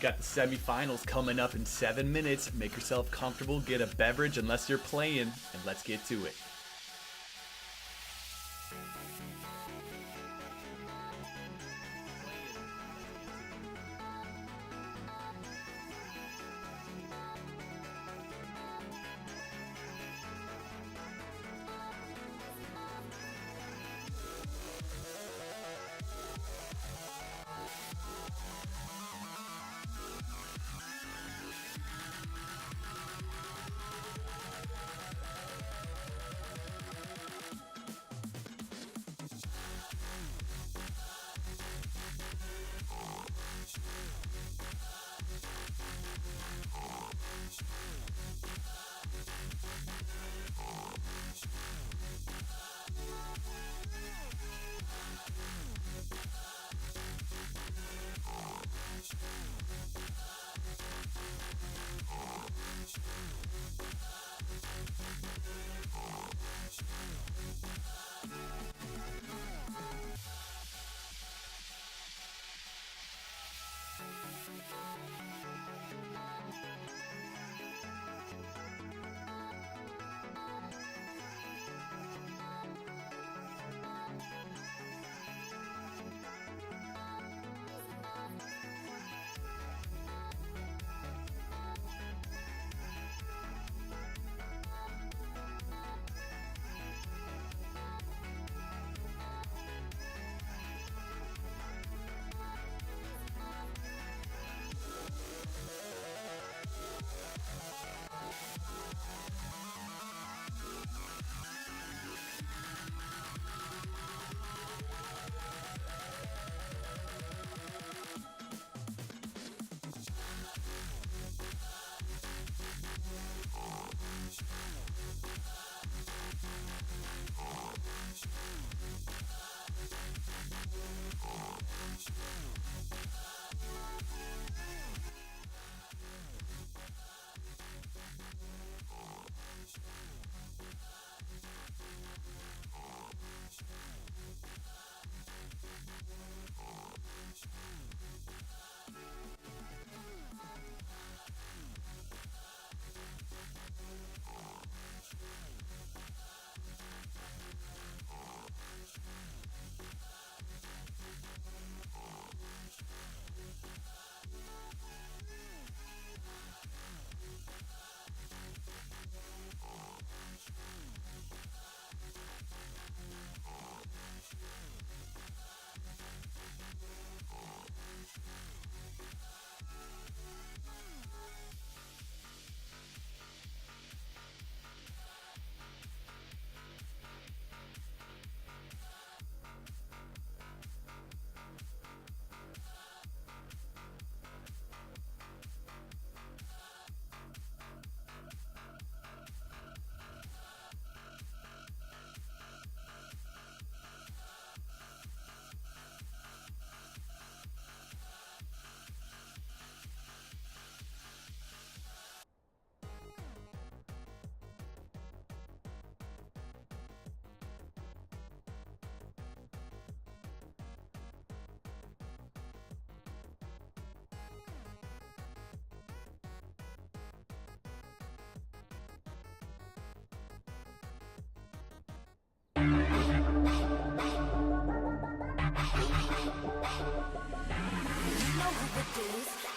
got the semifinals coming up in 7 minutes. Make yourself comfortable, get a beverage unless you're playing, and let's get to it.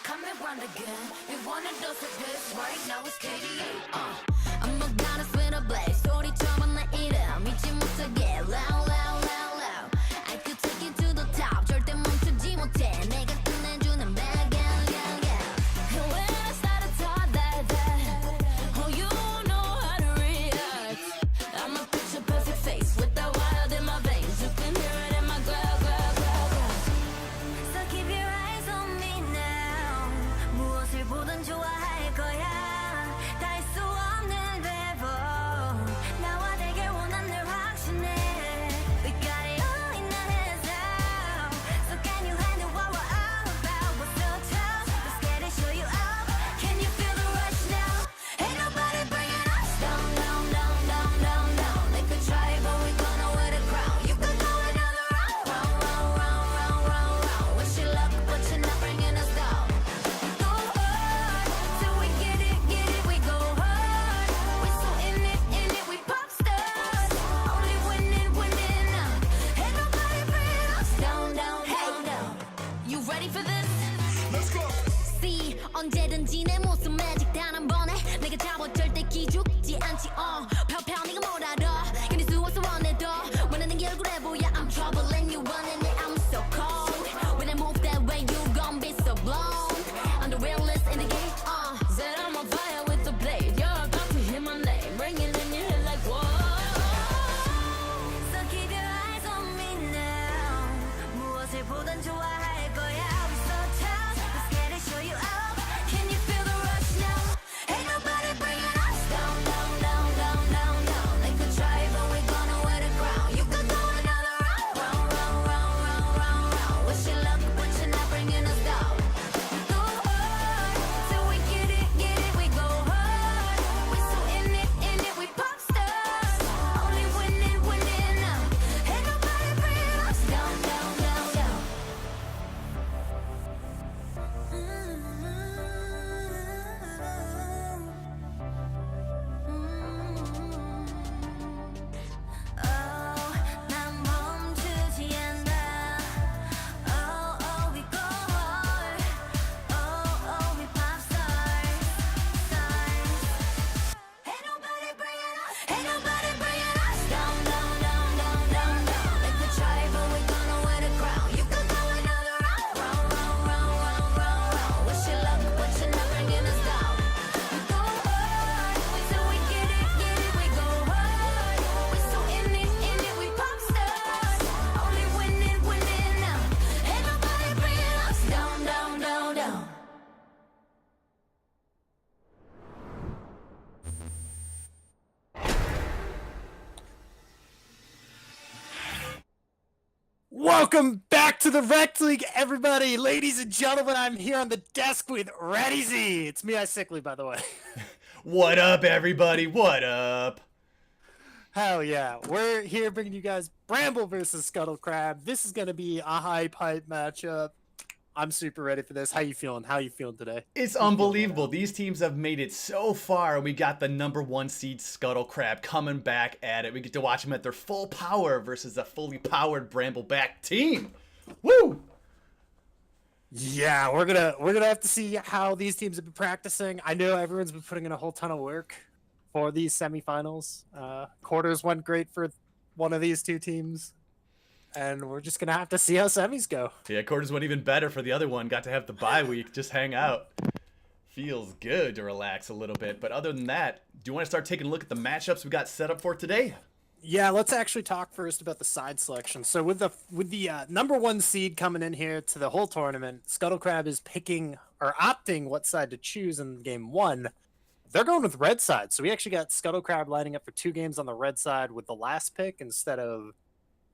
Coming round again. We wanna dose of this right now. It's KDA. I'm a goddess with a blaze. 소리처럼 내 이름 잊지 못하게 loud, loud, loud, loud. I could take you to the top. 절대 멈추지 못해. 내가 끝내주는 bad girl, girl, girl. When I started talk that, oh you know how to react. I'm a picture perfect face with that wild in my veins. You can hear it in my glow, glow, glow, glow. So keep your eyes on me now. 무엇을 보든 좋아할 거야. 닿을 수 없는 Welcome back to the Rekt League, everybody. Ladies and gentlemen, I'm here on the desk with Reddy Z. It's me, I Sickly, by the way. What up, everybody? What up? Hell yeah. We're here bringing you guys Bramble versus Scuttle Crab. This is going to be a hype matchup. I'm super ready for this. How you feeling? How you feeling today? It's unbelievable. These teams have made it so far. We got the #1 seed Scuttle Crab coming back at it. We get to watch them at their full power versus a fully powered Brambleback team. Woo! Yeah, we're gonna have to see how these teams have been practicing. I know everyone's been putting in a whole ton of work for these semifinals. Quarters went great for one of these two teams. And we're just going to have to see how semis go. Yeah, quarters went even better for the other one. Got to have the bye week, just hang out. Feels good to relax a little bit. But other than that, do you want to start taking a look at the matchups we got set up for today? Yeah, let's actually talk first about the side selection. So with the #1 seed coming in here to the whole tournament, Scuttle Crab is picking or opting what side to choose in game one. They're going with red side. So we actually got Scuttle Crab lining up for 2 games on the red side with the last pick instead of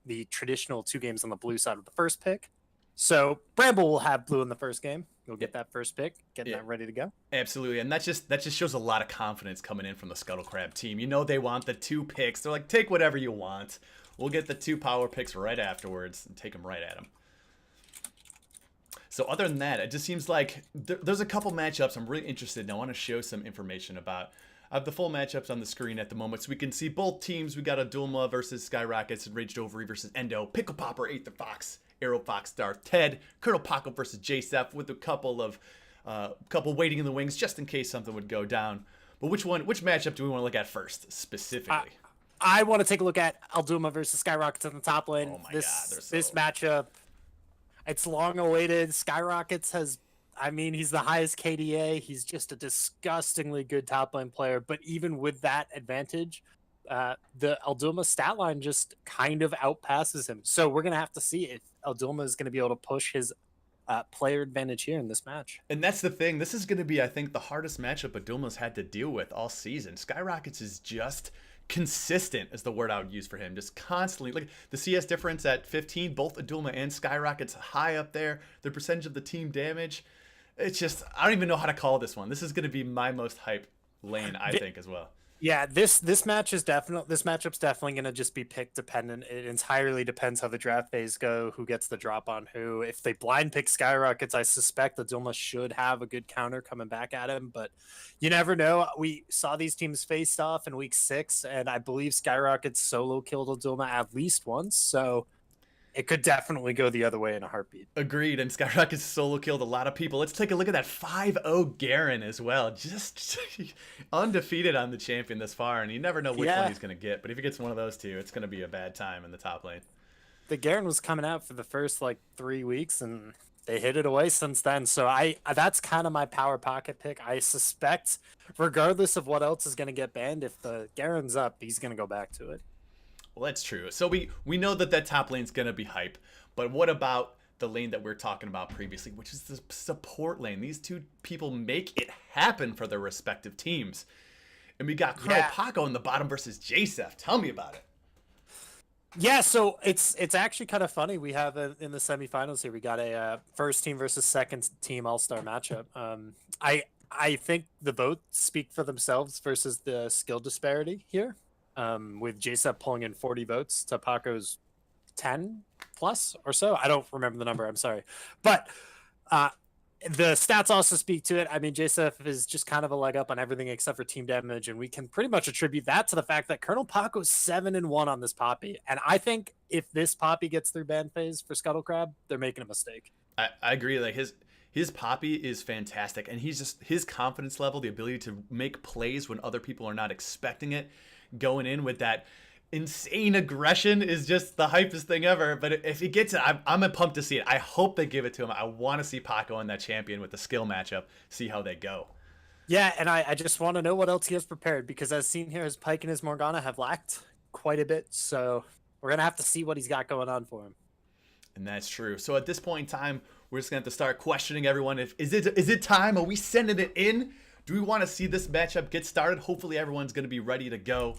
the traditional 2 games on the blue side of the first pick. So Bramble will have blue in the first game. You'll get that first pick, getting that ready to go. Absolutely, and that just shows a lot of confidence coming in from the Scuttle Crab team. You know they want the 2 picks. They're like, take whatever you want. We'll get the 2 power picks right afterwards and take them right at them. So other than that, it just seems like there's a couple matchups I'm really interested in. I want to show some information about. I have the full matchups on the screen at the moment, so we can see both teams. We got Adulma versus Skyrockets, and Raged Ovary versus Endo, Pickle Popper, Aether Fox, Arrow Fox, Star, Ted, Colonel Paco versus JSF, with a couple waiting in the wings just in case something would go down. But which matchup do we want to look at first, specifically? I want to take a look at Alduma versus Skyrockets in the top lane. Oh my god, this matchup, it's long awaited. Skyrockets has, he's the highest KDA. He's just a disgustingly good top lane player. But even with that advantage, the Alduma stat line just kind of outpasses him. So we're going to have to see if Alduma is going to be able to push his player advantage here in this match. And that's the thing. This is going to be, I think, the hardest matchup Aduma's had to deal with all season. Skyrockets is just consistent, is the word I would use for him. Just constantly. Like the CS difference at 15, both Adulma and Skyrockets high up there. The percentage of the team damage. It's just, I don't even know how to call this one. This is going to be my most hype lane, I think, as well. Yeah, this matchup's definitely going to just be pick dependent. It entirely depends how the draft phase go, who gets the drop on who. If they blind pick Skyrockets, I suspect that Dulma should have a good counter coming back at him, but you never know. We saw these teams face off in week 6, and I believe Skyrockets solo killed Dulma at least once, so it could definitely go the other way in a heartbeat. Agreed, and Skyrocket solo killed a lot of people. Let's take a look at that 5-0 Garen as well. Just undefeated on the champion this far, and you never know which one he's going to get. But if he gets one of those 2, it's going to be a bad time in the top lane. The Garen was coming out for the first, 3 weeks, and they hid it away since then. So that's kind of my power pocket pick. I suspect, regardless of what else is going to get banned, if the Garen's up, he's going to go back to it. Well, that's true. So we know that top lane's going to be hype, but what about the lane that we were talking about previously, which is the support lane? These 2 people make it happen for their respective teams. And we got Colonel Paco in the bottom versus JSF. Tell me about it. Yeah, so it's actually kind of funny. We have in the semifinals here, we got a first team versus second team all-star matchup. I think the votes speak for themselves versus the skill disparity here. With JSEP pulling in 40 votes to Paco's 10 plus or so. I don't remember the number, I'm sorry. But the stats also speak to it. JSEP is just kind of a leg up on everything except for team damage, and we can pretty much attribute that to the fact that Colonel Paco's 7-1 on this Poppy. And I think if this Poppy gets through ban phase for Scuttle Crab, they're making a mistake. I agree. Like his Poppy is fantastic, and his confidence level, the ability to make plays when other people are not expecting it, going in with that insane aggression is just the hypest thing ever. But if he gets it, I'm pumped to see it. I hope they give it to him. I want to see Paco and that champion with the skill matchup, see how they go. Yeah, and I just want to know what else he has prepared, because as seen here, his Pike and his Morgana have lacked quite a bit. So we're going to have to see what he's got going on for him. And that's true. So at this point in time, we're just going to have to start questioning everyone. Is it time? Are we sending it in? Do we want to see this matchup get started? Hopefully everyone's going to be ready to go.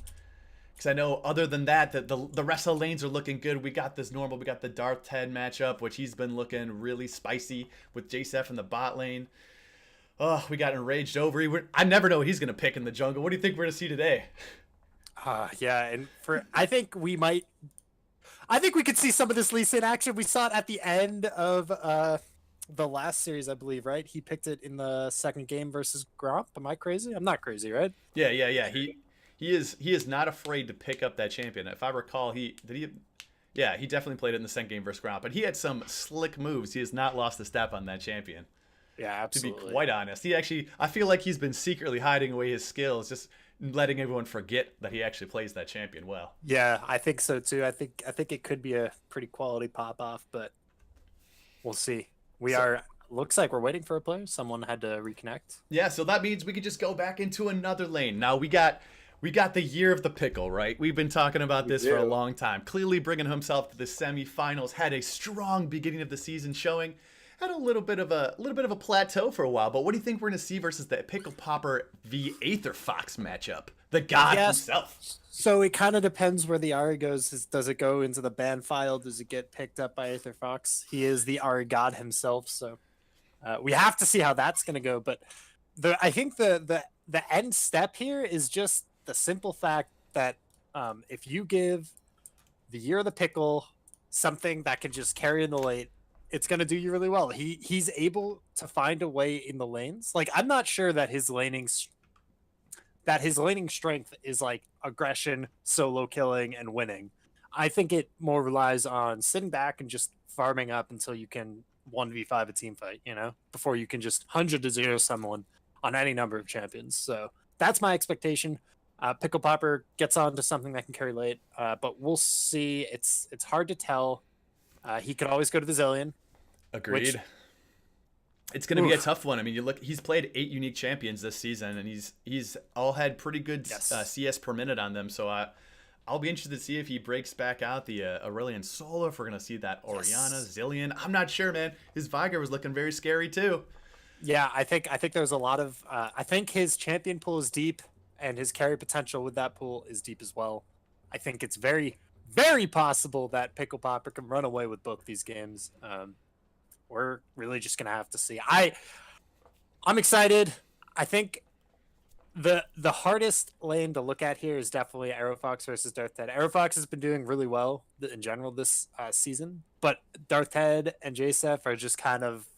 Because I know other than that, the rest of the lanes are looking good. We got the Darth Ted matchup, which he's been looking really spicy with JSF in the bot lane. Oh, we got Enraged over. I never know what he's going to pick in the jungle. What do you think we're going to see today? Yeah, and I think we could see some of this Lee Sin action. We saw it at the end of the last series, I believe, right? He picked it in the second game versus Gromp. Am I crazy? I'm not crazy, right? Yeah. He is not afraid to pick up that champion. If I recall, yeah, he definitely played it in the second game versus Gromp, but he had some slick moves. He has not lost a step on that champion. Yeah, absolutely. To be quite honest, I feel like he's been secretly hiding away his skills, just letting everyone forget that he actually plays that champion well. Yeah, I think so too. I think it could be a pretty quality pop off, but we'll see. Looks like we're waiting for a player. Someone had to reconnect. Yeah, so that means we could just go back into another lane. Now we got the year of the pickle, right? We've been talking about this for a long time. Clearly bringing himself to the semifinals, had a strong beginning of the season showing. Had a little bit of a plateau for a while, but what do you think we're going to see versus the Pickle Popper v Aether Fox matchup? The god himself. So it kind of depends where the Ari goes. Does it go into the ban file? Does it get picked up by Aether Fox? He is the Ari god himself, so we have to see how that's going to go. But I think the end step here is just the simple fact that if you give the year of the pickle something that can just carry in the late, it's going to do you really well. He's able to find a way in the lanes. Like, I'm not sure that his laning strength is like aggression, solo killing, and winning. I think it more relies on sitting back and just farming up until you can 1v5 a team fight, before you can just 100-0 someone on any number of champions. So that's my expectation. Pickle Popper gets on to something that can carry late, but we'll see. It's hard to tell. He could always go to the Zillion. Agreed. It's going to be a tough one. I mean, he's played 8 unique champions this season, and he's all had pretty good CS per minute on them. So I'll be interested to see if he breaks back out the Aurelion Solo, if we're going to see that Orianna, Zillion. I'm not sure, man. His Viger was looking very scary, too. Yeah, I think there's a lot of... I think his champion pool is deep, and his carry potential with that pool is deep as well. I think it's very, very possible that Pickle Popper can run away with both these games. We're really just gonna have to see. I'm excited. I think the hardest lane to look at here is definitely Aerofox versus Darth-Ted. Aerofox has been doing really well in general this season, but Darth-Ted and JSF are just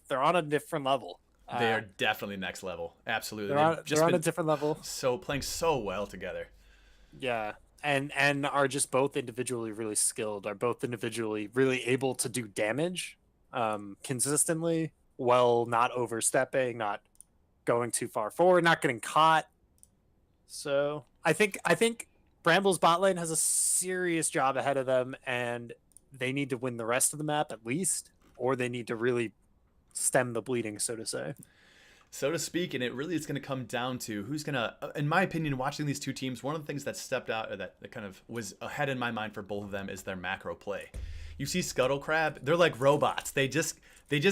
they're on a different level. They are definitely next level. Absolutely. They're on a different level. So playing so well together. Yeah. And are just both individually really skilled, are both individually really able to do damage consistently, while not overstepping, not going too far forward, not getting caught. So I think Bramble's bot lane has a serious job ahead of them, and they need to win the rest of the map at least, or they need to really stem the bleeding, so to say. So to speak, and it really is going to come down to who's going to, in my opinion, watching these two teams, one of the things that stepped out, or that kind of was ahead in my mind for both of them, is their macro play. You see Scuttle Crab, they're like robots. They just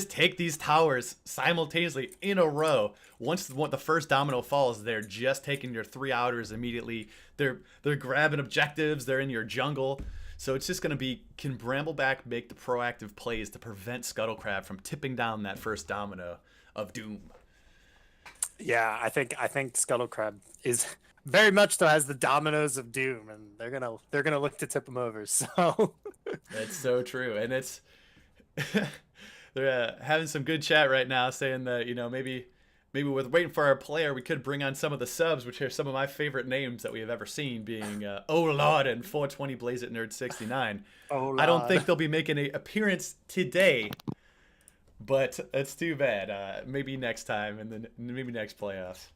take these towers simultaneously in a row. Once the first domino falls, they're just taking your 3 outers immediately. They're grabbing objectives. They're in your jungle. So it's just going to be, can Brambleback make the proactive plays to prevent Scuttle Crab from tipping down that first domino of doom? Yeah, I think Scuttle Crab is very much so has the dominoes of doom, and they're gonna look to tip them over. So that's so true, and it's they're having some good chat right now, saying that maybe with waiting for our player, we could bring on some of the subs, which are some of my favorite names that we have ever seen, being Oh Lord and 420 Blaze It Nerd 69. Oh Lord. I don't think they'll be making an appearance today. But it's too bad. Maybe next time, and then maybe next playoffs.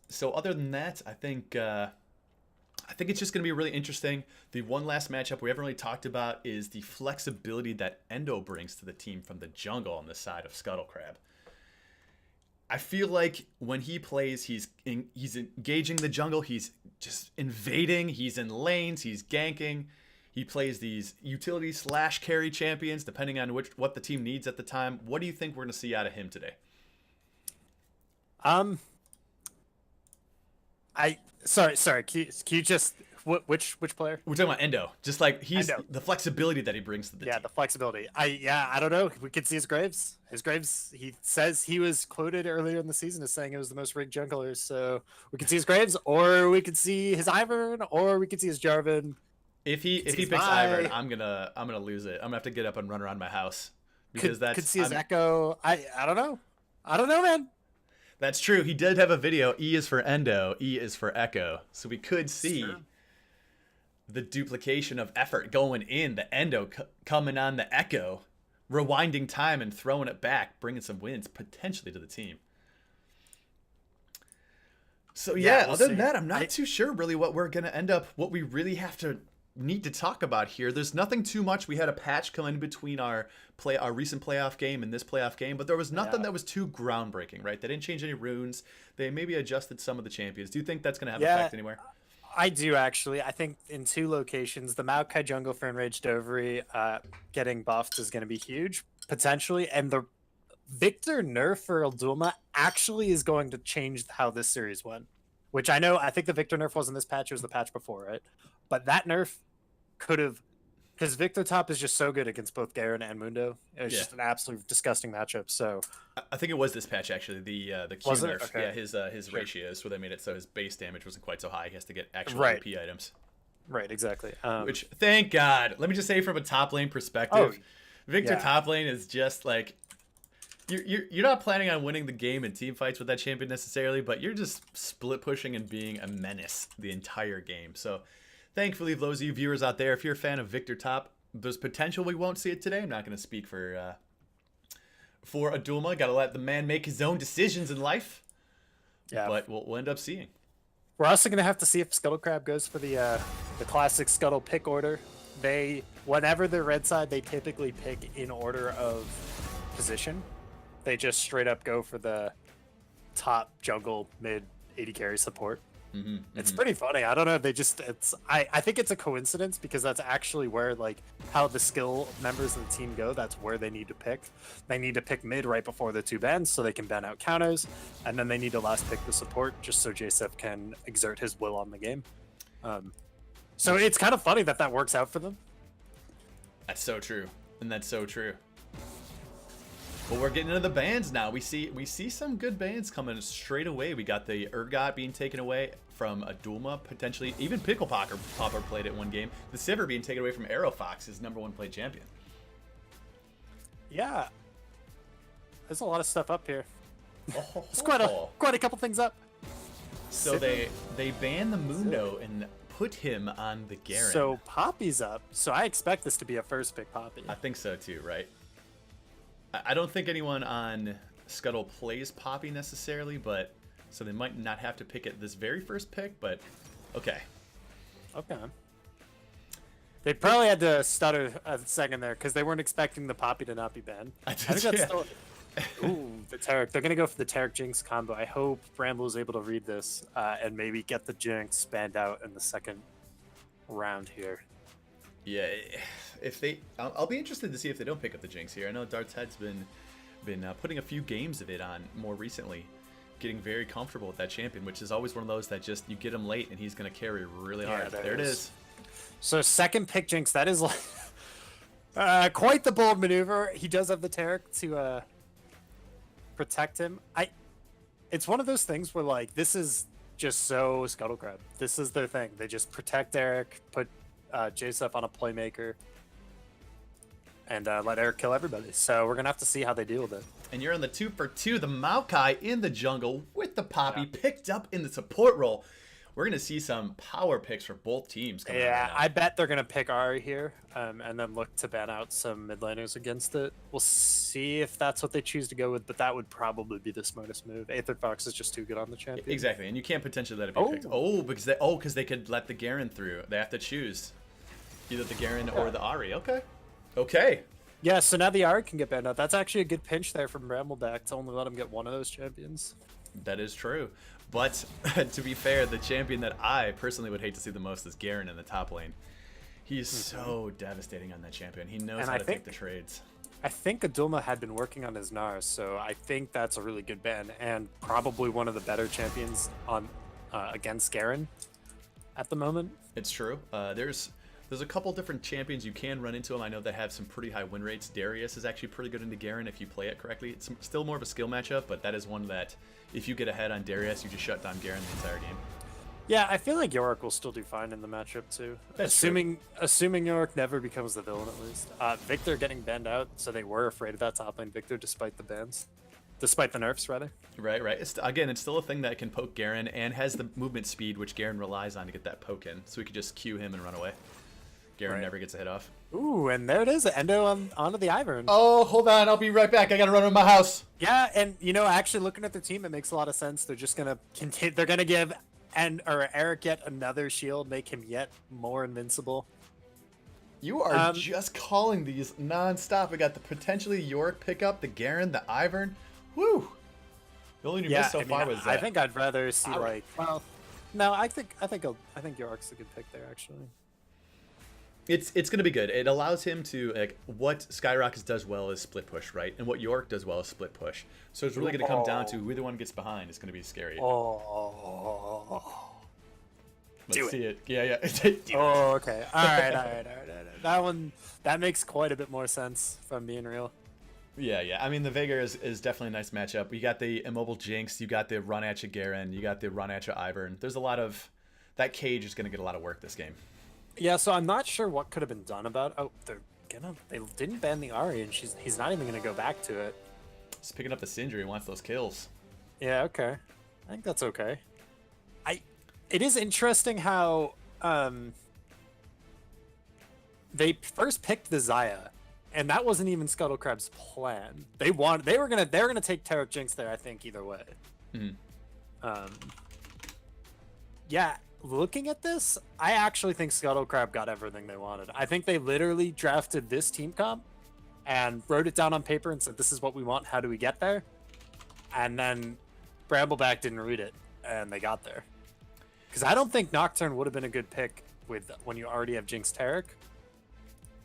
So other than that, I think it's just going to be really interesting. The one last matchup we haven't really talked about is the flexibility that Endo brings to the team from the jungle on the side of Scuttle Crab. I feel like when he plays, he's engaging the jungle. He's just invading. He's in lanes. He's ganking. He plays these utility / carry champions, depending on what the team needs at the time. What do you think we're going to see out of him today? Sorry. Can you just Which player? We're talking about Endo. Just like Endo. the flexibility that he brings to the Yeah, team. the flexibility. I don't know. We could see his Graves. His Graves. He says he was quoted earlier in the season as saying it was the most rigged jungler. So we could see his Graves, or we could see his Ivern, or we could see his Jarvan. If he picks Ivern, I'm gonna lose it. I'm gonna have to get up and run around my house because Could see his Echo. I don't know. I don't know, man. That's true. He did have a video. E is for Endo. E is for Echo. So we could see the duplication of effort going in. The Endo coming on the Echo, rewinding time and throwing it back, bringing some wins potentially to the team. So yeah, we'll other than see. that, I'm not too sure really what we're gonna end up. What we really have to need to talk about here. There's nothing too much. We had a patch come in between our recent playoff game and this playoff game, but there was nothing that was too groundbreaking, right? They didn't change any runes. They maybe adjusted some of the champions. Do you think that's gonna have an effect anywhere? I do actually. I think in 2 locations, the Maokai jungle for Enraged Ovary getting buffed is going to be huge potentially, and the Victor nerf for Elduma actually is going to change how this series went. Which I think the Victor nerf wasn't this patch; it was the patch before, right? But that nerf could have, because Victor top is just so good against both Garen and Mundo. It was just an absolute disgusting matchup. So I think it was this patch actually. The Q Was it? nerf, Okay. yeah, his ratios where they made it so his base damage wasn't quite so high. He has to get actual Right. AP items. right, exactly. Which, thank God. Let me just say, from a top lane perspective, Victor yeah. top lane is just like you're not planning on winning the game in team fights with that champion necessarily, but you're just split pushing and being a menace the entire game. So, thankfully, those of you viewers out there, if you're a fan of Victor top, there's potential we won't see it today. I'm not going to speak for Adulma. Got to let the man make his own decisions in life. Yeah. But we'll end up seeing. We're also going to have to see if Scuttle Crab goes for the classic Scuttle pick order. Whenever they're red side, they typically pick in order of position. They just straight up go for the top jungle mid AD carry support. It's pretty funny. I don't know. I think it's a coincidence because that's actually where how the skill members of the team go. That's where they need to pick. They need to pick mid right before the 2 bans so they can ban out counters, and then they need to last pick the support just so JSF can exert his will on the game. So it's kind of funny that works out for them. That's so true, and that's so true. But we're getting into the bans now. We see some good bans coming straight away. We got the Urgot being taken away from Adulma, potentially. Even Pickle Popper played it one game. The Sivir being taken away from Arrow Fox, his #1 played champion. Yeah. There's a lot of stuff up here. Oh, There's quite a couple things up. So they banned the Mundo and put him on the Garen. So Poppy's up. So I expect this to be a first pick Poppy. I think so too, right? I don't think anyone on Scuttle plays Poppy necessarily, but so they might not have to pick it this very first pick, but okay. Okay. They probably had to stutter a second there because they weren't expecting the Poppy to not be banned. I think that's still. Ooh, the Taric. They're gonna go for the Taric Jinx combo. I hope Bramble is able to read this and maybe get the Jinx banned out in the second round here. Yeah, if they, I'll be interested to see if they don't pick up the Jinx here. I know Dart's Head's been putting a few games of it on more recently, getting very comfortable with that champion, which is always one of those that just you get him late and he's gonna carry really hard. There it is. So second pick Jinx. That is like quite the bold maneuver. He does have the Taric to protect him. It's one of those things where this is just so Scuttle Crab. This is their thing. They just protect Eric, put JSF on a playmaker, and let Eric kill everybody. So we're gonna have to see how they deal with it. And you're on the 2 for 2. The Maokai in the jungle with the Poppy picked up in the support role. We're gonna see some power picks for both teams. Coming Yeah, right now. I bet they're gonna pick Ari here, and then look to ban out some mid laners against it. We'll see if that's what they choose to go with, but that would probably be the smartest move. Aether Fox is just too good on the champion. Exactly, and you can't potentially let it be picked. Oh, because they could let the Garen through. They have to choose either the Garen or the Ari. Okay. Yeah, so now the Ari can get banned out. That's actually a good pinch there from Brambleback to only let him get one of those champions. That is true. But to be fair, the champion that I personally would hate to see the most is Garen in the top lane. He is so devastating on that champion. He knows how to take the trades. I think Adulma had been working on his Nar, so I think that's a really good ban and probably one of the better champions on against Garen. at the moment. It's true. There's a couple different champions you can run into them. I know they have some pretty high win rates. Darius is actually pretty good into Garen if you play it correctly. It's still more of a skill matchup, but that is one that if you get ahead on Darius, you just shut down Garen the entire game. Yeah, I feel like Yorick will still do fine in the matchup too. Assuming Yorick never becomes the villain at least. Victor getting banned out, so they were afraid of that top lane Victor despite the bans. Despite the nerfs, rather. Right. It's still a thing that can poke Garen and has the movement speed, which Garen relies on to get that poke in. So we could just Q him and run away. Garen never gets a hit off. Ooh, and there it is, Endo onto the Ivern. Oh, hold on. I'll be right back. I got to run to my house. Yeah, and actually looking at their team, it makes a lot of sense. They're just going to continue. They're going to give Eric yet another shield, make him yet more invincible. You are just calling these non-stop. We got the potentially Yorick pickup, the Garen, the Ivern. Woo! The only new miss so far was that. I think I'd rather see no, I think Yorick's a good pick there actually. It's gonna be good. It allows him to what Skyrockets does well is split push, right? And what Yorick does well is split push. So it's really gonna come down to who either one gets behind. It's gonna be scary. Let's see it. Yeah. Oh, okay. All right. That makes quite a bit more sense if I'm being real. Yeah. I mean, the Veigar is definitely a nice matchup. You got the immobile Jinx, you got the run at you Garen, you got the run at you Ivern. There's a lot of that cage is gonna get a lot of work this game. Yeah, so I'm not sure what could have been done about. Oh, they didn't ban the Ahri, and he's not even gonna go back to it. He's picking up the Sindri. He wants those kills. Yeah, okay. I think that's okay. It is interesting how they first picked the Xayah, and that wasn't even Scuttlecrab's plan. They were gonna take Taric Jinx there, I think, either way. Mm-hmm. Yeah. Looking at this, I actually think Scuttlecrab got everything they wanted. I think they literally drafted this team comp and wrote it down on paper and said, this is what we want, how do we get there? And then Brambleback didn't read it, and they got there. Because I don't think Nocturne would have been a good pick when you already have Jinx Taric.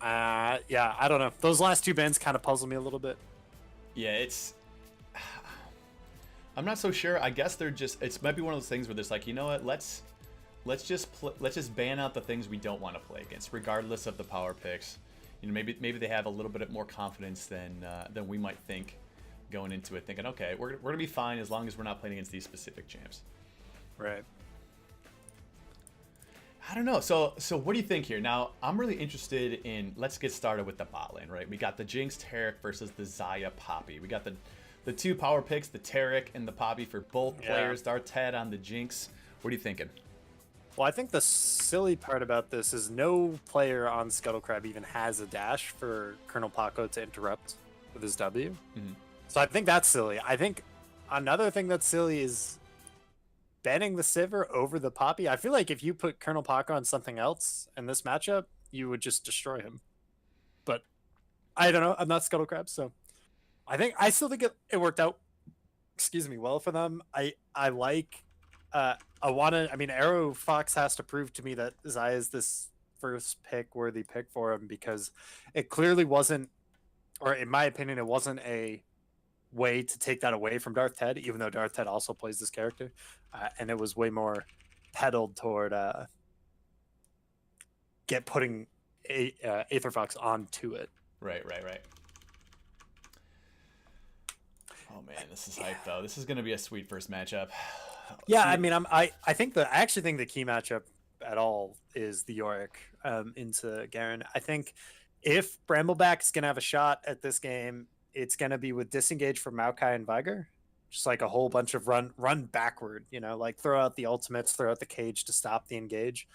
Yeah, I don't know. Those last two bans kind of puzzle me a little bit. Yeah, I'm not so sure. I guess it might be one of those things where there's like, you know what, let's just ban out the things we don't want to play against, regardless of the power picks. You know, maybe they have a little bit more confidence than we might think going into it, thinking, okay, we're gonna be fine as long as we're not playing against these specific champs. Right. I don't know. So what do you think here? Now, I'm really interested in. Let's get started with the bot lane, right? We got the Jinx Taric versus the Xayah Poppy. We got the two power picks, the Taric and the Poppy for both players. Dartad on the Jinx. What are you thinking? Well, I think the silly part about this is no player on Scuttlecrab even has a dash for Colonel Paco to interrupt with his W. Mm-hmm. So I think that's silly. I think another thing that's silly is banning the Sivir over the Poppy. I feel like if you put Colonel Paco on something else in this matchup, you would just destroy him. But I don't know. I'm not Scuttlecrab, so I still think it worked out. Excuse me, well for them. I like. Arrow Fox has to prove to me that Xayah is this first pick worthy pick for him, because it clearly wasn't, or in my opinion, it wasn't a way to take that away from Darth Ted, even though Darth Ted also plays this character, and it was way more pedaled toward putting Aether Fox onto it. Right. Oh man, this is hype though. This is gonna be a sweet first matchup. Yeah, I mean, I actually think the key matchup at all is the Yorick into Garen. I think if Brambleback is gonna have a shot at this game, it's gonna be with disengage for Maokai and Veigar, just like a whole bunch of run backward. You know, like throw out the ultimates, throw out the cage to stop the engage,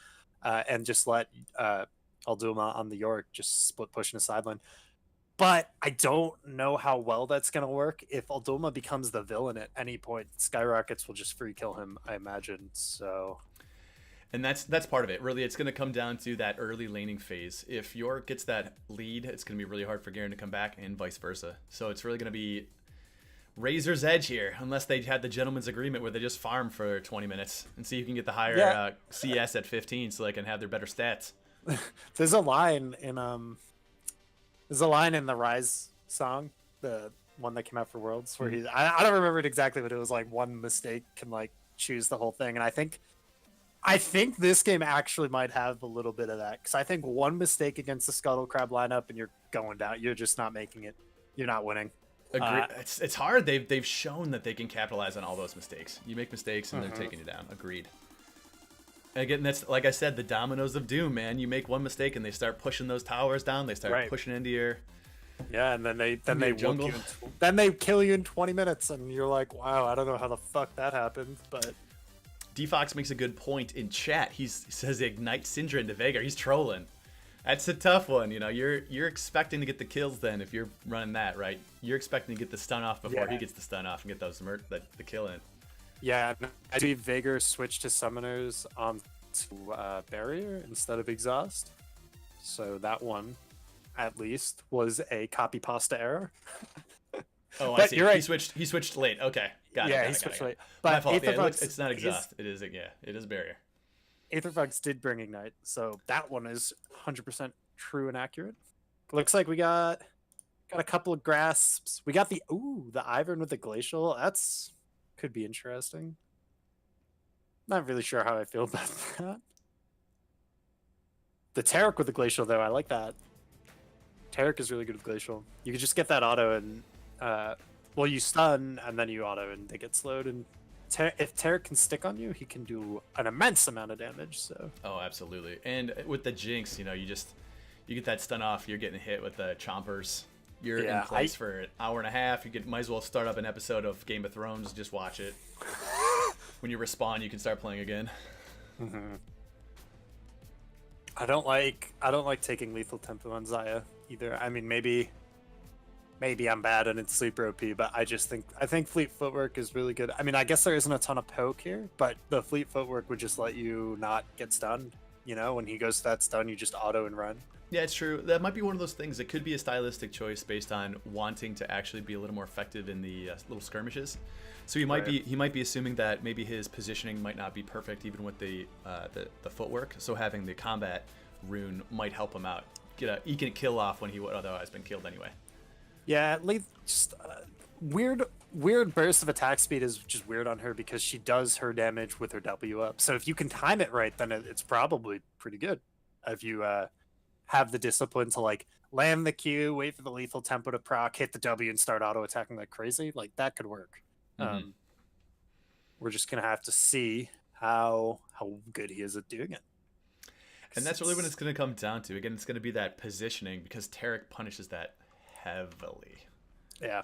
and just let Alduma on the Yorick just split push in the sideline. But I don't know how well that's going to work. If Alduma becomes the villain at any point, Skyrockets will just free kill him, I imagine. So, and that's part of it. Really, it's going to come down to that early laning phase. If Yorick gets that lead, it's going to be really hard for Garen to come back, and vice versa. So it's really going to be razor's edge here, unless they had the gentleman's agreement where they just farm for 20 minutes and see who can get the higher CS at 15 so they can have their better stats. There's a line in the Rise song, the one that came out for Worlds, where I don't remember it exactly, but it was like one mistake can like choose the whole thing. And I think I think this game actually might have a little bit of that because I think one mistake against the Scuttle Crab lineup and you're going down. You're just not making it. You're not winning. Agree. It's hard. They've shown that they can capitalize on all those mistakes. You make mistakes and they're taking you down. Agreed. Again, that's like I said, the dominoes of doom, man. You make one mistake and they start pushing those towers down. They start pushing into your and then they jungle. Then they kill you in 20 minutes, and you're like, wow, I don't know how the fuck that happened, but. DFox makes a good point in chat. He says ignite Syndra into Veigar. He's trolling. That's a tough one. You know, you're expecting to get the kills then if you're running that, right? You're expecting to get the stun off before he gets the stun off and get those the kill in. Yeah, I see Veigar switch to summoners to barrier instead of exhaust. So that one, at least, was a copy pasta error. Oh, I see. You're right. He switched late. Okay, got it. He switched late. But my fault. Yeah, it's not exhaust. It is barrier. Aetherfox did bring ignite, so that one is 100% true and accurate. Looks like we got a couple of grasps. We got the Ivern with the glacial. That's could be interesting. Not really sure how I feel about that. The Taric with the glacial though, I like that. Taric is really good with glacial. You could just get that auto and well, you stun and then you auto and they get slowed. And if Taric can stick on you, he can do an immense amount of damage. So. Oh, absolutely. And with the Jinx, you know, you get that stun off. You're getting hit with the chompers. You're in place for an hour and a half. Might as well start up an episode of Game of Thrones. Just watch it. When you respawn, you can start playing again. Mm-hmm. I don't like taking lethal tempo on Xayah either. I mean, maybe I'm bad and it's sleeper OP, but I think fleet footwork is really good. I mean, I guess there isn't a ton of poke here, but the fleet footwork would just let you not get stunned. You know, when he goes to that stun, you just auto and run. Yeah, it's true. That might be one of those things. It could be a stylistic choice based on wanting to actually be a little more effective in the little skirmishes. So he might be assuming that maybe his positioning might not be perfect even with the footwork. So having the combat rune might help him out. He can kill off when he would otherwise been killed anyway. Yeah, just weird burst of attack speed is just weird on her because she does her damage with her W up. So if you can time it right, then it's probably pretty good. If you have the discipline to like land the Q, wait for the lethal tempo to proc, hit the W, and start auto attacking like crazy, like that could work. Mm-hmm. We're just gonna have to see how good he is at doing it. And that's really what it's gonna come down to. Again, it's gonna be that positioning because Taric punishes that heavily. Yeah.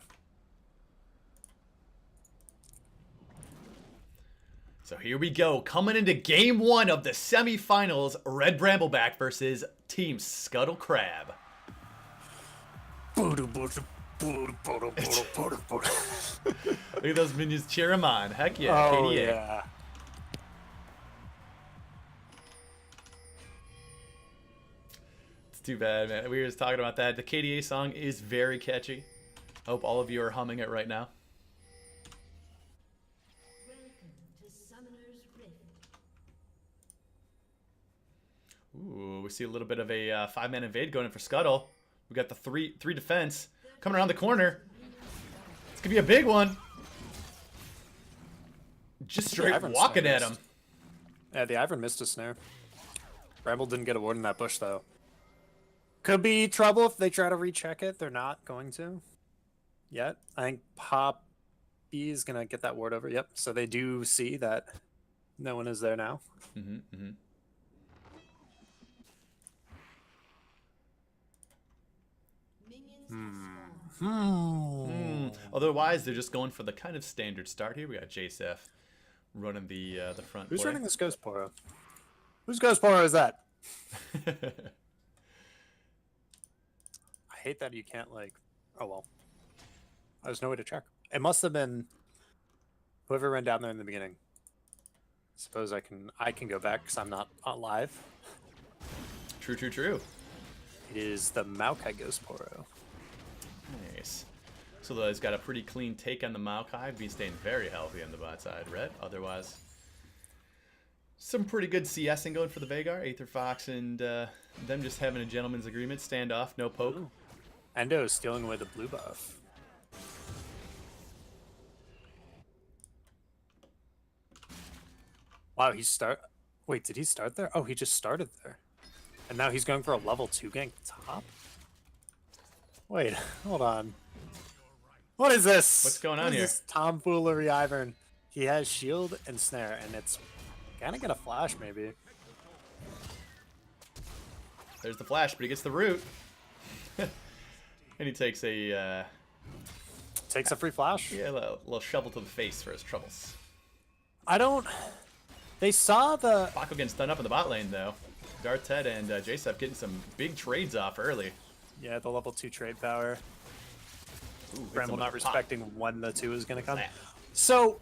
So here we go, coming into game 1 of the semifinals, Red Brambleback versus Team Scuttle Crab. Look at those minions cheer him on. Heck yeah, oh, KDA. Yeah. It's too bad, man. We were just talking about that. The KDA song is very catchy. Hope all of you are humming it right now. Ooh, we see a little bit of a 5-man invade going in for Scuttle. We got the three defense coming around the corner. It's gonna be a big one. Just straight walking at him. Yeah, the Ivern missed a snare. Bramble didn't get a ward in that bush though. Could be trouble if they try to recheck it. They're not going to yet. I think Pop B is gonna get that ward over. Yep. So they do see that no one is there now. Otherwise, they're just going for the kind of standard start here. We got JSF running the front. Who's running this Ghost Poro? Whose Ghost Poro is that? I hate that you can't like. Oh well. There's no way to check. It must have been whoever ran down there in the beginning. Suppose I can go back because I'm not live. True. It is the Maokai Ghost Poro. Nice. So he's got a pretty clean take on the Maokai. Been staying very healthy on the bot side, Red. Otherwise, some pretty good CSing going for the Veigar. Aetherfox and them just having a gentleman's agreement. Standoff, no poke. Ooh. Endo is stealing away the blue buff. Wow, Wait, did he start there? Oh, he just started there. And now he's going for a level 2 gank top? Wait, hold on. What is this? What's going What on is here? This tomfoolery, Ivern. He has shield and snare, and it's gonna get a flash, maybe. There's the flash, but he gets the root. And he takes a Takes a free flash. yeah, little shovel to the face for his troubles. I don't... They saw the... Paco getting stunned up in the bot lane, though. Darted and Jacep getting some big trades off early. Yeah, the level 2 trade power. Ooh, hit Bramble someone not with a pop. respecting when the 2 is going to come. Slap. So,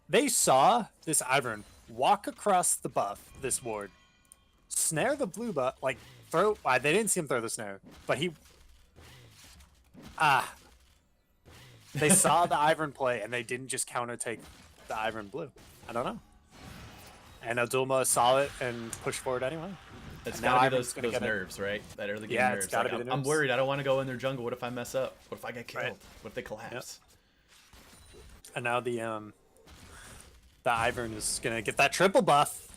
they saw this Ivern walk across the buff, this ward, snare the blue buff, like, throw... they didn't see him throw the snare, but he... They saw the Ivern play, and they didn't just counter-take the Ivern blue. I don't know. And Adulma saw it and pushed forward anyway. It's And now gotta be Ivan's gonna those get it. nerves, right? That early game Yeah, nerves. it's gotta Like, be the I'm nerves. worried. I don't want to go in their jungle. What if I mess up? What if I get killed? Right. What if they collapse? And now the Ivern is gonna get that triple buff.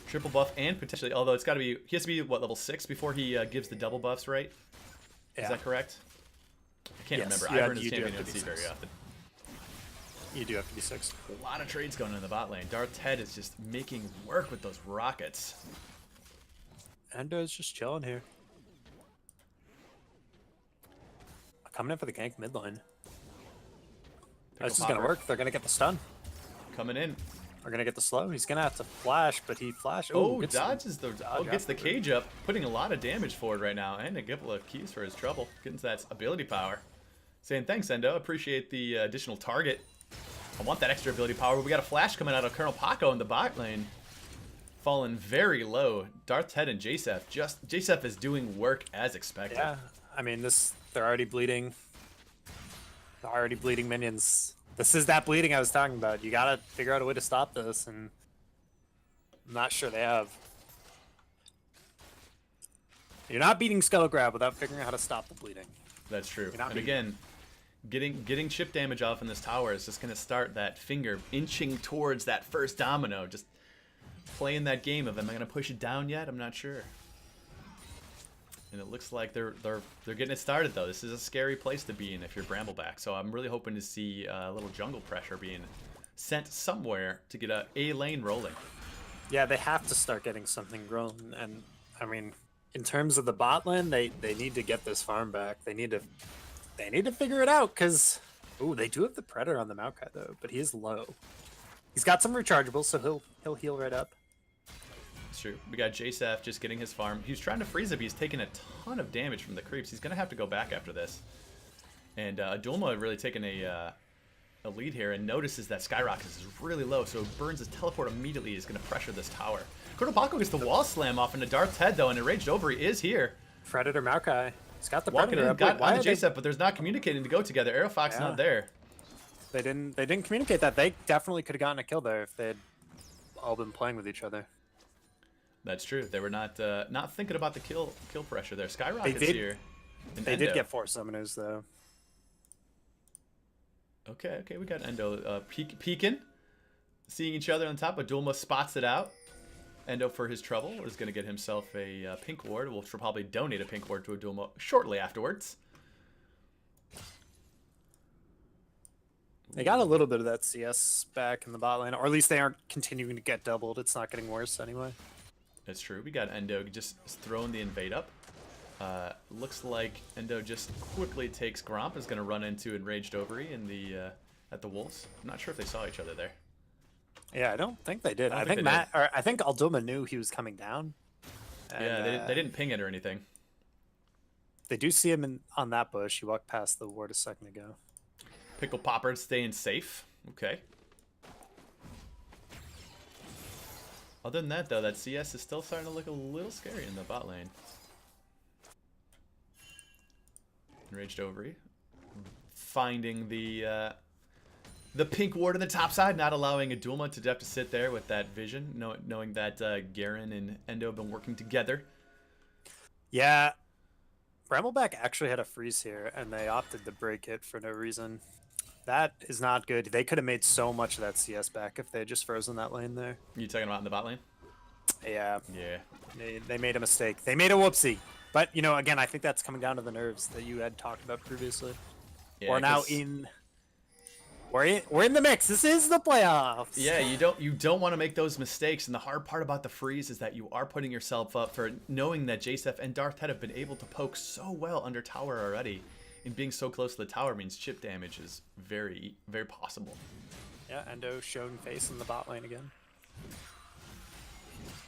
Triple buff and potentially, although it's got to be, he has to be, what, level 6 before he gives the double buffs, right? Yeah. Is that correct? I can't Yes, remember. you Ivern have- is you do champion have I to don't be see very 6. often. You do have to be 6. A lot of trades going on in the bot lane. Darth's head is just making work with those rockets. Endo's just chilling here. Coming in for the gank mid lane. This is gonna Popper work. They're gonna get the stun. coming in. They're gonna get the slow. He's gonna have to flash, but he flashed. Oh, gets dodges the, gets the afterward. cage up, putting a lot of damage forward right now, and a couple of keys for his trouble. Getting that ability power. Saying thanks, Endo. Appreciate the additional target. I want that extra ability power. We got a flash coming out of Colonel Paco in the bot lane. Falling very low. Darth's head and Jacep. Jacep is doing work as expected. Yeah, I mean they're already bleeding. They're already bleeding minions. This is that bleeding I was talking about. You gotta figure out a way to stop this, and I'm not sure they have. You're not beating Scuttle Grab without figuring out how to stop the bleeding. That's true. not And beating again, getting chip damage off in this tower is just going to start that finger inching towards that first domino. Just playing that game of, am I going to push it down yet? I'm not sure. And it looks like they're getting it started, though. This is a scary place to be in if you're Brambleback. So I'm really hoping to see a little jungle pressure being sent somewhere to get a lane rolling. Yeah, they have to start getting something grown, and I mean, in terms of the bot lane, they need to get this farm back. They need to figure it out, because they do have the Predator on the Maokai though, but he is low. He's got some rechargeables, so he'll heal right up. It's true. We got Jacef just getting his farm. He was trying to freeze it, but he's taking a ton of damage from the creeps. He's going to have to go back after this. And Adulma really taking a lead here and notices that Skyrocket is really low, so burns his teleport immediately. Is going to pressure this tower. Colonel Paco gets the wall slam off into Darth's head, though, and Enraged Ovary is here. Predator Maokai. He's got the Walking Predator in, up. got Why on are the they- Jacef, but there's not communicating to go together. Aerofox Yeah. not there. They didn't communicate that. They definitely could have gotten a kill there if they had all been playing with each other. That's true. They were not thinking about the kill pressure there. Skyrocket's did- here. And They did Endo. get 4 summoners though. Okay, we got Endo peeking, seeing each other on top. Adulma spots it out. Endo, for his trouble, is going to get himself a pink ward. We'll probably donate a pink ward to Adulma shortly afterwards. They got a little bit of that CS back in the bot lane, or at least they aren't continuing to get doubled. It's not getting worse anyway. That's true. We got Endo just throwing the invade up. Looks like Endo just quickly takes Gromp. Is going to run into Enraged Ovary in the at the Wolves. I'm not sure if they saw each other there. Yeah, I don't think they did. I I don't think think they I think Alduma knew he was coming down. And, Yeah, they didn't ping it or anything. They do see him on that bush. He walked past the ward a second ago. Pickle Popper staying safe. Okay. Other than that, though, that CS is still starting to look a little scary in the bot lane. Enraged Ovary. Finding the pink ward on the top side, not allowing Adulma to have to sit there with that vision, knowing that Garen and Endo have been working together. Yeah, Brambleback actually had a freeze here, and they opted to break it for no reason. That is not good. They could have made so much of that CS back if they had just frozen that lane there. You talking about in the bot lane? Yeah. Yeah. They made a mistake. They made a whoopsie. But, you know, again, I think that's coming down to the nerves that you had talked about previously. Yeah, We're now 'cause- in... We're in the mix. This is the playoffs. Yeah, you don't want to make those mistakes, and the hard part about the freeze is that you are putting yourself up for knowing that JSF and Darth Head have been able to poke so well under tower already, and being so close to the tower means chip damage is very, very possible. Yeah, Endo showing face in the bot lane again.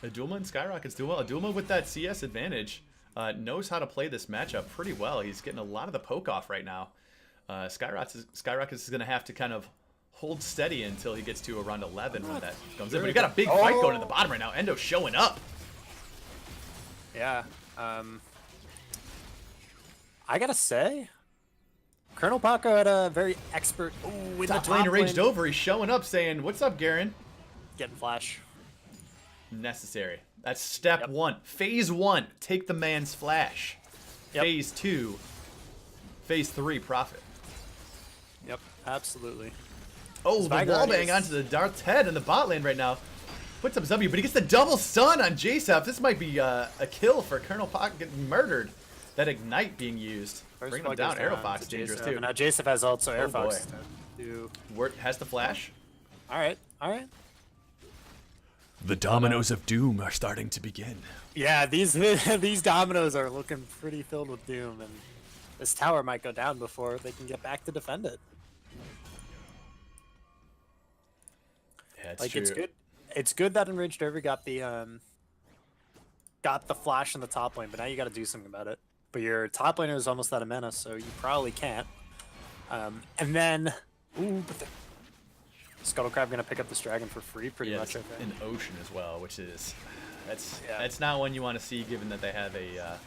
Adulma and Skyrocket's doing well. Adulma with that CS advantage knows how to play this matchup pretty well. He's getting a lot of the poke off right now. Skyrocket is going to have to kind of hold steady until he gets to around 11 when that comes in. But you got a big fight going in the bottom right now. Endo showing up. Yeah. I gotta say, Colonel Paco had a very expert. Ooh, in Top the lane top raged lane. over. He's showing up saying, "What's up, Garen?" Getting flash. Necessary. That's step one. Phase 1, take the man's flash. Yep. Phase 2, phase 3, profit. Yep, absolutely. Oh, the Vanguard wallbang is- onto the Darth's head in the bot lane right now. Puts up W, but he gets the double stun on JSF. This might be a kill for Colonel Pock getting murdered. That ignite being used. First Bring him blood down. goes Arrow down Fox to dangerous Jason. too. And now Jason has also Arrow boy. Fox. Has the flash. All right, all right. The dominoes of doom are starting to begin. Yeah, these these dominoes are looking pretty filled with doom, and this tower might go down before they can get back to defend it. Yeah, it's Like true. it's good. It's good that Enraged Over got the flash in the top lane, but now you got to do something about it. But your top laner is almost out of mana, so you probably can't. And then, ooh, but the Scuttle Crab gonna pick up this dragon for free, pretty much. I It's think. an ocean as well, which is Yeah. that's not one you want to see, given that they have a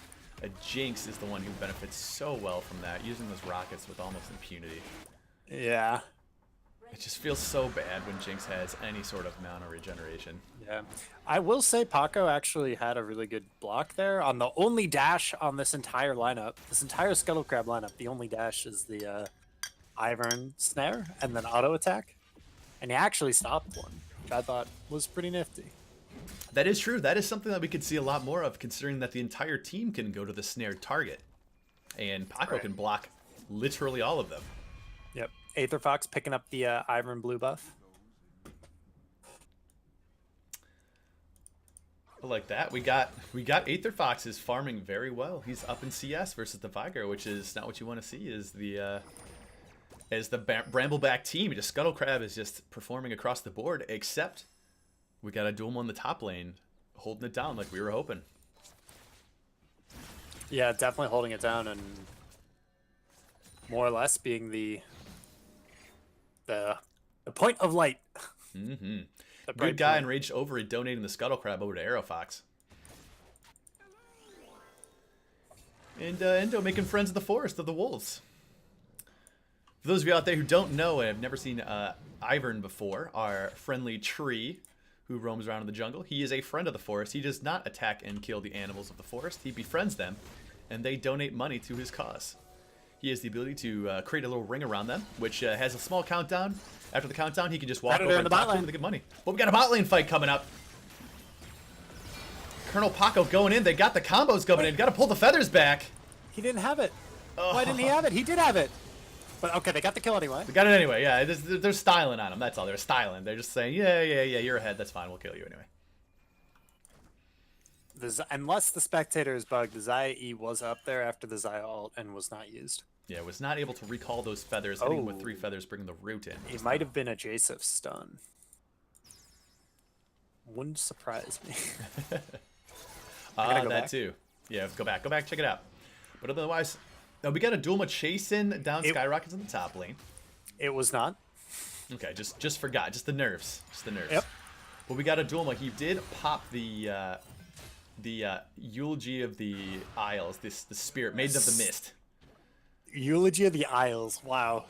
Jinx is the one who benefits so well from that, using those rockets with almost impunity. Yeah, It just feels so bad when Jinx has any sort of mana regeneration. yeah. I will say Paco actually had a really good block there on the only dash on this entire lineup. This entire Scuttle Crab lineup, the only dash is the Ivern snare and then auto attack, and he actually stopped one, which I thought was pretty nifty. That is true. That is something that we could see a lot more of, considering that the entire team can go to the snared target, and Paco Right. can block literally all of them. Yep. Aether Fox picking up the Ivern blue buff. I like that. We got Aether Fox is farming very well. He's up in CS versus the Viger, which is not what you want to see. Is the Brambleback team. Just Scuttle Crab is just performing across the board, except we got a duel on the top lane, holding it down like we were hoping. Yeah, definitely holding it down and more or less being the point of light. Mm-hmm. The Good bright guy point. enraged over it, donating the Scuttle Crab over to Arrow Fox. And Endo making friends of the forest of the wolves. For those of you out there who don't know and have never seen Ivern before, our friendly tree who roams around in the jungle, he is a friend of the forest. He does not attack and kill the animals of the forest. He befriends them, and they donate money to his cause. He has the ability to create a little ring around them, which has a small countdown. After the countdown, he can just walk Predator over in and the talk bot to them lane. and they get money. But we got a bot lane fight coming up. Colonel Paco going in. They got the combos coming in. Got to pull the feathers back. He didn't have it. Why didn't he have it? He did have it. But okay, they got the kill anyway. They got it anyway. Yeah, they're styling on him. That's all. They're styling. They're just saying, yeah, you're ahead. That's fine. We'll kill you anyway. Unless the spectator is bugged, the Xayah E was up there after the Xayah ult and was not used. Yeah, was not able to recall those feathers. Hitting with Oh. 3 feathers, bringing the root in. It might have been a Jasif stun. Wouldn't surprise me. gotta go That back. too. Yeah, go back, check it out. But otherwise, we got a Dulma chasing down Skyrockets in the top lane. It was not. Okay, just forgot, just the nerves, Yep. But we got a Dulma. He did pop the eulogy of the Isles, the spirit, maiden of the mist. Eulogy of the Isles. Wow.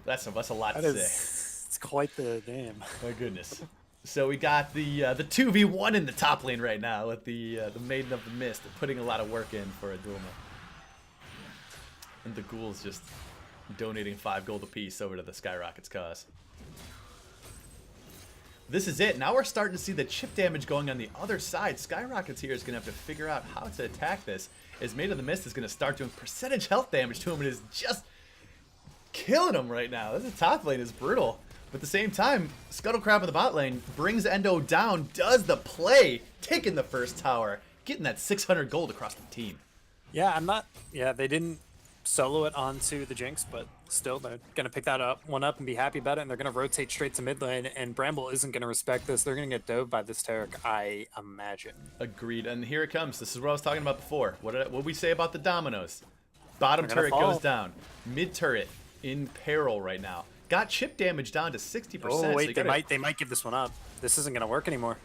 That's a lot That to is. say. It's quite the name. My goodness. So we got the 2v1 in the top lane right now with the Maiden of the Mist putting a lot of work in for a Dulma. And the ghouls just donating 5 gold apiece over to the Skyrockets cause. This is it. Now we're starting to see the chip damage going on the other side. Skyrockets here is going to have to figure out how to attack this. As Maid of the Mist is going to start doing percentage health damage to him and is just killing him right now. This top lane is brutal. But at the same time, Scuttle Crab in the bot lane brings Endo down, does the play, taking the first tower, getting that 600 gold across the team. Yeah, they didn't solo it onto the Jinx, but still, they're going to pick that one up and be happy about it, and they're going to rotate straight to mid lane, and Bramble isn't going to respect this. They're going to get dove by this Taric, I imagine. Agreed, and here it comes. This is what I was talking about before. What did we say about the dominoes? Bottom turret goes down. Mid turret in peril right now. Got chip damage down to 60%. Oh, wait, so they might give this one up. This isn't going to work anymore.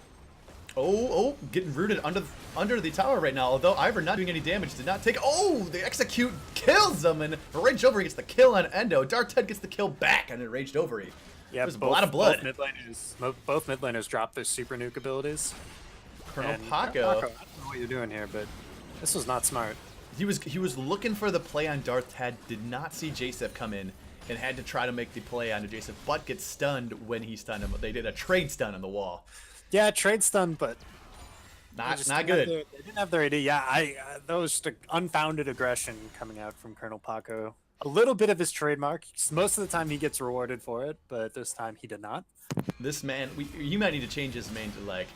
Oh, getting rooted under the tower right now. Although Ivor not doing any damage, did not take. Oh, the execute kills him, and Raged Overy gets the kill on Endo. Dark Ted gets the kill back on Raged Overy. Yeah, there's a lot of blood. Both mid laners dropped their super nuke abilities. Colonel Paco. I don't know what you're doing here, but this was not smart. He was looking for the play on Darth Ted. Did not see Jasef come in, and had to try to make the play onto Jasef, but gets stunned when he stunned him. They did a trade stun on the wall. Yeah, trade stun, but not good. They didn't have their AD. Yeah, that was just unfounded aggression coming out from Colonel Paco. A little bit of his trademark. Most of the time he gets rewarded for it, but this time he did not. This man, you might need to change his name to like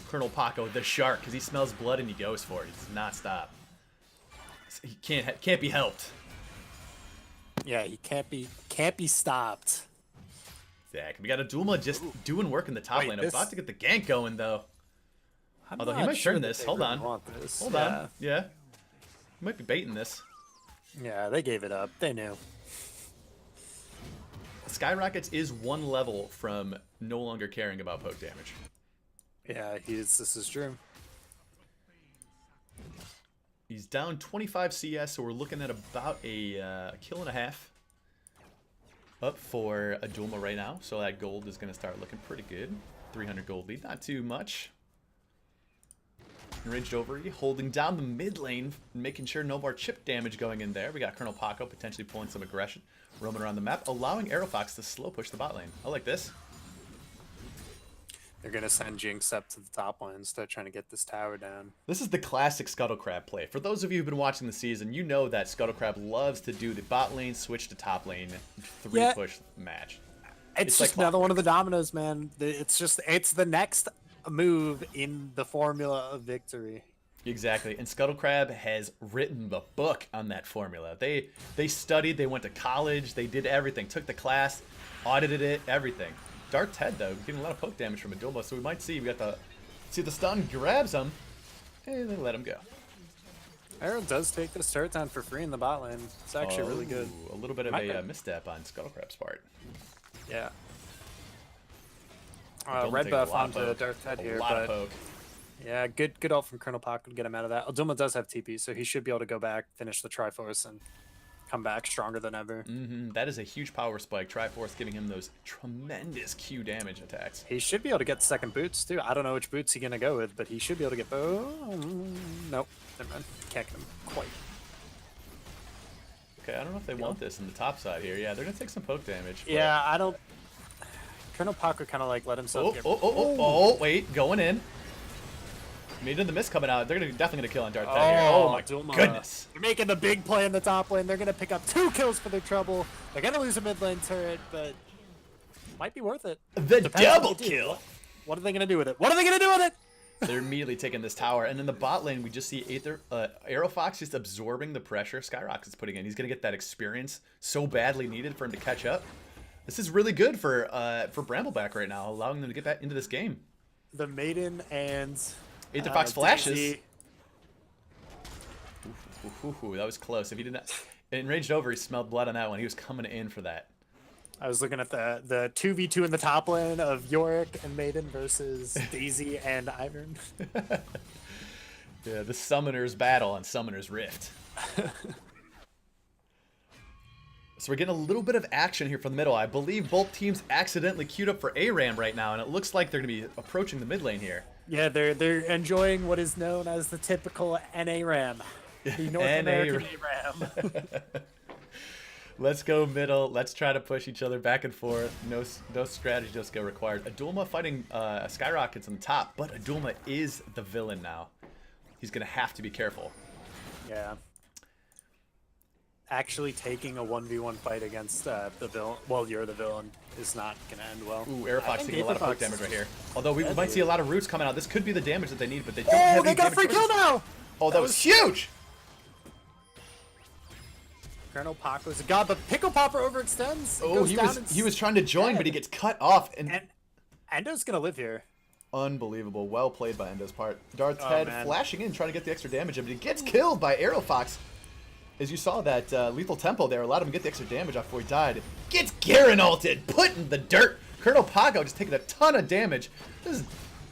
Colonel Paco the Shark, because he smells blood and he goes for it. He does not stop. He can't be helped. Yeah, he can't be stopped. Zach, we got a Dulma just doing work in the top lane. About to get the gank going though. Although he might turn this. Hold on. Hold on. Yeah. He might be baiting this. Yeah, they gave it up. They knew. Skyrockets is one level from no longer caring about poke damage. Yeah, this is true. He's down 25 CS, so we're looking at about a kill and a half up for a Dulma right now. So that gold is going to start looking pretty good. 300 gold lead, not too much. Raged Overy holding down the mid lane, making sure no more chip damage going in there. We got Colonel Paco potentially pulling some aggression, roaming around the map, allowing Aerofox to slow push the bot lane. I like this. They're going to send Jinx up to the top lane and start trying to get this tower down. This is the classic Scuttle Crab play. For those of you who've been watching the season, you know that Scuttle Crab loves to do the bot lane, switch to top lane, push match. It's just like another one of the dominoes, man. It's the next move in the formula of victory. Exactly, and Scuttle Crab has written the book on that formula. They studied, they went to college, they did everything, took the class, audited it, everything. Dark Ted though, getting a lot of poke damage from Adulma, so we might see the stun grabs him, and then let him go. Arrow does take this turret down for free in the bot lane. It's actually really good. A little bit of a misstep on Scuttle Crab's part. Yeah. Red buff onto Dark Ted here, but poke. Yeah, good ult from Colonel Paco to get him out of that. Adulma does have TP, so he should be able to go back, finish the Triforce, and come back stronger than ever. That is a huge power spike. Triforce giving him those tremendous Q damage attacks. He should be able to get second boots too. I don't know which boots he's gonna go with, but he should be able to get. Nope, never mind. Can't get him quite. Okay, I don't know if they want this in the top side here. Yeah, they're gonna take some poke damage. But... Yeah, I don't. Colonel Paco kind of like let himself. Wait, going in. Maid of the Mist coming out. They're definitely gonna kill on Darth Ted here. Oh my goodness! They're making the big play in the top lane. They're gonna pick up 2 kills for their trouble. They're gonna lose a mid lane turret, but might be worth it. The double kill. What are they gonna do with it? What are they gonna do with it? They're immediately taking this tower, and in the bot lane we just see Aerofox just absorbing the pressure Skyrockets is putting in. He's gonna get that experience so badly needed for him to catch up. This is really good for Brambleback right now, allowing them to get back into this game. The Maiden and Aetherfox flashes. Ooh, that was close. If he didn't, Enraged Over, he smelled blood on that one. He was coming in for that. I was looking at the 2v2 in the top lane of Yorick and Maiden versus Daisy and Ivern. Yeah, the Summoner's Battle on Summoner's Rift. So we're getting a little bit of action here from the middle. I believe both teams accidentally queued up for ARAM right now, and it looks like they're going to be approaching the mid lane here. Yeah, they're enjoying what is known as the typical NA RAM. The North American ARAM. Let's go middle. Let's try to push each other back and forth. No strategy just go required. Adulma fighting Skyrockets on top, but Adulma is the villain now. He's going to have to be careful. Yeah. Actually taking a 1v1 fight against the villain, well, you're the villain, is not going to end well. Ooh, Aerofox taking a lot of poke damage right here. Although we Yeah, might see a lot of roots coming out. This could be the damage that they need, but they don't have Oh, they any got damage free kill sources. now! Oh, that was huge! Colonel Paco's a god, but Pickle Popper overextends. Oh, he was trying to join, but he gets cut off. And Endo's going to live here. Unbelievable. Well played by Endo's part. Darth's Oh, head man. flashing in, trying to get the extra damage, but he gets killed by Aerofox. As you saw that lethal tempo there, allowed him to get the extra damage off before he died. Gets Garen ulted, put in the dirt. Colonel Paco just taking a ton of damage. This is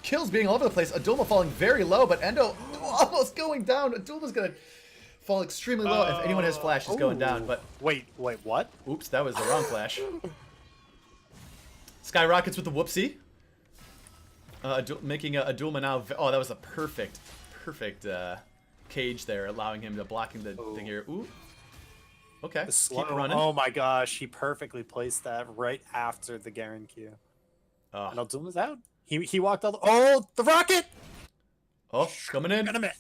kills being all over the place. Adulma falling very low, but Endo almost going down. Adulma's going to fall extremely low. If anyone has flash, he's going down. But Wait, what? oops, that was the wrong flash. Skyrockets with the whoopsie. Making Adulma now. Oh, that was a perfect cage there, allowing him to blocking the thing here. Ooh. Okay, keep it running. Oh my gosh, he perfectly placed that right after the Garen Q. Oh, And Alduma's out. He walked all the... Oh, the rocket! oh coming in. Gonna miss.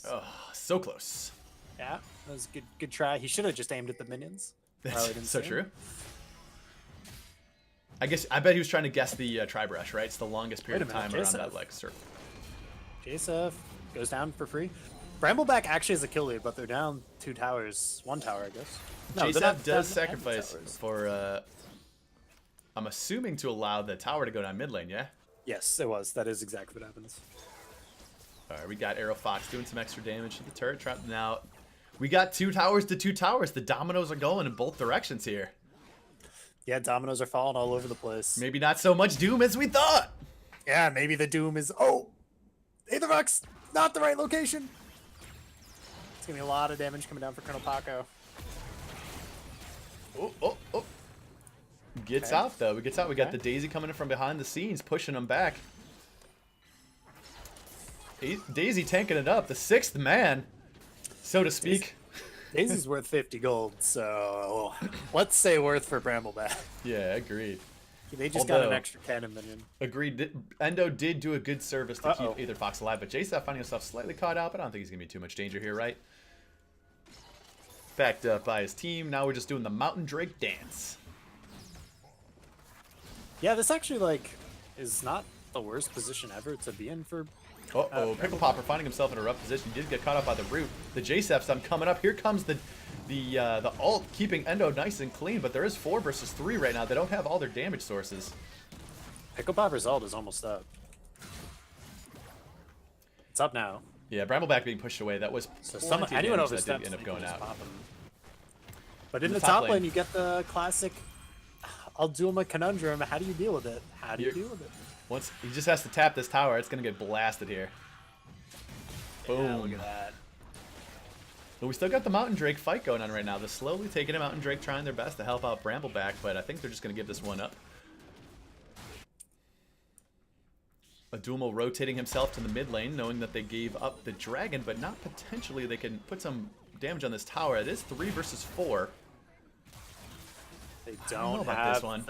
Oh, so close. Yeah, that was a good try. He should have just aimed at the minions. Probably didn't So see true. him. I bet he was trying to guess the tri-brush, right? It's the longest period of Wait a time minute, around Joseph. that like circle. Joseph goes down for free. Brambleback actually is a kill lead, but they're down 2 towers. 1 tower, I guess. No, they're JSF not down does any sacrifice towers. for, I'm assuming to allow the tower to go down mid lane, yeah? Yes, it was. That is exactly what happens. Alright, we got Aerofox doing some extra damage to the turret trap. Now, we got 2 towers to 2 towers. The dominoes are going in both directions here. Yeah, dominoes are falling all over the place. Maybe not so much Doom as we thought. Yeah, maybe the Doom is... Oh! Aethervox! Not the right location! It's gonna be a lot of damage coming down for Colonel Paco. Oh. Gets out, though. We gets out. We got the Daisy coming in from behind the scenes, pushing him back. Daisy tanking it up. The 6th man, so to speak. Daisy's worth 50 gold, so let's say worth for Brambleback. Yeah, agreed. They just got an Although- extra cannon minion. Agreed. Endo did do a good service to Uh-oh. keep Aetherfox alive, but JSF finding himself slightly caught out, but I don't think he's going to be too much danger here, right? Backed up by his team. Now we're just doing the Mountain Drake dance. Yeah, this actually, like, is not the worst position ever to be in for... Uh-oh, Pickle Popper finding himself in a rough position. He did get caught up by the root. The JSF stun coming up. Here comes the ult, keeping Endo nice and clean, but there is 4 versus 3 right now. They don't have all their damage sources. Pickle Popper's ult is almost up. It's up now. Yeah, Brambleback being pushed away. That was So plenty of anyone damage oversteps, that did end they up can going just out. pop 'em. But in the top lane, you get the classic Alduma conundrum. How do you deal with it? How do you deal with it? Once he just has to tap this tower, it's gonna get blasted here. Boom. Yeah, look at that. But we still got the Mountain Drake fight going on right now. They're slowly taking him out, and Drake trying their best to help out Brambleback, but I think they're just gonna give this one up. Adumo rotating himself to the mid lane, knowing that they gave up the dragon, but not potentially they can put some damage on this tower. It is 3 versus 4. They don't don't know about have this one.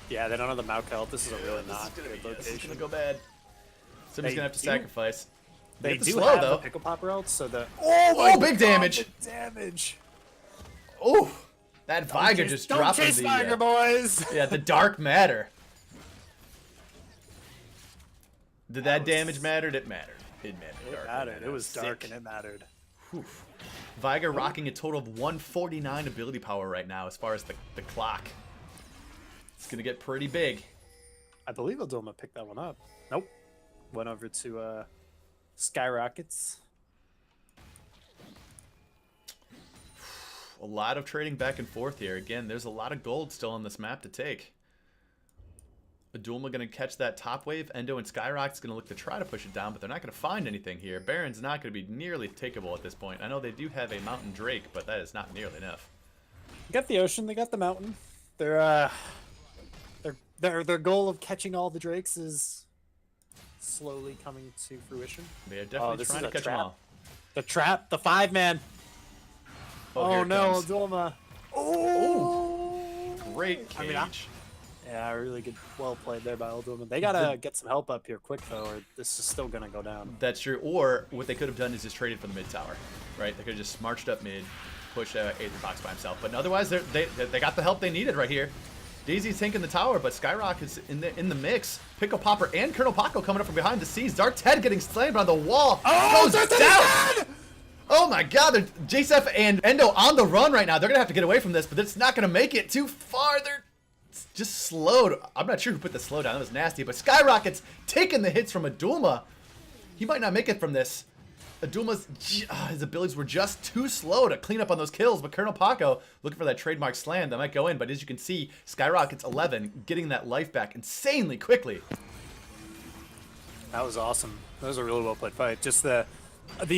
yeah, they don't have the Maukelt. This is a really not This good is location. gonna go bad. Somebody's They gonna have to do- sacrifice. They have to do slow, have though. the Pickle Popper ult, so the... Oh, big damage! The damage! Oh, that Viger just don't dropping chase the Viger, boys! yeah, the dark matter. Did that damage matter? It mattered. It mattered. It Dark mattered. It was Sick. dark and it mattered. Viger rocking a total of 149 ability power right now as far as the clock. It's going to get pretty big. I believe Alduma picked that one up. Nope. Went over to Skyrockets. A lot of trading back and forth here. Again, there's a lot of gold still on this map to take. Adulma going to catch that top wave. Endo and Skyrock's going to look to try to push it down, but they're not going to find anything here. Baron's not going to be nearly takeable at this point. I know they do have a Mountain Drake, but that is not nearly enough. They got the ocean, they got the mountain. Their goal of catching all the drakes is slowly coming to fruition. They are definitely this trying is to a catch them trap. all. The trap, the 5-man. Here Oh it no, comes. Alduma. Oh, Great cage. I mean, yeah, really good. Well played there by Oldwoman. They gotta get some help up here quick though, or this is still gonna go down. That's true. Or what they could have done is just traded for the mid tower, right? They could have just marched up mid, pushed Aetherfox by himself. But otherwise, they got the help they needed right here. Daisy's tanking the tower, but Skyrock is in the mix. Pickle Popper and Colonel Paco coming up from behind the scenes. Dark Ted getting slammed on the wall. Oh, goes down. Oh my God! JSF and Endo on the run right now. They're gonna have to get away from this, but it's not gonna make it too far. They're just slowed. I'm not sure who put the slow down. That was nasty. But Skyrocket's taking the hits from Adulma. He might not make it from this. Adulma's his abilities were just too slow to clean up on those kills. But Colonel Paco looking for that trademark slam that might go in. But as you can see, Skyrocket's 11, getting that life back insanely quickly. That was awesome. That was a really well played fight. Just the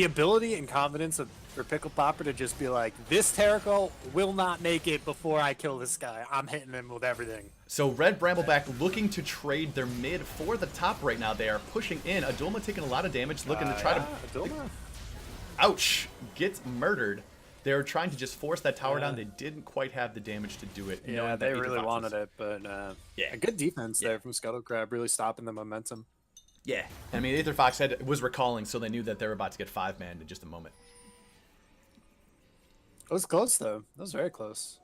ability and confidence for Pickle Popper to just be like, this Terracol will not make it before I kill this guy. I'm hitting him with everything. So Red Brambleback looking to trade their mid for the top right now. They are pushing in. Adulma taking a lot of damage, looking to try to... Adulma. Ouch! Gets murdered. They were trying to just force that tower down. They didn't quite have the damage to do it. Yeah, they really wanted it, but yeah, a good defense there from Scuttle Crab, really stopping the momentum. Yeah, I mean, Aether Fox was recalling, so they knew that they were about to get 5-man in just a moment. It was close, though. That was very close.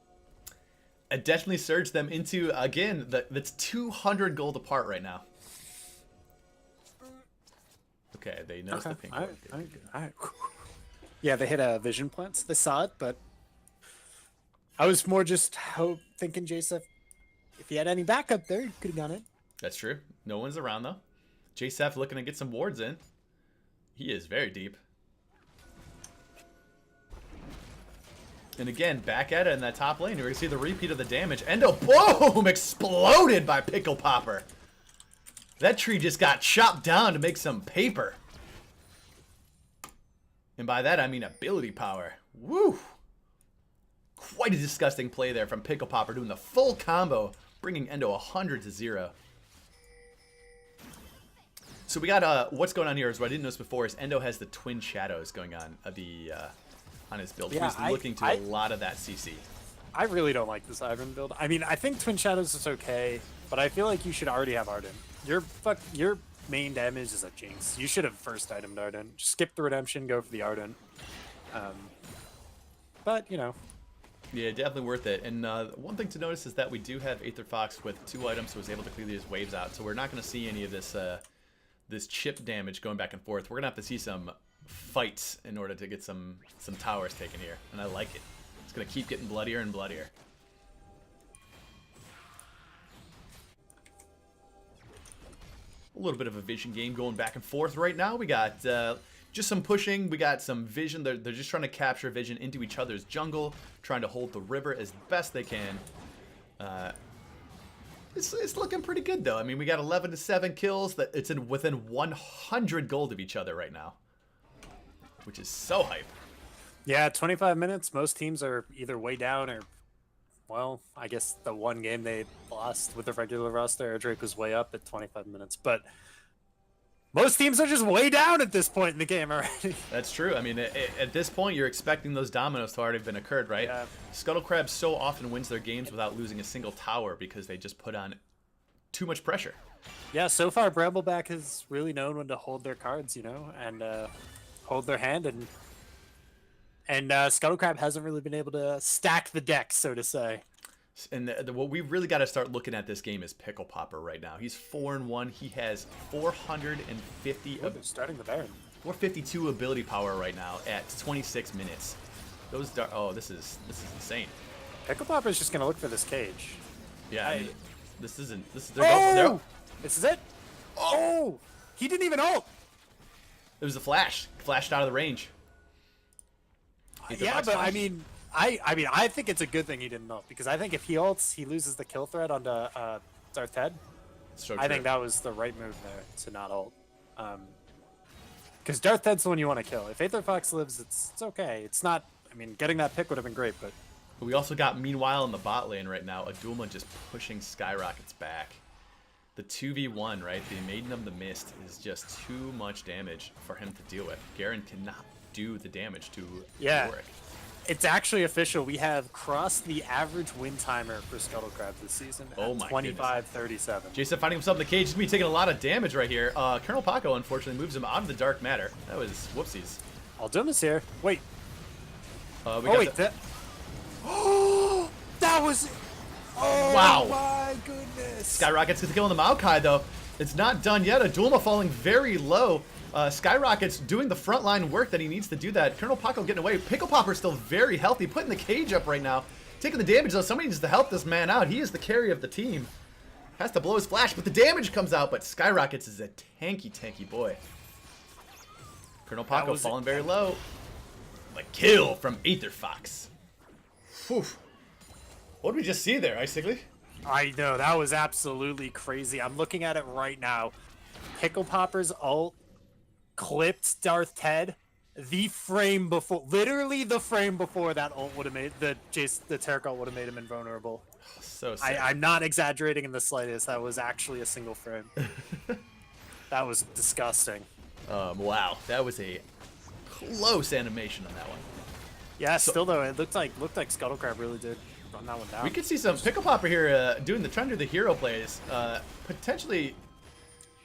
It definitely surged them into, again, that's 200 gold apart right now. Okay, they noticed the pink. All right. Yeah, they hit a vision plants. They saw it, but I was more just thinking JSF, if he had any backup there, he could have done it. That's true. No one's around, though. JSF looking to get some wards in. He is very deep. And again, back at it in that top lane. We're going to see the repeat of the damage. Endo, boom! Exploded by Pickle Popper. That tree just got chopped down to make some paper. And by that, I mean ability power. Woo! Quite a disgusting play there from Pickle Popper, doing the full combo, bringing Endo 100 to 0. So we got what's going on here is what I didn't notice before is Endo has the twin shadows going on on his build. Yeah, He's looking to a lot of that CC. I really don't like this Iron build. I mean, I think Twin Shadows is okay, but I feel like you should already have Arden. Your main damage is a Jinx. You should have first itemed Arden. Just skip the Redemption, go for the Arden. But, you know. Yeah, definitely worth it. And one thing to notice is that we do have Aether Fox with 2 items, so he's able to clear these waves out. So we're not going to see any of this this chip damage going back and forth. We're going to have to see some fights in order to get some towers taken here. And I like it. It's going to keep getting bloodier and bloodier. A little bit of a vision game going back and forth right now. We got just some pushing. We got some vision. They're just trying to capture vision into each other's jungle, trying to hold the river as best they can. It's looking pretty good, though. I mean, we got 11 to 7 kills. It's within 100 gold of each other right now, which is so hype. Yeah, 25 minutes. Most teams are either way down or, well, I guess the one game they lost with the regular roster, Drake was way up at 25 minutes. But most teams are just way down at this point in the game already. That's true. I mean, at this point, you're expecting those dominoes to already have been occurred, right? Yeah. Scuttle Crab so often wins their games without losing a single tower because they just put on too much pressure. Yeah, so far Brambleback has really known when to hold their cards, you know, and hold their hand, and Scuttle Crab hasn't really been able to stack the deck, so to say. And what we really got to start looking at this game is Pickle Popper right now. He's 4-1. He has 450. Starting the Baron. 452 ability power right now at 26 minutes. This is insane. Pickle Popper's just gonna look for this cage. Yeah, I mean, this is. This is it. Oh, he didn't even ult. It was a flash. Flashed out of the range. Yeah, but I mean, I think it's a good thing he didn't ult, because I think if he ults, he loses the kill threat onto Darth Head. So I think that was the right move there to not ult. Because Darth Head's the one you want to kill. If Aether Fox lives, it's okay. It's not. I mean, getting that pick would have been great, but we also got, meanwhile, in the bot lane right now, Adulma just pushing Skyrocket's back. The 2v1, right? The Maiden of the Mist is just too much damage for him to deal with. Garen cannot do the damage to Yorick. It's actually official. We have crossed the average win timer for Scuttle Crab this season Oh at my 25-37. Jason finding himself in the cage. He's going to be taking a lot of damage right here. Colonel Paco, unfortunately, moves him out of the dark matter. That was whoopsies. Alduma's here. Wait. We Oh, got wait. Oh, that was... Oh, Wow. my goodness. Skyrocket's gonna kill on the Maokai though. It's not done yet. Adulma falling very low. Skyrocket's doing the frontline work that he needs to do that. Colonel Paco getting away. Pickle Popper's still very healthy, putting the cage up right now. Taking the damage though. Somebody needs to help this man out. He is the carry of the team. Has to blow his flash, but the damage comes out. But Skyrockets is a tanky boy. Colonel Paco falling very low. A kill from Aether Fox. Whew. What did we just see there, Icicly? I know, that was absolutely crazy. I'm looking at it right now. Pickle Popper's ult clipped Darth Ted the frame before, literally the frame before that ult would have made, the Terror ult would have made him invulnerable. So sad. I'm not exaggerating in the slightest. That was actually a single frame. That was disgusting. Wow, that was a close animation on that one. Yeah, still though, it looked like Scuttle Crab really did run that one down. We could see some Pickle Popper here trying to do the hero plays. Potentially,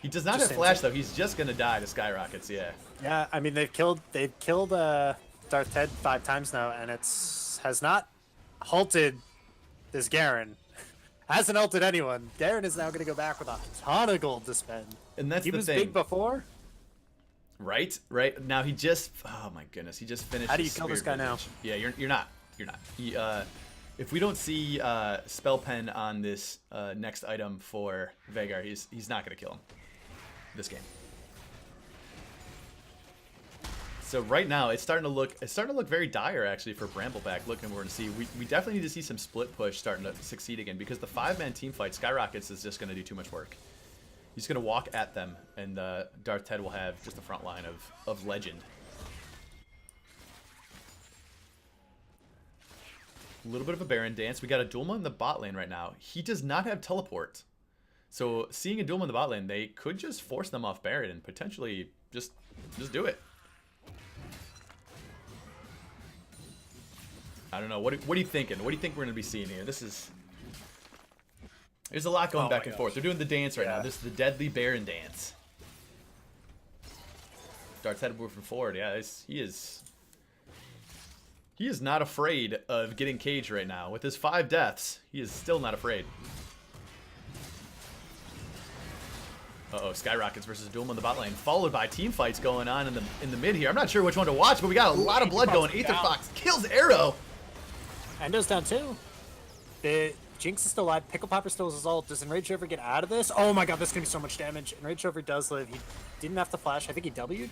he does not have flash though. He's just gonna die to Skyrockets. Yeah. Yeah, I mean they've killed Darth Ted 5 times now, and has not halted this Garen. Hasn't halted anyone. Garen is now gonna go back with a ton of gold to spend. And that's he the was thing. big before. Right. Now he just. Oh my goodness. He just finished. How do you his kill this Spirit guy now? Visage. Yeah, you're not. You're not. He, if we don't see Spell Pen on this next item for Veigar, he's not gonna kill him this game. So right now it's starting to look very dire actually for Brambleback. Looking, we're gonna see we definitely need to see some split push starting to succeed again, because the 5-man team fight, Skyrockets is just gonna do too much work. He's gonna walk at them, and Darth Ted will have just a front line of legend. A little bit of a Baron dance. We got a Dulma in the bot lane right now. He does not have teleport. So seeing a Dulma in the bot lane, they could just force them off Baron and potentially just do it. I don't know. What are you thinking? What do you think we're going to be seeing here? There's a lot going back and forth. They're doing the dance right now. This is the Deadly Baron dance. Darth Ted moving forward. Yeah, he is not afraid of getting caged right now. With his 5 deaths, he is still not afraid. Uh-oh, Skyrockets versus Dulma in the bot lane, followed by team fights going on in the mid here. I'm not sure which one to watch, but we got a lot of blood going. Aether Fox kills Arrow. Endo's down too. The Jinx is still alive. Pickle Popper still has his ult. Does Enrage Rover get out of this? Oh my god, this is gonna be so much damage. Enrage Rover does live. He didn't have to flash. I think he W'd.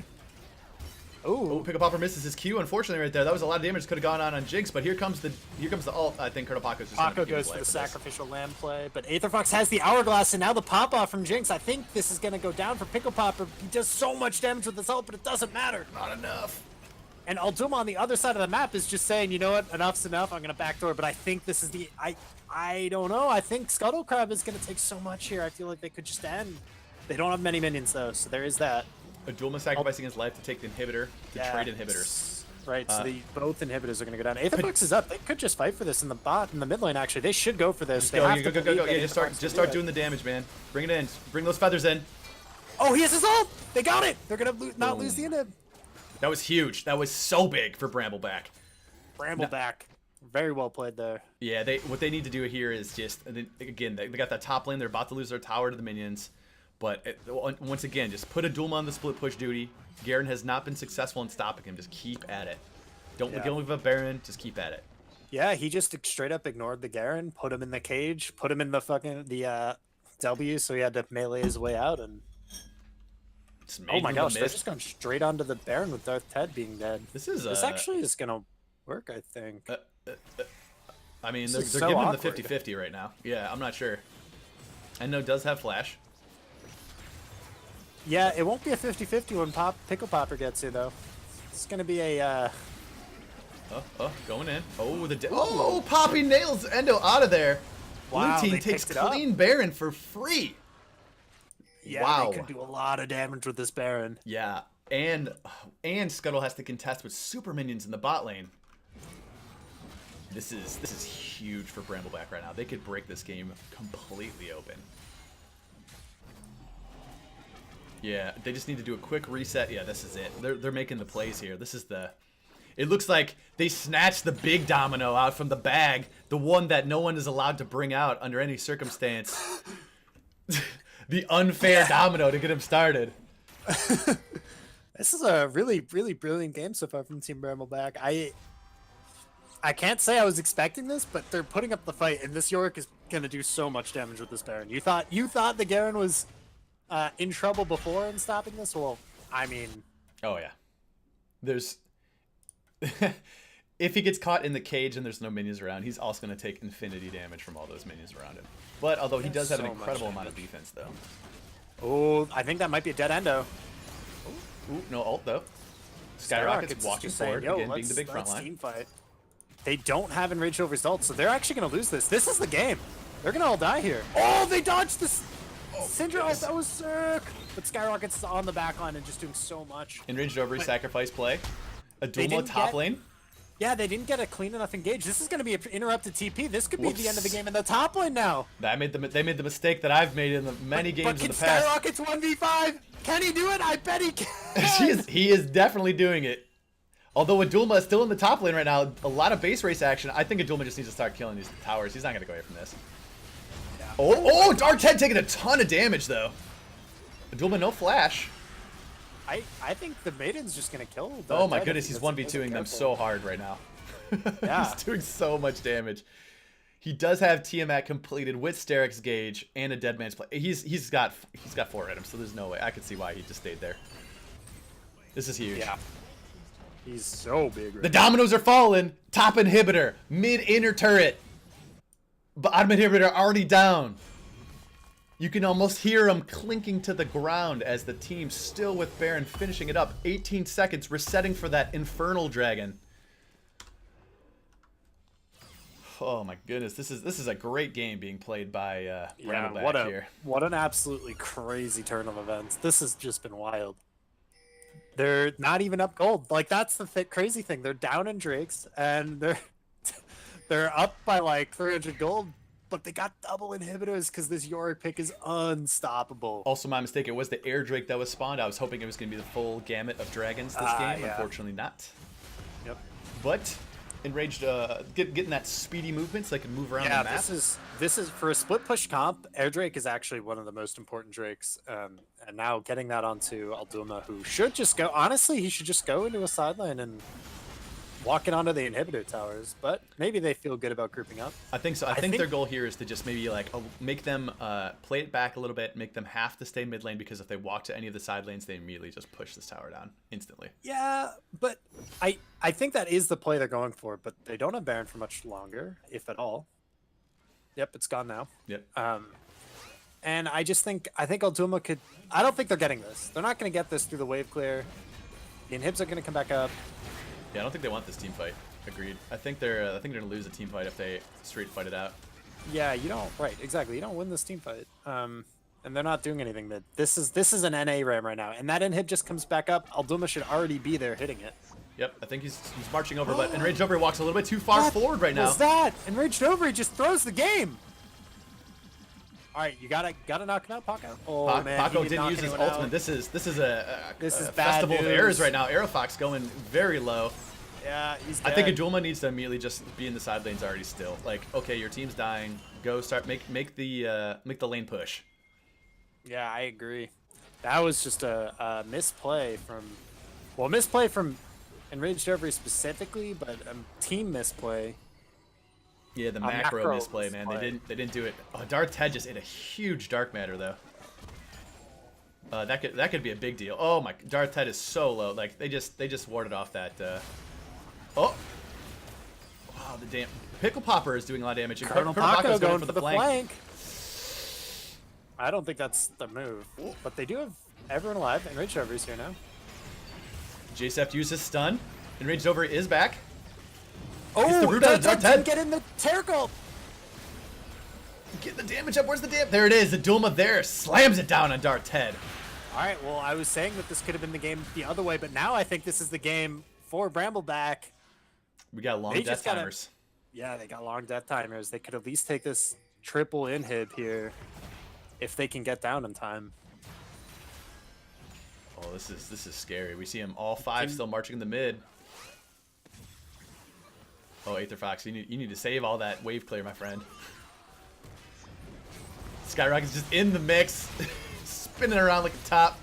Oh, Pickle Popper misses his Q, unfortunately, right there. That was a lot of damage could have gone on Jinx, but here comes the ult. I think Colonel Paco's just Paco goes for the sacrificial lamb play, but Aether Fox has the hourglass, and now the pop off from Jinx. I think this is gonna go down for Pickle Popper. He does so much damage with this ult, but it doesn't matter. Not enough. And Alduma on the other side of the map is just saying, you know what, enough's enough. I'm gonna backdoor, but I think this is the I don't know. I think Scuttle Crab is gonna take so much here. I feel like they could just end. They don't have many minions though, so there is that. Adulma sacrificing his life to take the inhibitor, to trade inhibitors. Right, so both inhibitors are going to go down. Aether Fox is up. They could just fight for this in the mid lane, actually. They should go for this. Go. Yeah, just start doing the damage, man. Bring it in. Bring those feathers in. Oh, he has his ult! They got it! They're going to not lose the inhib. That was huge. That was so big for Brambleback. Brambleback. Very well played there. Yeah, what they need to do here is just, again, they got that top lane. They're about to lose their tower to the minions. But once again, just put a Dulma on the split push duty. Garen has not been successful in stopping him. Just keep at it. Don't give up Baron. Just keep at it. Yeah, he just straight up ignored the Garen, put him in the cage, put him in the fucking W, so he had to melee his way out. And oh my gosh, they're just going straight onto the Baron with Darth Ted being dead. This actually is gonna work, I think. I mean, they're giving him the 50-50 right now. Yeah, I'm not sure. I know does have flash. Yeah, it won't be a 50-50 when Pickle Popper gets here, though. It's going to be a... going in. Oh, Poppy nails Endo out of there. Wow, Blue team takes clean Baron for free. Yeah, wow. They could do a lot of damage with this Baron. Yeah, and Scuttle has to contest with super minions in the bot lane. This is huge for Brambleback right now. They could break this game completely open. Yeah, they just need to do a quick reset. Yeah, this is it. They're making the plays here. This is the... It looks like they snatched the big domino out from the bag, the one that no one is allowed to bring out under any circumstance. The unfair domino to get him started. This is a really, really brilliant game so far from Team Brambleback. I can't say I was expecting this, but they're putting up the fight, and this Yorick is gonna do so much damage with this Baron. You thought the Garen was in trouble before in stopping this? Well, I mean... Oh, yeah. There's... If he gets caught in the cage and there's no minions around, he's also going to take infinity damage from all those minions around him. But although he does have an incredible amount of defense, though. Oh, I think that might be a dead endo. Ooh, no ult, though. Skyrocket's walking forward, again, being the big front line. Team fight. They don't have enraged over results, so they're actually going to lose this. This is the game. They're going to all die here. Oh, they dodged this. Syndra ult, that was sick. But Skyrocket's on the back line and just doing so much. Enraged over sacrifice play. A Duma top lane. Yeah, they didn't get a clean enough engage. This is going to be an interrupted TP. This could be the end of the game in the top lane now. They made the mistake that I've made in the many games in the past. Skyrocket's 1v5. Can he do it? I bet he can. He is definitely doing it. Although Adulma is still in the top lane right now, a lot of base race action. I think Adulma just needs to start killing these towers. He's not going to go away from this. Yeah. Oh, Dark Ted taking a ton of damage, though. Adulma, no flash. I think the Maiden's just going to kill them. Oh my goodness, he's 1v2ing them so hard right now. Yeah. He's doing so much damage. He does have Tiamat completed with Steric's Gauge and a Dead Man's Play. He's got 4 items, so there's no way. I could see why he just stayed there. This is huge. Yeah. He's so big. The dominoes are falling. Top inhibitor, mid inner turret. Bottom inhibitor already down. You can almost hear him clinking to the ground as the team still with Baron finishing it up. 18 seconds, resetting for that Infernal Dragon. Oh my goodness, this is a great game being played by Brambleback here. What an absolutely crazy turn of events. This has just been wild. They're not even up gold. Like, that's the crazy thing. They're down in Drakes, and they're up by like 300 gold. But they got double inhibitors because this Yorick pick is unstoppable. Also, my mistake. It was the air Drake that was spawned. I was hoping it was going to be the full gamut of dragons this game. Yeah. Unfortunately, not. Yep. But enraged, getting that speedy movement so they can move around the map. This is for a split push comp. Air Drake is actually one of the most important Drakes. And now getting that onto Alduma, who should just go. Honestly, he should just go into a sideline and walking onto the inhibitor towers, but maybe they feel good about grouping up. I think so. I think their goal here is to just maybe like make them play it back a little bit, make them have to stay mid lane, because if they walk to any of the side lanes, they immediately just push this tower down instantly. Yeah, but I think that is the play they're going for, but they don't have Baron for much longer, if at all. Yep, it's gone now. Yep. And I think Alduma could. I don't think they're getting this. They're not going to get this through the wave clear. The inhibs are going to come back up. Yeah, I don't think they want this team fight. Agreed. I think they're gonna lose a team fight if they straight fight it out. Yeah, you don't. Right, exactly. You don't win this team fight. And they're not doing anything mid. This is an NA ram right now, and that inhib just comes back up. Alduma should already be there hitting it. Yep, I think he's marching over, but Enraged Over walks a little bit too far forward right now. What's that? Enraged Over just throws the game. All right, you gotta knock him out, Paco. Oh man, Paco didn't use his ultimate. This is a festival of errors right now. Aerofox going very low. Yeah, he's dead. I think Adulma needs to immediately just be in the side lanes already still. Like, okay, your team's dying. Go start make the lane push. Yeah, I agree. That was just a misplay from Enraged Over specifically, but a team misplay. Yeah, the macro misplay, man. They didn't do it. Oh, Darth Ted just ate a huge dark matter though. That could be a big deal. Oh my, Darth Ted is so low. Like they just warded off that. Oh, wow, the damn Pickle Popper is doing a lot of damage. And Colonel Paco going for the flank. I don't think that's the move, but they do have everyone alive. Enraged Over is here now. JSF uses stun. Enraged Over is back. Oh, the root out of Darth Ted. Get in the Tergol. Get the damage up. Where's the damage? There it is. The Dulma there slams it down on Darth Ted. All right. Well, I was saying that this could have been the game the other way, but now I think this is the game for Brambleback. We got long death timers. Yeah, they got long death timers. They could at least take this triple inhib here if they can get down in time. Oh, this is scary. We see them all 5 still marching in the mid. Oh, Aether Fox, you need to save all that wave clear, my friend. Skyrocket's just in the mix, spinning around like a top.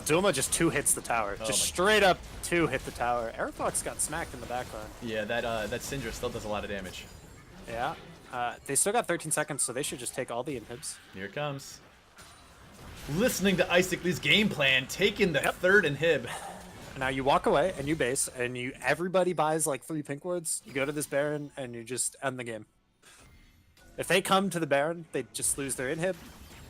Duma just 2 hits the tower. Oh Just my- straight up 2 hit the tower. Aerofox got smacked in the background. Yeah, that Syndra still does a lot of damage. Yeah. They still got 13 seconds, so they should just take all the inhibs. Here it comes. Listening to Isaac-Lee's game plan, taking the Yep. third inhib. Now you walk away and you base, and everybody buys like 3 pink wards. You go to this Baron and you just end the game. If they come to the Baron, they just lose their inhib.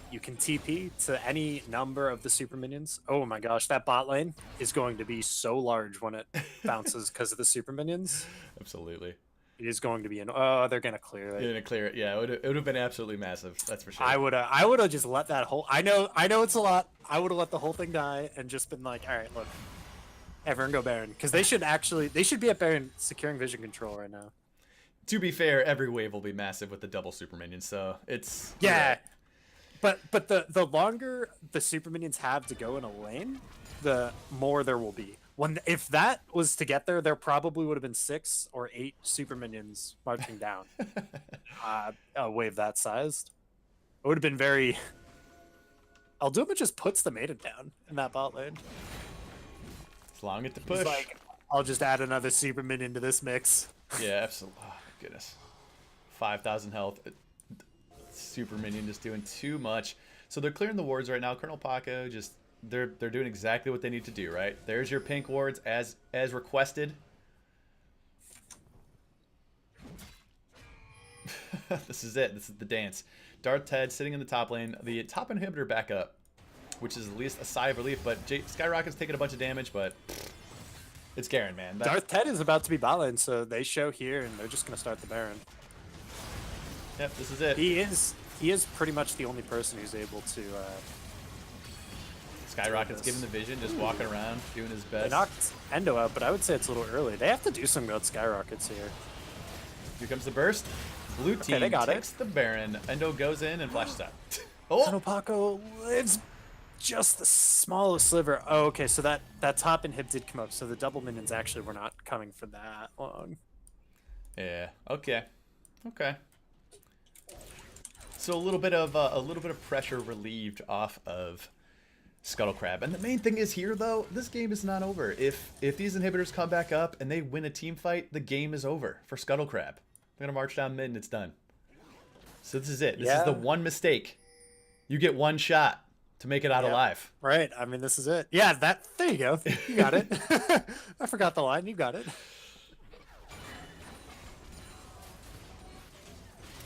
You can TP to any number of the super minions. Oh my gosh, that bot lane is going to be so large when it bounces because of the super minions. Absolutely. It is going to be oh, they're gonna clear it. You're gonna clear it. Yeah, it would have been absolutely massive. That's for sure. I would have just let that whole. I know it's a lot. I would have let the whole thing die and just been like, all right, look, everyone go Baron, because they should be at Baron securing vision control right now. To be fair, every wave will be massive with the double super minions, so it's Yeah, but the longer the super minions have to go in a lane, the more there will be. If that was to get there, there probably would have been 6 or 8 super minions marching down. A wave that sized, it would have been very. Alduma just puts the maiden down in that bot lane. As long as to He's push. like, I'll just add another super minion to this mix. Yeah, absolutely. Oh, goodness. 5,000 health. Super minion just doing too much. So they're clearing the wards right now. Colonel Paco just they're doing exactly what they need to do, right? There's your pink wards as requested. This is it. This is the dance. Darth Ted sitting in the top lane. The top inhibitor back up, which is at least a sigh of relief. But Skyrocket's taking a bunch of damage, but it's Garen, man. Darth Ted is about to be bot lane, so they show here, and they're just gonna start the Baron. Yep, this is it. He is pretty much the only person who's able to. Skyrocket's giving the vision, just walking around, doing his They best. knocked Endo out, but I would say it's a little early. They have to do something about Skyrockets here. Here comes the burst. Blue team they got takes the Baron. Endo goes in and flashes out. Colonel Oh! Paco lives just the smallest sliver. Oh, okay, so that top inhib did come up, so the double minions actually were not coming for that long. Yeah. Okay. Okay. So a little bit of pressure relieved off of Scuttle Crab. And the main thing is here, though, this game is not over. If these inhibitors come back up and they win a team fight, the game is over for Scuttle Crab. They're gonna march down mid and it's done. So this is it. This is the one mistake. You get one shot to make it out alive. Right. I mean, this is it. Yeah, there you go. You got it. I forgot the line. You got it.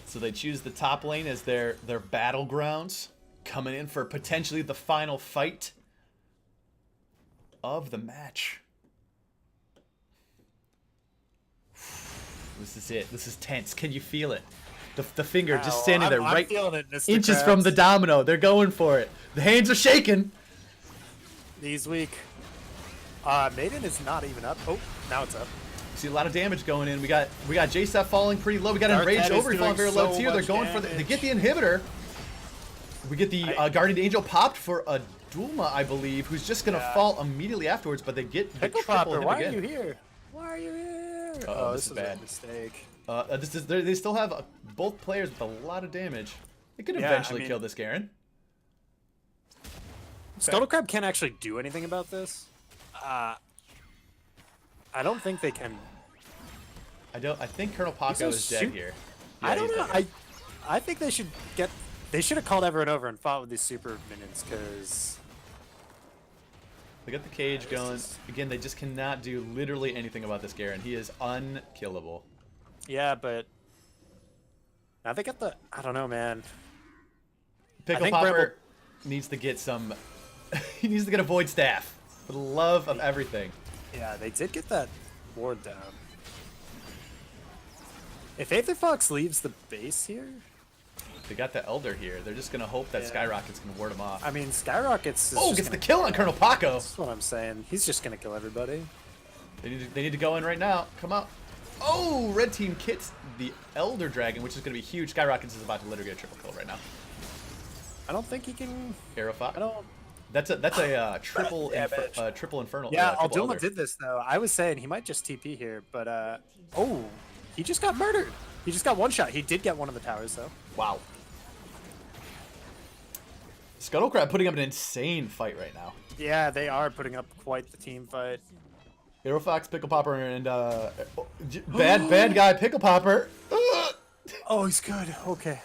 So they choose the top lane as their battlegrounds, coming in for potentially the final fight of the match. This is it. This is tense. Can you feel it? The finger just standing there, I'm right feeling it, Mr. inches Krabs. from the domino. They're going for it. The hands are shaking. He's weak. Maiden is not even up. Oh, now it's up. See a lot of damage going in. We got JSF falling pretty low. We got Darth Enraged Ted is Overy falling very doing low so too. They're much going for they damage. get the inhibitor. We get the Guardian Angel popped for a Dulma, I believe, who's just gonna fall immediately afterwards. But they get the Pickle triple Popper, hit why again. are you here? Why are you here? Uh-oh, this this is was bad. a mistake. They still have both players with a lot of damage. They could Yeah, eventually I mean- kill this Garen. Scuttle Crab can't actually do anything about this. I don't think they can. I think Colonel Paco is dead shoot- here. I Yeah, don't he's know. dead. I think they should get. They should have called everyone over and fought with these super minions, because They got the cage going. Again, they just cannot do literally anything about this Garen. He is unkillable. yeah, but now they got the. I don't know, man. Pickle think Popper needs to get some. He needs to get a Void Staff. For the love of everything. Yeah, they did get that ward down. If Aether Fox leaves the base here, They got the Elder here. They're just gonna hope that Yeah. Skyrocket's gonna ward him off. I mean, Skyrockets. Is Oh, just gets the gonna kill on Colonel Paco. That's what I'm saying. He's just gonna kill everybody. They need to go in right now. Come out. Oh, red team kits the Elder Dragon, which is going to be huge. Skyrockets is about to literally get a triple kill right now. I don't think he can. Arrow Fox. I don't. That's a triple Yeah, triple infernal. Yeah, triple Alduma Elder. did this though. I was saying he might just TP here, but oh, he just got murdered. He just got one shot. He did get one of the towers though. Wow. Scuttlecrab putting up an insane fight right now. Yeah, they are putting up quite the team fight. Arrow Fox, Pickle Popper, and bad guy Pickle Popper. Oh, he's good. Okay.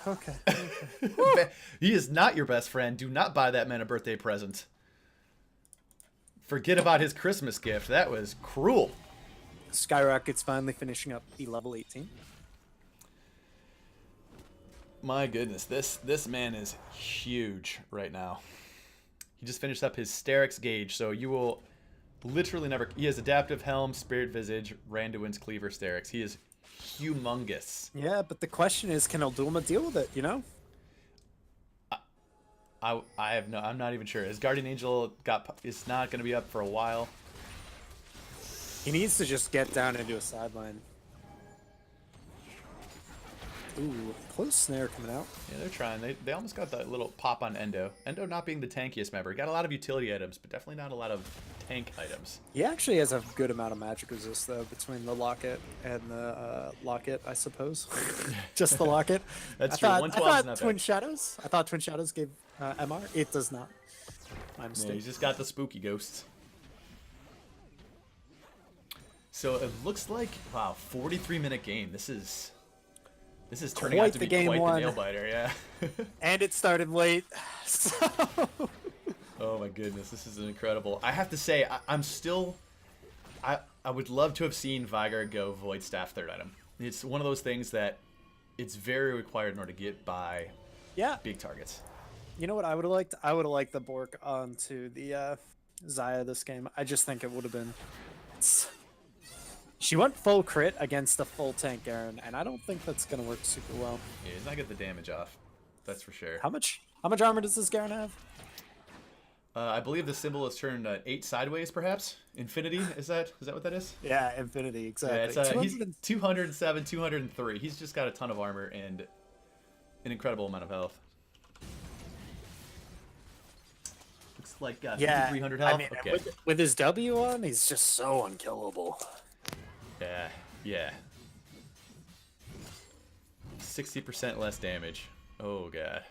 He is not your best friend. Do not buy that man a birthday present. Forget about his Christmas gift. That was cruel. Skyrocket's finally finishing up the level 18. My goodness, this man is huge right now. He just finished up his Sterix gauge, so you will literally never... He has Adaptive Helm, Spirit Visage, Randuin's Cleaver, Sterix. He is humongous. Yeah, but the question is, can Alduma deal with it, you know? I have no... I'm not even sure. His Guardian Angel is not going to be up for a while. He needs to just get down into a sideline. Ooh, close snare coming out. Yeah, they're trying. They almost got that little pop on Endo. Endo not being the tankiest member. Got a lot of utility items, but definitely not a lot of tank items. He actually has a good amount of magic resist, though, between the Locket and the Locket, I suppose. Just the Locket. That's true. I 112 is thought not Twin bad. Shadows. I thought Twin Shadows gave MR. It does not. My Yeah, mistake. he's just got the spooky ghosts. So it looks like, wow, 43-minute game. This is turning Quite out to the be game quite one. the nail biter, yeah. And it started late. So Oh my goodness, this is incredible. I have to say, I'm still... I would love to have seen Viger go Void Staff third item. It's one of those things that it's very required in order to get by yeah, big targets. you know what I would have liked? I would have liked the Bork onto the Xayah this game. I just think it would have been. She went full crit against a full tank Garen, and I don't think that's gonna work super well. Yeah, he's not getting the damage off. That's for sure. How much armor does this Garen have? I believe the symbol is turned 8 sideways, perhaps. Infinity, is that what that is? Yeah, Infinity, exactly. Yeah, it's, he's 200 207, 203. He's just got a ton of armor and an incredible amount of health. Looks like 300 health. I mean, okay. with his W on, he's just so unkillable. Yeah. 60% less damage. Oh god.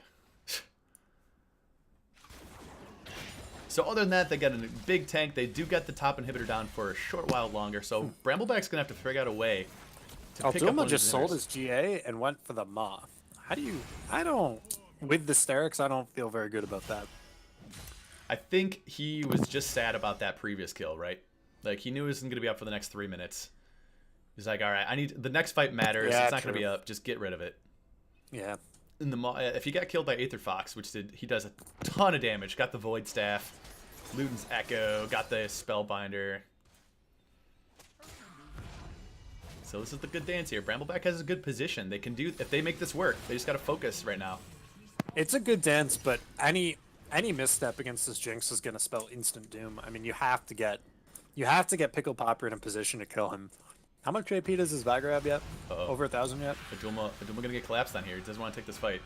So other than that, they got a big tank. They do get the top inhibitor down for a short while longer. So Brambleback's gonna have to figure out a way to pick up one Alduma of just his sold inners. his GA and went for the Moth. With the Sterix, I don't feel very good about that. I think he was just sad about that previous kill, right? Like he knew he wasn't gonna be up for the next 3 minutes. He's like, all right, I need the next fight matters. Yeah, it's not gonna true. be up. Just get rid of it. Yeah. In the if he got killed by Aether Fox, which he does a ton of damage. Got the Void Staff, Luden's Echo, got the Spellbinder. So this is the good dance here. Brambleback has a good position. They can do if they make this work. They just gotta focus right now. It's a good dance, but any misstep against this Jinx is gonna spell instant doom. I mean, you have to get Pickle Popper in a position to kill him. How much AP does his Viger have yet? Uh-oh. Over 1,000 yet? Aduma gonna get collapsed on here. He doesn't want to take this fight.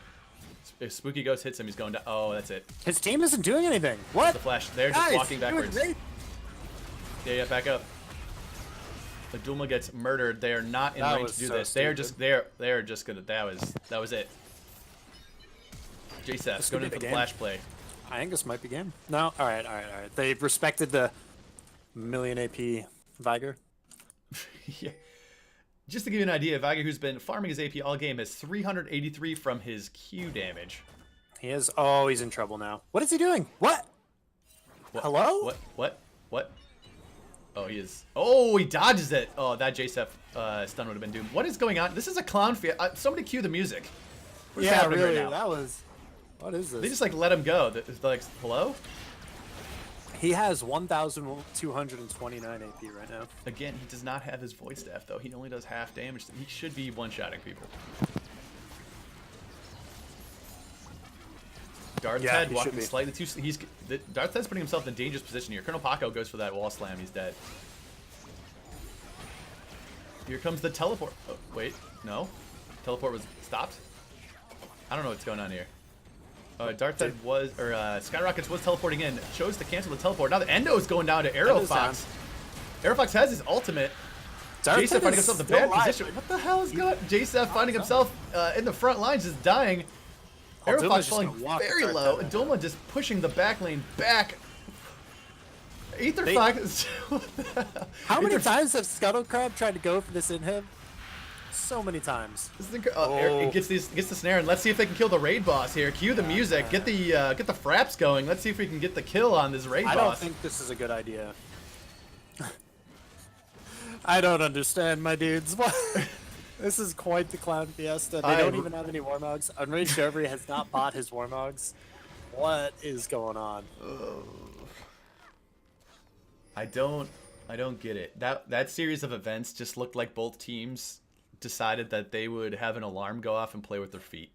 If Spooky Ghost hits him, he's going down. Oh, that's it. His team isn't doing anything. What? The flash. They're just Guys, walking doing backwards. great. Yeah, back up. Aduma gets murdered. They are not in That range was to do so this. They're just gonna. That was it. JSF This going could in be for the the game. flash play. I think this might be game. No. All right. They've respected the million AP Viger. Yeah. Just to give you an idea, Viger, who's been farming his AP all game, has 383 from his Q damage. He is. Oh, he's in trouble now. What is he doing? What? Hello? What? Oh, he is. Oh, he dodges it. Oh, that JSF stun would have been doomed. What is going on? This is a clown field. Somebody cue the music. What's Yeah, happening really. right now? That was. What is this? They just like let him go. They're like, hello? He has 1,229 AP right now. Again, he does not have his Void Staff, though. He only does half damage. He should be one-shotting people. Darth's Yeah, Head he walking should be. slightly too... Darth's Head's putting himself in a dangerous position here. Colonel Paco goes for that wall slam. He's dead. Here comes the teleport. Oh, wait, no. Teleport was stopped? I don't know what's going on here. Darth Head was, or Skyrockets was teleporting in. Chose to cancel the teleport. Now the Endo is going down to Aerofox. Aerofox has his ultimate. J-Seth finding himself in a bad position. What the hell is going on? J-Seth finding himself in the front lines, just dying. Aerofox falling very low. And Doma just pushing the back lane back. Aetherfox. How many times have Scuttle Crab tried to go for this inhib? So many times. It gets the snare, and let's see if they can kill the raid boss here. Cue the music. Get the fraps going. Let's see if we can get the kill on this raid boss. I don't think this is a good idea. I don't understand, my dudes. This is quite the clown fiesta. They don't even have any Warmogs. Unraged Overy has not bought his Warmogs. What is going on? I don't get it. That series of events just looked like both teams decided that they would have an alarm go off and play with their feet.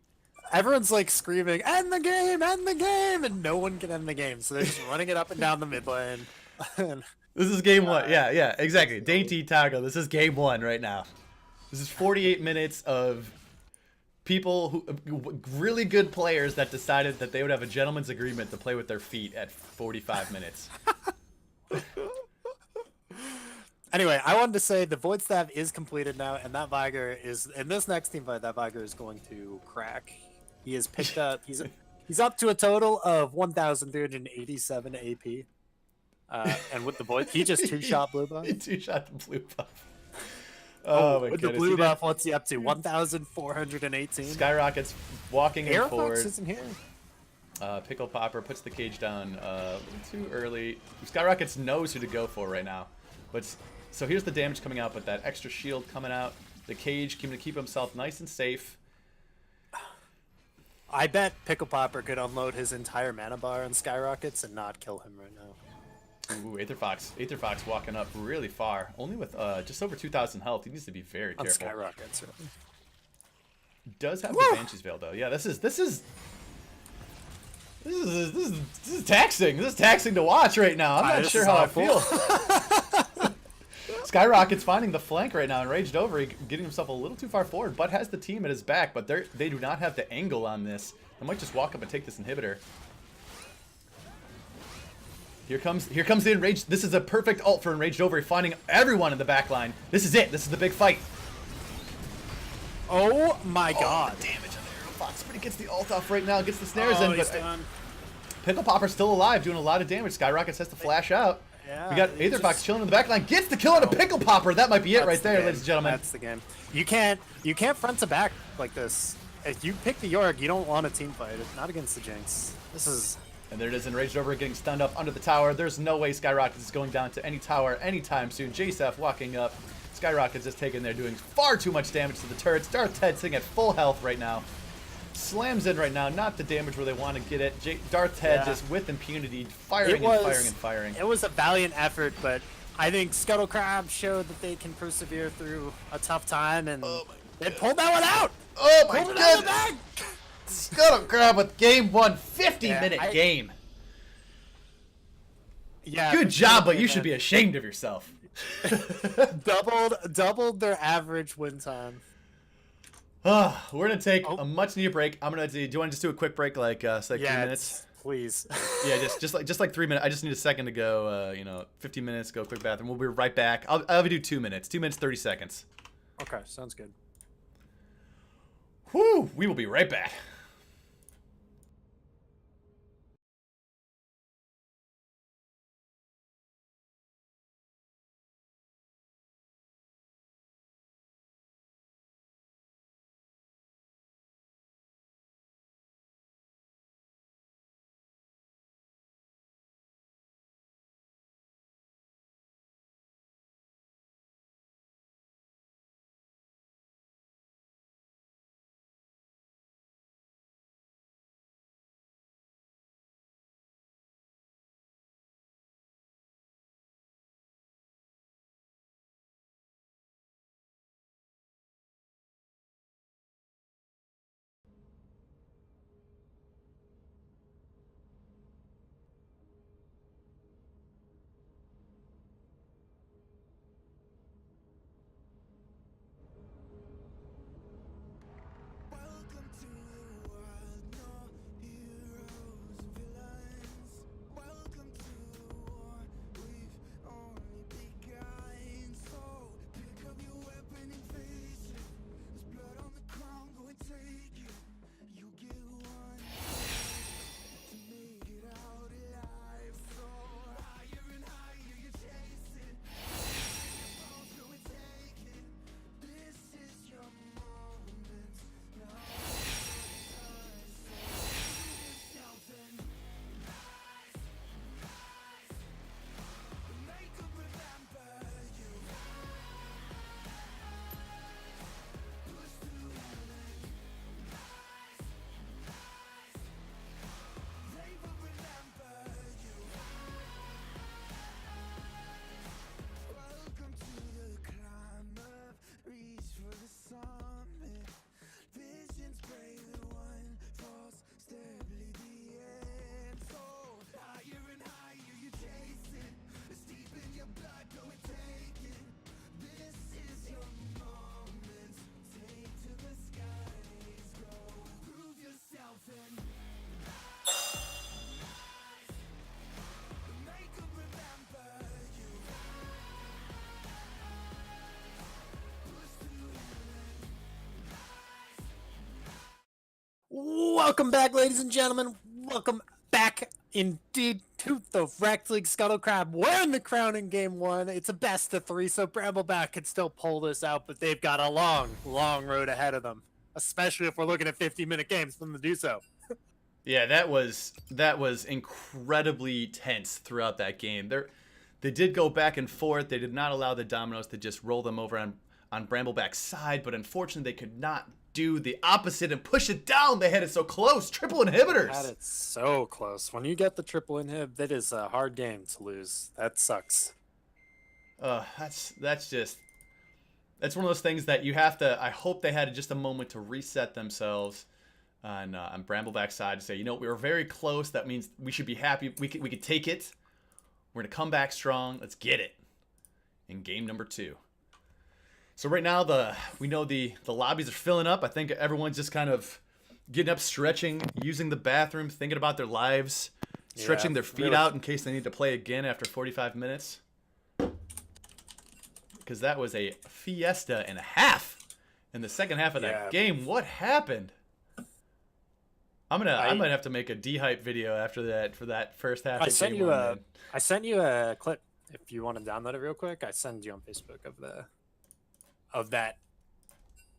Everyone's like screaming, end the game, and no one can end the game. So they're just running it up and down the mid lane. This is game one. Yeah, exactly. Dainty Taco. This is game one right now. This is 48 minutes of people really good players that decided that they would have a gentleman's agreement to play with their feet at 45 minutes. Anyway, I wanted to say the Void Staff is completed now, and that Viger is in this next team fight. That Viger is going to crack. He has picked up. He's up to a total of 1,387 AP. And with the Void, he just two-shot blue buff. He two-shot the blue buff. Oh my with goodness. the blue buff, what's he up to? 1,418. Skyrockets walking in forward. Aerofox isn't here. Pickle Popper puts the cage down a little too early. Skyrockets knows who to go for right now. But so here's the damage coming out, but that extra shield coming out. The cage can keep himself nice and safe. I bet Pickle Popper could unload his entire mana bar on Skyrockets and not kill him right now. Ooh, Aetherfox walking up really far. Only with just over 2,000 health. He needs to be very careful. On Skyrockets, right? Does have the Banshee's Veil though. Yeah, this is taxing. This is taxing to watch right now. I'm not sure how I feel. Skyrocket's finding the flank right now, and Enraged Overy getting himself a little too far forward, but has the team at his back. But they do not have the angle on this. They might just walk up and take this inhibitor. Here comes the Enraged. This is a perfect ult for Enraged Overy, finding everyone in the back line. This is it. This is the big fight. Oh my god. Damage on the Aerofox, but he gets the ult off right now, gets the snares in, but done. Pickle Popper's still alive, doing a lot of damage. Skyrockets has to flash out. Yeah, we got Aetherfox chilling in the back line, gets the kill on a Pickle Popper. That might be it right there, ladies and gentlemen. That's the game. You can't front to back like this. If you pick the York, you don't want a team fight. Not against the Jinx. This is. And there it is, Enraged Overy getting stunned up under the tower. There's no way Skyrockets is going down to any tower anytime soon. J-Seth walking up. Skyrockets is taking there, doing far too much damage to the turrets. Darth Head sitting at full health right now. Slams in right now, not the damage where they want to get it. Darth Head just with impunity, firing and firing. It was a valiant effort, but I think Scuttle Crab showed that they can persevere through a tough time, and they pulled that one out. Oh my god! Scuttle Crab with game one, 50-minute game. Yeah. Good job, but you should be ashamed of yourself. doubled their average win time. We're gonna take a much needed break. I'm gonna do you want to just do a quick break, like 3 minutes? Please. Yeah, just like 3 minutes. I just need a second to go. 15 minutes. Go quick bathroom. We'll be right back. I'll do 2 minutes. 2 minutes 30 seconds. Okay, sounds good. Whew. We will be right back. Welcome back, ladies and gentlemen. Welcome back indeed to the Rekt League Scuttle Crab. We're in the crown in game one. It's a best of 3, so Brambleback can still pull this out, but they've got a long, long road ahead of them, especially if we're looking at 50-minute games for them to do so. Yeah, that was incredibly tense throughout that game. They did go back and forth. They did not allow the Dominoes to just roll them over on Brambleback's side, but unfortunately they could not do the opposite and push it down. They had it so close. Triple inhibitors. Had it so close. When you get the triple inhib, that is a hard game to lose. That sucks. That's one of those things that you have to. I hope they had just a moment to reset themselves on Brambleback's side to say, you know, we were very close. That means we should be happy. We could take it. We're gonna come back strong. Let's get it in game number 2. So right now we know the lobbies are filling up. I think everyone's just kind of getting up, stretching, using the bathroom, thinking about their lives, stretching their feet out in case they need to play again after 45 minutes. Because that was a fiesta and a half in the second half of that game. What happened? I might have to make a de-hype video after that for that first half. I sent you a clip if you want to download it real quick. I send you on Facebook of that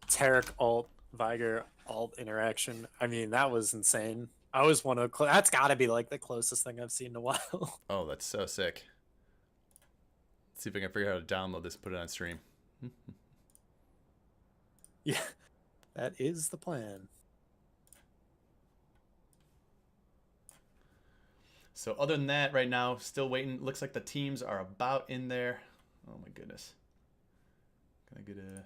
Tarek alt Viger alt interaction. I mean, that was insane. I was one of that's got to be like the closest thing I've seen in a while. Oh, that's so sick. Let's see if I can figure out how to download this and put it on stream. Yeah, that is the plan. So other than that, right now, still waiting. Looks like the teams are about in there. Oh my goodness. Can I get a...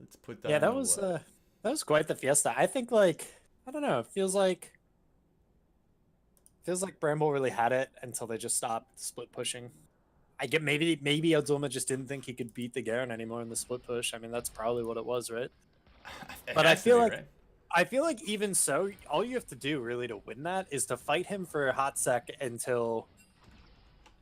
let's put that. Yeah, that was quite the fiesta. I think, like, I don't know. It feels like Bramble really had it until they just stopped split pushing. I get maybe Odulma just didn't think he could beat the Garen anymore in the split push. I mean, that's probably what it was, right? But I feel like even so, all you have to do really to win that is to fight him for a hot sec until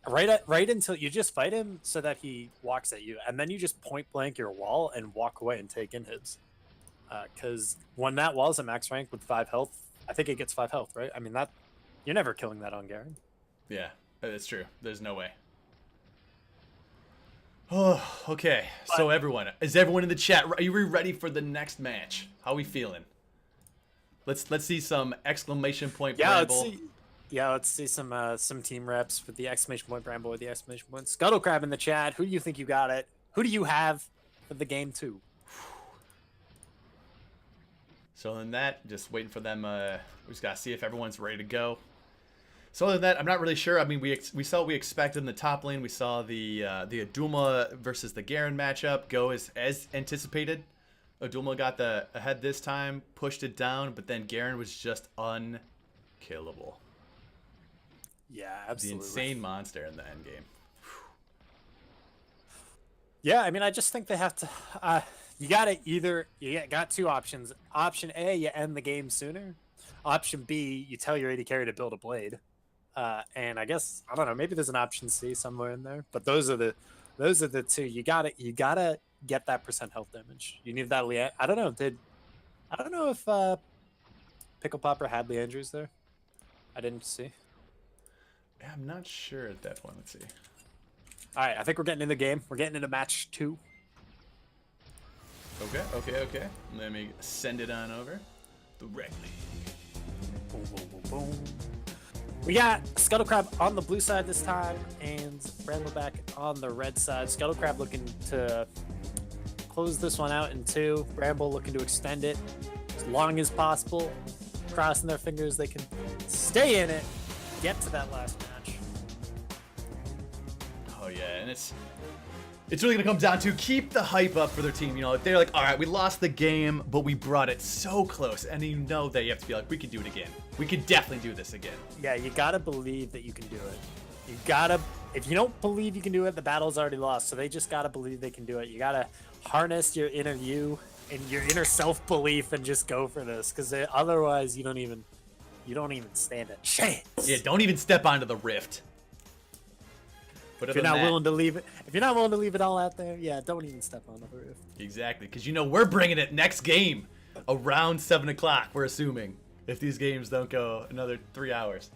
right until you just fight him so that he walks at you, and then you just point blank your wall and walk away and take inhibs. Because when that wall's at max rank with 5 health, I think it gets 5 health, right? I mean, that you're never killing that on Garen. Yeah, that's true. There's no way. Oh, okay. So is everyone in the chat? Are you ready for the next match? How are we feeling? Let's see some exclamation point Bramble. Let's see some team reps with the exclamation point Bramble with the exclamation point Scuttle Crab in the chat. Who do you think you got it? Who do you have for the game 2? So in that, just waiting for them. We just gotta see if everyone's ready to go. So other than that, I'm not really sure. I mean, we saw what we expected in the top lane. We saw the Odulma versus the Garen matchup go as anticipated. Odulma got the ahead this time, pushed it down, but then Garen was just unkillable. Yeah, absolutely. The insane monster in the end game. Yeah, I mean, I just think they have to. You got 2 options. Option A, you end the game sooner. Option B, you tell your AD carry to build a blade. And I guess I don't know. Maybe there's an option C somewhere in there. But those are the 2. You gotta get that % health damage. You need that. I don't know if Pickle Popper had Leandrews there. I didn't see. Yeah, I'm not sure at that point. Let's see. All right, I think we're getting in the game. We're getting into match 2. Okay. Let me send it on over. The Rekt League. Boom, boom, boom, boom. We got Scuttle Crab on the blue side this time, and Brambleback on the red side. Scuttle Crab looking to close this one out in 2. Bramble looking to extend it as long as possible. Crossing their fingers they can stay in it, get to that last match. Oh yeah, and it's really gonna come down to keep the hype up for their team. You know, if they're like, all right, we lost the game, but we brought it so close, and you know that you have to be like, we can do it again. We could definitely do this again. Yeah, you gotta believe that you can do it. If you don't believe you can do it, the battle's already lost. So they just gotta believe they can do it. You gotta harness your inner you and your inner self-belief and just go for this, because otherwise you don't even stand a chance. Yeah, don't even step onto the rift. But If other you're not than that, willing to leave it, if you're not willing to leave it all out there, yeah, don't even step on the roof. exactly, because you know we're bringing it next game around 7 o'clock. We're assuming if these games don't go another 3 hours.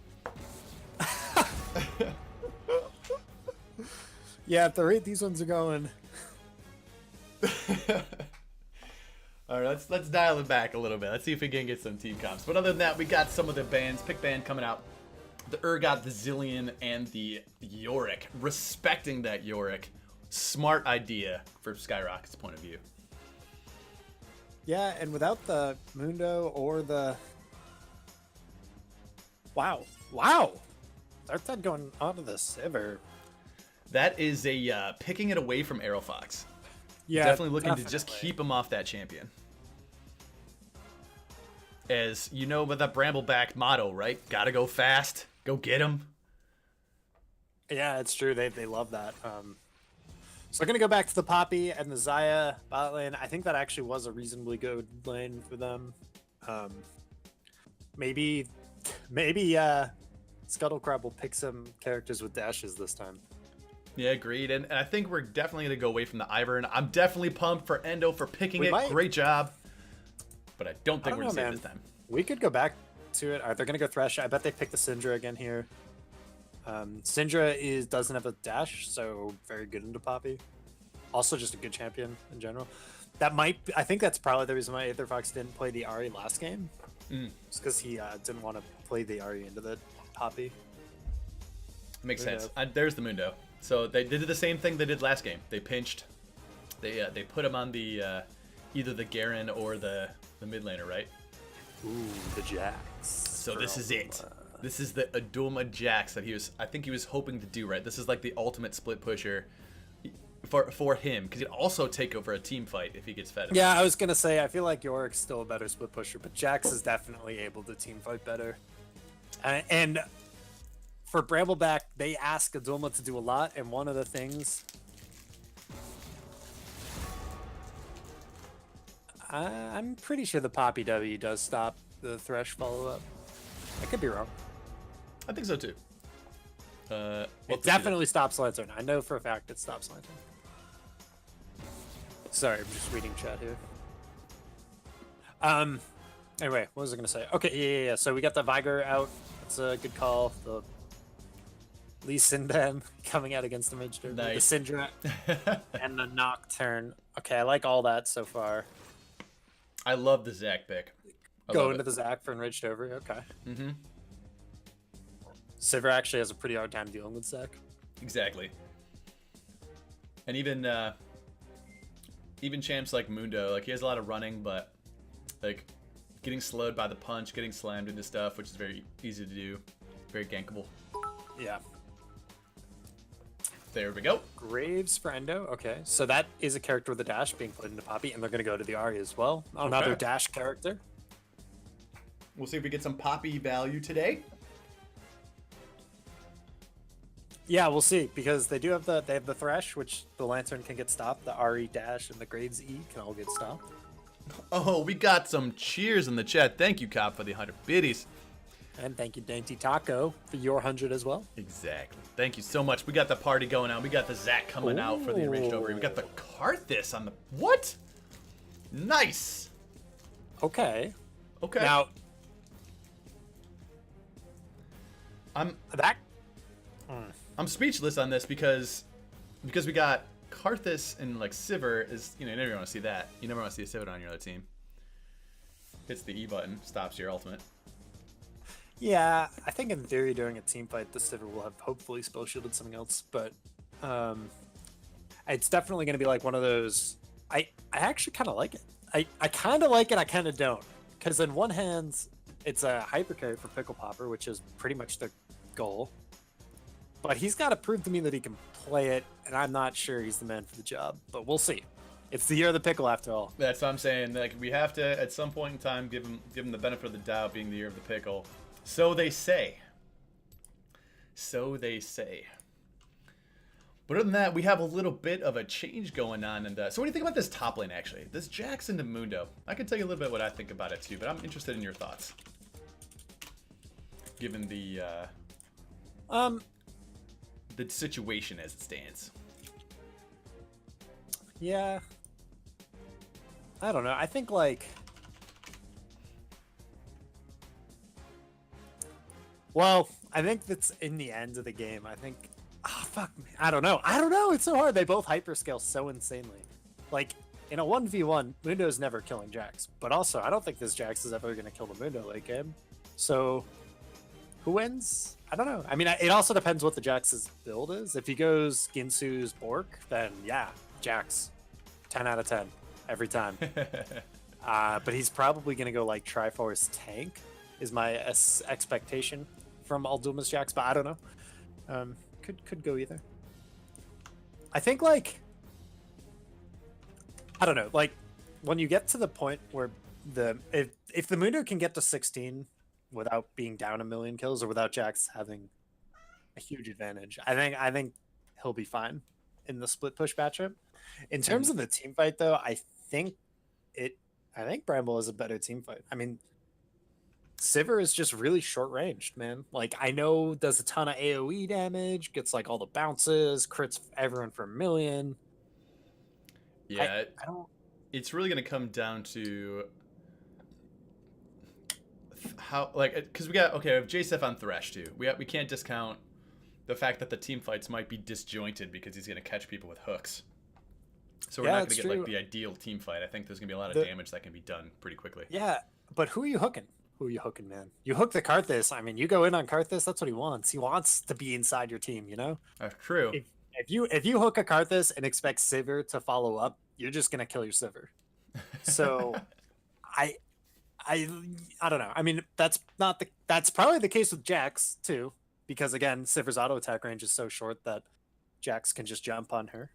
Yeah, at the rate these ones are going. All right, let's dial it back a little bit. Let's see if we can get some team comps. But other than that, we got some of the bands, pick band coming out. The Urgot, the Zillion, and the Yorick. Respecting that Yorick. Smart idea from Skyrocket's point of view. Yeah, and without the Mundo or the... Wow. Zartan going onto the Sivir. That is a picking it away from Aerofox. Yeah, Definitely looking to just keep him off that champion. As you know, with that Brambleback motto, right? Gotta go fast. Go get him. Yeah, it's true. They love that. So we're going to go back to the Poppy and the Zaya bot lane. I think that actually was a reasonably good lane for them. Maybe Scuttlecrab will pick some characters with dashes this time. Yeah, agreed. And I think we're definitely going to go away from the Ivern. I'm definitely pumped for Endo for picking it. Great job. But I don't think we're going to save this time. We could go back to it. Are they going to go Thresh? I bet they pick the Syndra again here. Syndra doesn't have a dash, so very good into Poppy. Also just a good champion in general. I think that's probably the reason why Aetherfox didn't play the Ahri last game. It's because he didn't want to play the Ahri into the Poppy. Makes sense. There's the Mundo. So they did the same thing they did last game. They pinched. They put him on the either the Garen or the mid laner, right? Ooh, the Jax. So this is it. This is the Adulma Jax that I think he was hoping to do, right? This is like the ultimate split pusher for him, because he'd also take over a team fight if he gets fed. Yeah, I was gonna say I feel like Yorick's still a better split pusher, but Jax is definitely able to team fight better. And for Brambleback, they ask Adulma to do a lot, and one of the things I'm pretty sure the Poppy W does stop the Thresh follow-up. I could be wrong. I think so too. It definitely stops Lantern. I know for a fact it stops Lantern. Sorry, I'm just reading chat here. Anyway, what was I gonna say? Okay, yeah. So we got the Viger out. That's a good call. The Lee Sin Ben coming out against the Mage Derby. Nice. The Syndra and the Nocturne. Okay, I like all that so far. I love the Zac pick. Go into the Zac for Enraged Over. Okay. Mm-hmm. Sivir actually has a pretty hard time dealing with Zac. Exactly. And even champs like Mundo, like he has a lot of running, but like getting slowed by the punch, getting slammed into stuff, which is very easy to do, very gankable. Yeah. There we go. Graves for Endo. Okay, so that is a character with a dash being put into Poppy, and they're going to go to the Ahri as well. Another dash character. We'll see if we get some Poppy value today. Yeah, we'll see, because they have the Thresh, which the Lantern can get stopped. The Ahri dash and the Graves E can all get stopped. Oh, we got some cheers in the chat. Thank you, Cop, for the 100 biddies. And thank you, Dainty Taco, for your 100 as well. Exactly. Thank you so much. We got the party going on. We got the Zac coming out for the Enraged Over. We got the Karthus on the... What? Nice. Okay. Okay. Now... I'm speechless on this because we got Karthus and like Sivir is, you never want to see that. You never want to see a Sivir on your other team. Hits the E button, stops your ultimate. Yeah, I think in theory during a team fight, the Sivir will have hopefully spell shielded something else, but it's definitely going to be like one of those. I actually kind of like it. I kind of like it. I kind of don't, because in one hand, it's a hyper carry for Pickle Popper, which is pretty much the goal. But he's got to prove to me that he can play it, and I'm not sure he's the man for the job. But we'll see. It's the year of the pickle, after all. That's what I'm saying. Like we have to, at some point in time, give him the benefit of the doubt, being the year of the pickle. So they say. So they say. But other than that, we have a little bit of a change going on. And so what do you think about this top lane, actually? This Jackson to Mundo. I can tell you a little bit what I think about it, too. But I'm interested in your thoughts. Given the the situation as it stands. Yeah. I don't know. I think like. Well, I think that's in the end of the game. I think. Oh, fuck me. I don't know. It's so hard. They both hyperscale so insanely. Like, in a 1v1, Mundo's never killing Jax. But also, I don't think this Jax is ever going to kill the Mundo late game. So, who wins? I don't know. I mean, it also depends what the Jax's build is. If he goes Ginsu's Bork, then yeah, Jax. 10 out of 10. Every time. But he's probably going to go like Triforce Tank, is my expectation from Alduma's Jax. But I don't know. Could go either. I think like I don't know, like when you get to the point where if the Mundo can get to 16 without being down a million kills or without Jax having a huge advantage, I think he'll be fine in the split push matchup. In terms of the team fight though, I think Bramble is a better team fight. I mean, Sivir is just really short ranged, man. Like, I know does a ton of AoE damage, gets like all the bounces, crits everyone for a million. Yeah, I don't. It's really going to come down to how, like, because we have JSF on Thresh too. We can't discount the fact that the team fights might be disjointed because he's going to catch people with hooks. So we're not going to get like the ideal team fight. I think there's going to be a lot of damage that can be done pretty quickly. Yeah, but who are you hooking? Who are you hooking, man? You hook the Karthus. I mean, you go in on Karthus. That's what he wants. He wants to be inside your team. You know. True. If you hook a Karthus and expect Sivir to follow up, you're just gonna kill your Sivir. So, I don't know. I mean, that's probably the case with Jax too, because again, Sivir's auto attack range is so short that Jax can just jump on her.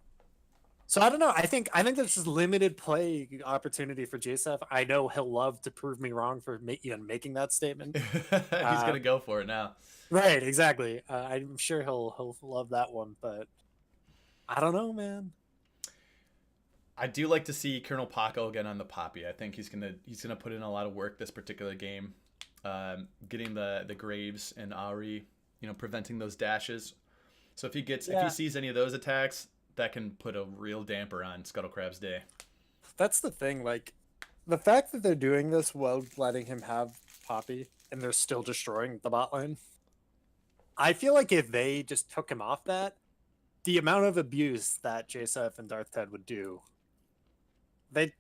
So I don't know. I think this is limited play opportunity for JSF. I know he'll love to prove me wrong for even making that statement. He's gonna go for it now. Right, exactly. I'm sure he'll love that one, but I don't know, man. I do like to see Colonel Paco again on the Poppy. I think he's gonna put in a lot of work this particular game, getting the Graves and Ahri, preventing those dashes. So if he sees any of those attacks, that can put a real damper on Scuttlecrab's day. That's the thing, like, the fact that they're doing this while letting him have Poppy, and they're still destroying the bot lane. I feel like if they just took him off that, the amount of abuse that JSF and Darth Ted would do, I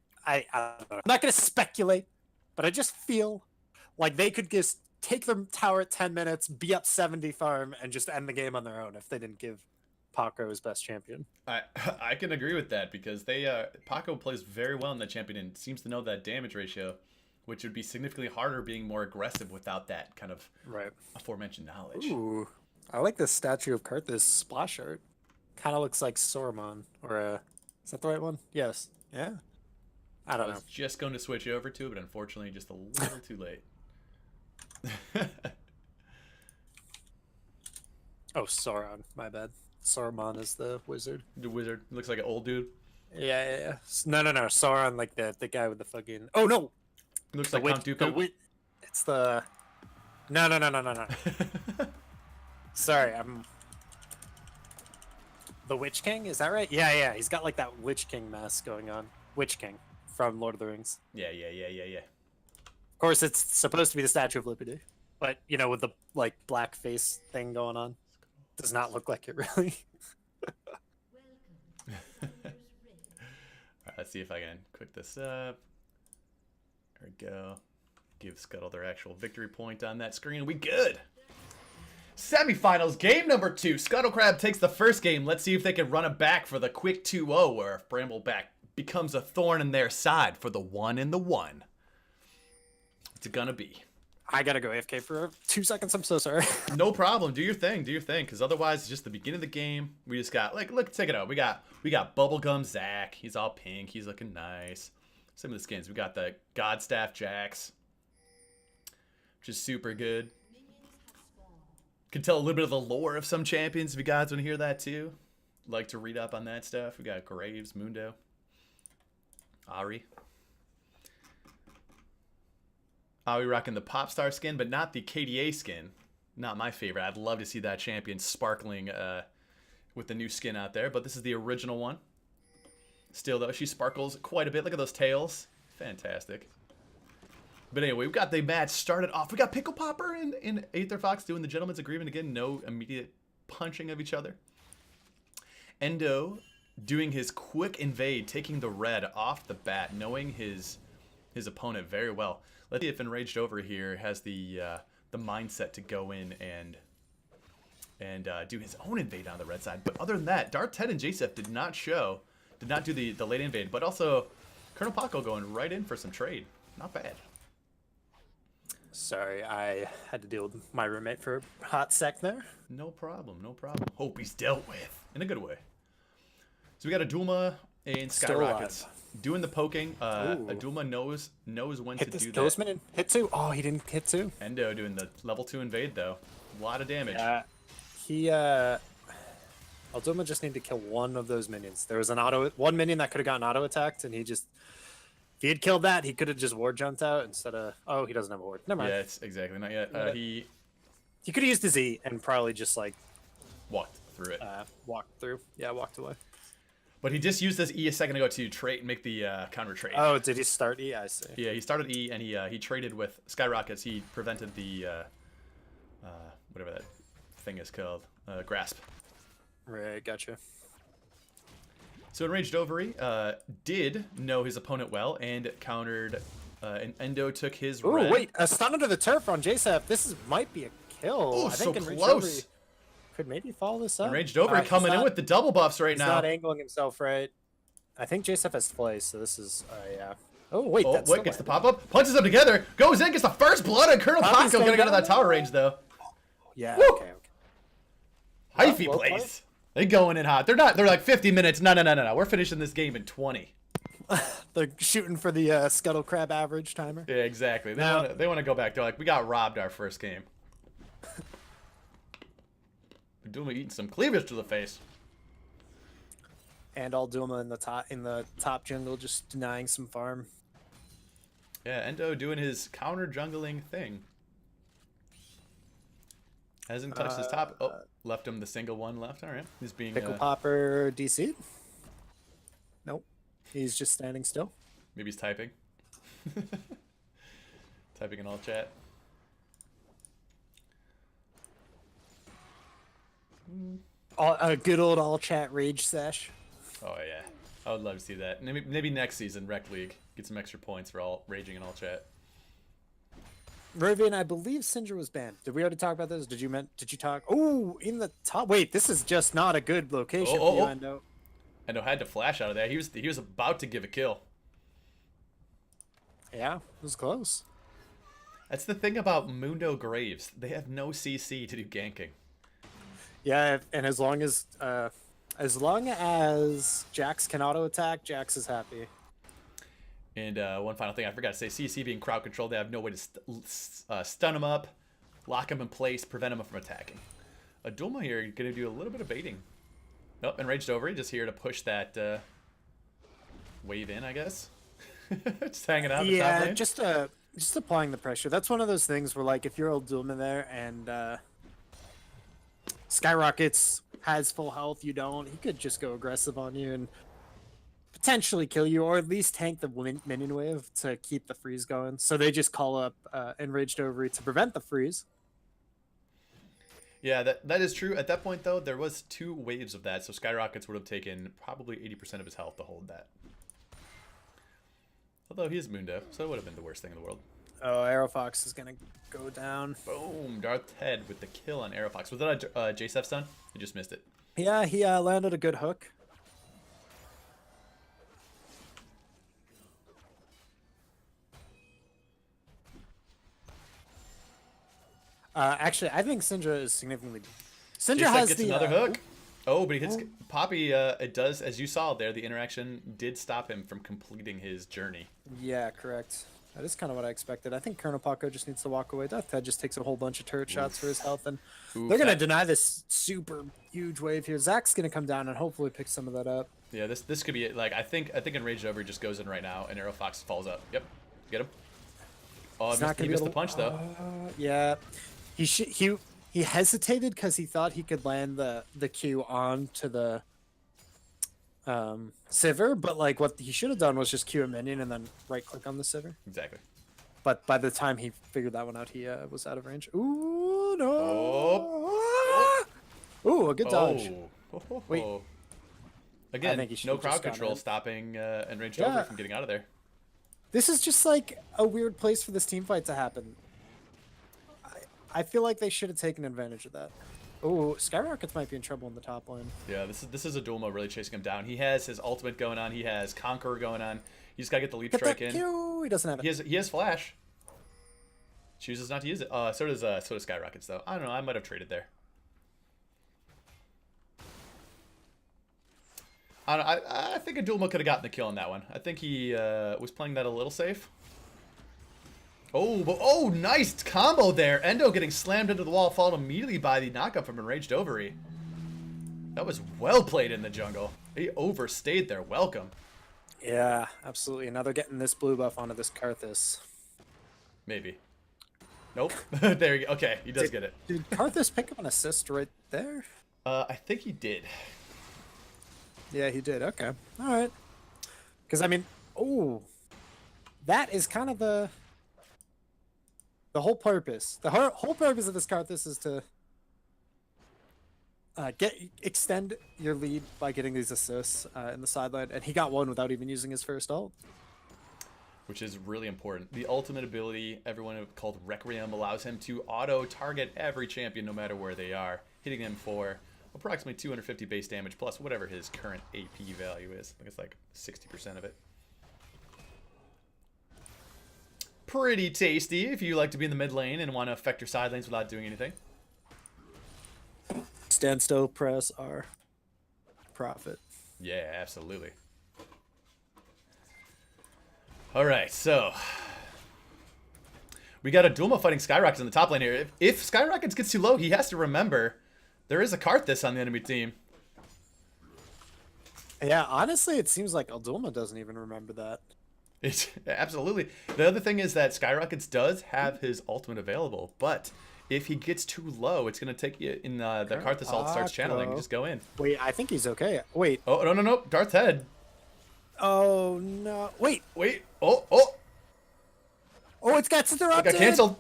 don't know. I'm not going to speculate, but I just feel like they could just take the tower at 10 minutes, be up 70 farm, and just end the game on their own if they didn't give Paco his best champion. I can agree with that because Paco plays very well in that champion and seems to know that damage ratio, which would be significantly harder being more aggressive without that kind of aforementioned knowledge. Ooh, I like this statue of Karthus splash art. Kind of looks like Saruman, or is that the right one? Yes. Yeah. I don't know. I was just going to switch over to it, but unfortunately just a little too late. Oh, Sauron. My bad. Saruman is the wizard. The wizard looks like an old dude. Yeah. No. Sauron, like the guy with the fucking. Oh no. Looks like Count Dooku. It's the. No. Sorry, I'm. The Witch King, is that right? Yeah. He's got like that Witch King mask going on. Witch King from Lord of the Rings. Yeah. Of course, it's supposed to be the Statue of Liberty, but with the like black face thing going on, does not look like it really. All right, let's see if I can quick this up. There we go. Give Scuttle their actual victory point on that screen. We good. Semifinals, game number 2. Scuttlecrab takes the first game. Let's see if they can run it back for the quick 2-0, where if Brambleback becomes a thorn in their side for the 1 and the 1. It's gonna be. I gotta go AFK for 2 seconds. I'm so sorry. No problem. Do your thing. Because otherwise, it's just the beginning of the game. We just got look, check it out. We got Bubblegum Zach. He's all pink. He's looking nice. Some of the skins. We got the Godstaff Jax, which is super good. Can tell a little bit of the lore of some champions if you guys want to hear that too. Like to read up on that stuff. We got Graves, Mundo, Ahri. Ahri rocking the Popstar skin, but not the KDA skin. Not my favorite. I'd love to see that champion sparkling with the new skin out there, but this is the original one. Still, though, she sparkles quite a bit. Look at those tails. Fantastic. But anyway, we've got the match started off. We got Pickle Popper and Aether Fox doing the gentleman's agreement again. No immediate punching of each other. Endo doing his quick invade, taking the red off the bat, knowing his opponent very well. Let's see if Enraged Over here has the mindset to go in and do his own invade on the red side. But other than that, Dark Ted and Jacef did not do the late invade. But also, Colonel Paco going right in for some trade. Not bad. Sorry, I had to deal with my roommate for a hot sec there. No problem, no problem. Hope he's dealt with in a good way. So we got Aduma and Skyrockets doing the poking. Aduma knows when to do that. Minion. Hit 2. Oh, he didn't hit 2. Endo doing the level 2 invade though. A lot of damage. Aduma just needed to kill one of those minions. There was one minion that could have gotten auto attacked, and he just. If he had killed that, he could have just ward jumped out instead of. Oh, he doesn't have a ward. Never mind. Yeah, it's exactly not yet. He could have used his E and probably just like walked through it. Walked through. Yeah, walked away. But he just used this E a second ago to trade and make the counter trade. Oh, did he start E? I see. Yeah, he started E and he traded with Skyrockets. He prevented the whatever that thing is called, grasp. Right, gotcha. So Enraged Ovary did know his opponent well and countered, and Endo took his red. Oh, wait, a stun under the turf on Jacef. might be a kill. Oh, I think so Enraged close. Ovary could maybe follow this up. Enraged Ovary coming in with the double buffs right now. He's not angling himself right. I think Jacef has flay, so this is, yeah. Oh, wait, that's wait, gets the pop-up, punches them together, goes in, gets the first blood, and Colonel Paco gonna get out of that tower range, though. Yeah, Woo! okay. Hyphy plays. They going in hot. They're like 50 minutes. No. We're finishing this game in 20. They're shooting for the Scuttle Crab average timer. Yeah, exactly. They want to go back. They're like, we got robbed our first game. Duma eating some cleavage to the face. And all Duma in the top jungle just denying some farm. Yeah, Endo doing his counter jungling thing. Hasn't touched his top. Oh, left him the single one left. All right. He's being Pickle Popper DC. Nope. He's just standing still. Maybe he's typing. Typing in all chat. A good old all chat rage sesh. Oh yeah, I would love to see that. Maybe next season, Rekt League, get some extra points for all raging in all chat. Raven, I believe Syndra was banned. Did we already talk about this? Did you talk? Oh, in the top. Wait, this is just not a good location for you, Endo. Endo had to flash out of there. He was about to give a kill. Yeah, it was close. That's the thing about Mundo Graves. They have no CC to do ganking. Yeah, and as long as Jax can auto attack, Jax is happy. And one final thing I forgot to say, CC being crowd controlled, they have no way to stun him up, lock him in place, prevent him from attacking. Aduma here going to do a little bit of baiting. Nope, Enraged Ovary just here to push that wave in, I guess. Just hanging out. Yeah, the top lane. just applying the pressure. That's one of those things where, like, if you're Aduma there and Skyrockets has full health, you don't, he could just go aggressive on you and potentially kill you, or at least tank the minion wave to keep the freeze going. So they just call up Enraged Ovary to prevent the freeze. Yeah, that is true. At that point, though, there was 2 waves of that, so Skyrockets would have taken probably 80% of his health to hold that. Although he is Mundo, so it would have been the worst thing in the world. Oh, Aerofox is going to go down. Boom! Darth Head with the kill on Aerofox. Was that a Jacef stun? I just missed it. Yeah, he landed a good hook. Actually, I think Syndra is significantly. Syndra has gets the another hook. Oh, but he hits Poppy. It does, as you saw there, the interaction did stop him from completing his journey. Yeah, correct. That is kind of what I expected. I think Colonel Paco just needs to walk away. Death Head just takes a whole bunch of turret shots for his health, and they're gonna deny this super huge wave here. Zach's gonna come down and hopefully pick some of that up. Yeah, this could be it. Like I think Enraged Ovary just goes in right now, and Aerofox falls up. Yep, get him. Oh, he missed the punch though. Yeah, he he hesitated because he thought he could land the Q onto the Sivir, but like what he should have done was just Q a minion and then right click on the Sivir. Exactly. But by the time he figured that one out, he was out of range. Ooh, no. Oh. Ooh, a good dodge. Oh. Wait. Again, think he should no have just crowd gone control in. stopping Enraged Yeah. Over from getting out of there. This is just like a weird place for this team fight to happen. I feel like they should have taken advantage of that. Oh, Skyrockets might be in trouble in the top lane. Yeah, this is a duel mode really chasing him down. He has his ultimate going on. He has Conqueror going on. You just gotta get the leap Get strike that in. Q! He doesn't have it. He has flash. Chooses not to use it. So does Skyrockets though. I don't know. I might have traded there. I think a duel mode could have gotten the kill on that one. I think he was playing that a little safe. Oh, nice combo there. Endo getting slammed into the wall, followed immediately by the knockup from Enraged Ovary. That was well played in the jungle. He overstayed there. Welcome. Yeah, absolutely. Now they're getting this blue buff onto this Karthus. Maybe. Nope. There you go. Okay, he does get it. Did Karthus pick up an assist right there? I think he did. Yeah, he did. Okay. All right. Because, I mean, that is kind of the whole purpose. The whole purpose of this Karthus is to extend your lead by getting these assists in the sideline, and he got one without even using his first ult. Which is really important. The ultimate ability, everyone called Requiem, allows him to auto-target every champion no matter where they are, hitting them for approximately 250 base damage plus whatever his current AP value is. I think it's like 60% of it. Pretty tasty if you like to be in the mid lane and want to affect your side lanes without doing anything. Stand still, press R. Profit. Yeah, absolutely. Alright, so we got a Duma fighting Skyrockets in the top lane here. If Skyrockets gets too low, he has to remember there is a Karthus on the enemy team. Yeah, honestly, it seems like Aldulma doesn't even remember that. Absolutely. The other thing is that Skyrockets does have his ultimate available, but if he gets too low, it's going to take you in the Karthus ult starts channeling. Just go in. Wait, I think he's okay. Wait. Oh, no. Darth Head. Oh, no. Wait. Oh, it's got interrupted. it got canceled.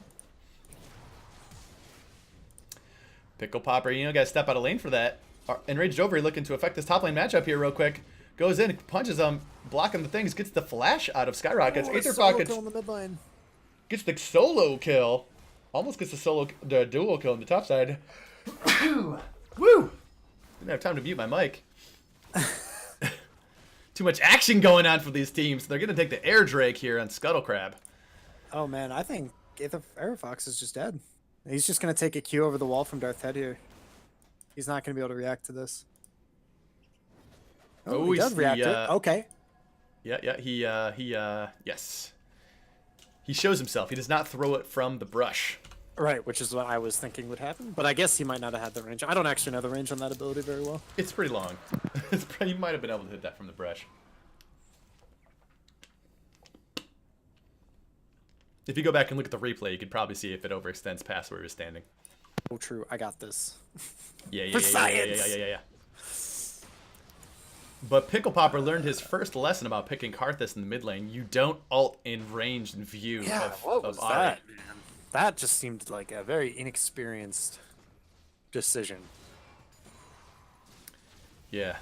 Pickle Popper, gotta step out of lane for that. Enraged Ovary looking to affect this top lane matchup here real quick. Goes in, punches him, blocking the things, gets the flash out of Skyrockets. Aether Pockets in the mid lane. gets the solo kill. Almost gets the dual kill on the top side. Woo! Didn't have time to mute my mic. Too much action going on for these teams. They're gonna take the air drake here on Scuttle Crab. Oh man, I think Aether Fox is just dead. He's just gonna take a Q over the wall from Darth Head here. He's not gonna be able to react to this. Oh, he does react to it. Okay. Yeah, yes. He shows himself. He does not throw it from the brush. Right, which is what I was thinking would happen. But I guess he might not have had the range. I don't actually know the range on that ability very well. It's pretty long. You might have been able to hit that from the brush. If you go back and look at the replay, you could probably see if it overextends past where he was standing. Oh, true. I got this. Yeah. Science! But Pickle Popper learned his first lesson about picking Karthus in the mid lane. You don't ult in range and view What was Ahri. that, man? That just seemed like a very inexperienced decision. Yeah.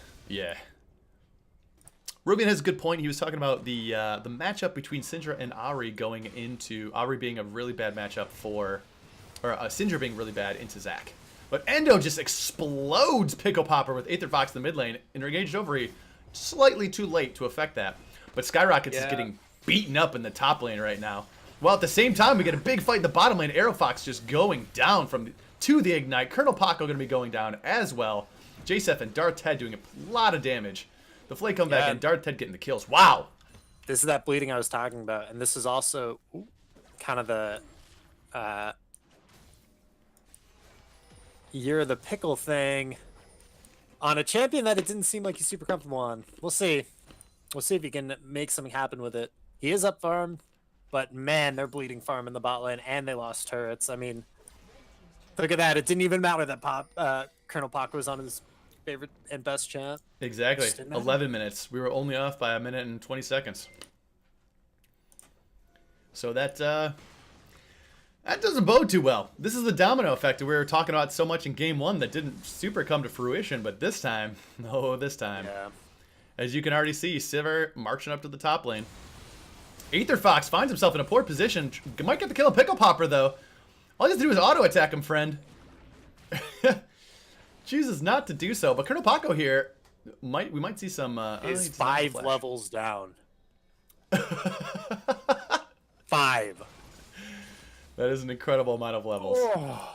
Rubian has a good point. He was talking about the matchup between Syndra and Ahri going into Ahri being a really bad matchup Syndra being really bad into Zac. But Endo just explodes Pickle Popper with Aether Fox in the mid lane and Enraged Ovary slightly too late to affect that. But Skyrockets is getting beaten up in the top lane right now. While at the same time, we get a big fight in the bottom lane. Arrow Fox just going down to the Ignite. Colonel Paco going to be going down as well. Jacef and Darth Head doing a lot of damage. The Flay come back and Darth Head getting the kills. Wow. This is that bleeding I was talking about. And this is also kind of the Year of the Pickle thing on a champion that it didn't seem like he's super comfortable on. We'll see. We'll see if he can make something happen with it. He is up farm, but man, they're bleeding farm in the bot lane, and they lost turrets. I mean, Look at that. It didn't even matter that Colonel Paco was on his favorite and best chat. Exactly. Just didn't matter. 11 minutes. We were only off by 1 minute and 20 seconds. So that doesn't bode too well. This is the domino effect that we were talking about so much in game 1 that didn't super come to fruition, but this time, this time. Yeah. As you can already see, Sivir marching up to the top lane. Aether Fox finds himself in a poor position. Might get the kill on Pickle Popper, though. All he has to do is auto-attack him, friend. Chooses not to do so, but Colonel Paco here, we might see some... is 5 levels down. 5. That is an incredible amount of levels.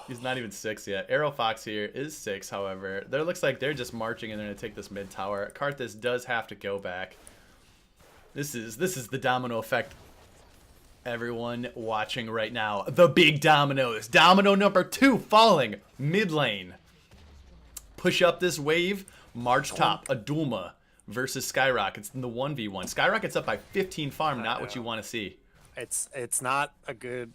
He's not even 6 yet. Arrow Fox here is 6, however. There looks like they're just marching and they're going to take this mid tower. Karthus does have to go back. This is the domino effect. Everyone watching right now. The big dominoes. Domino number 2 falling. Mid lane. Push up this wave. March top. Adulma versus Skyrockets in the 1v1. Skyrockets up by 15 farm. Not what you want to see. It's not a good...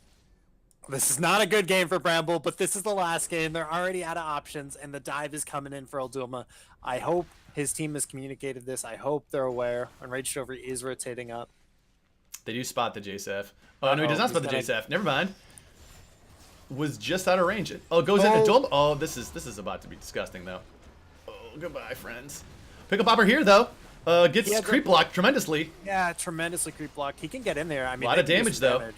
This is not a good game for Bramble, but this is the last game. They're already out of options, and the dive is coming in for Adulma. I hope his team has communicated this. I hope they're aware. And Rage Over is rotating up. They do spot the JSF. Oh, no, he does not spot the JSF. Never mind. Was just out of range. Oh, goes into Adulma. Oh, this is about to be disgusting, though. Oh, goodbye, friends. Pickle Popper here, though. Gets creep blocked tremendously. Yeah, tremendously creep blocked. He can get in there. I mean, a lot of damage, though.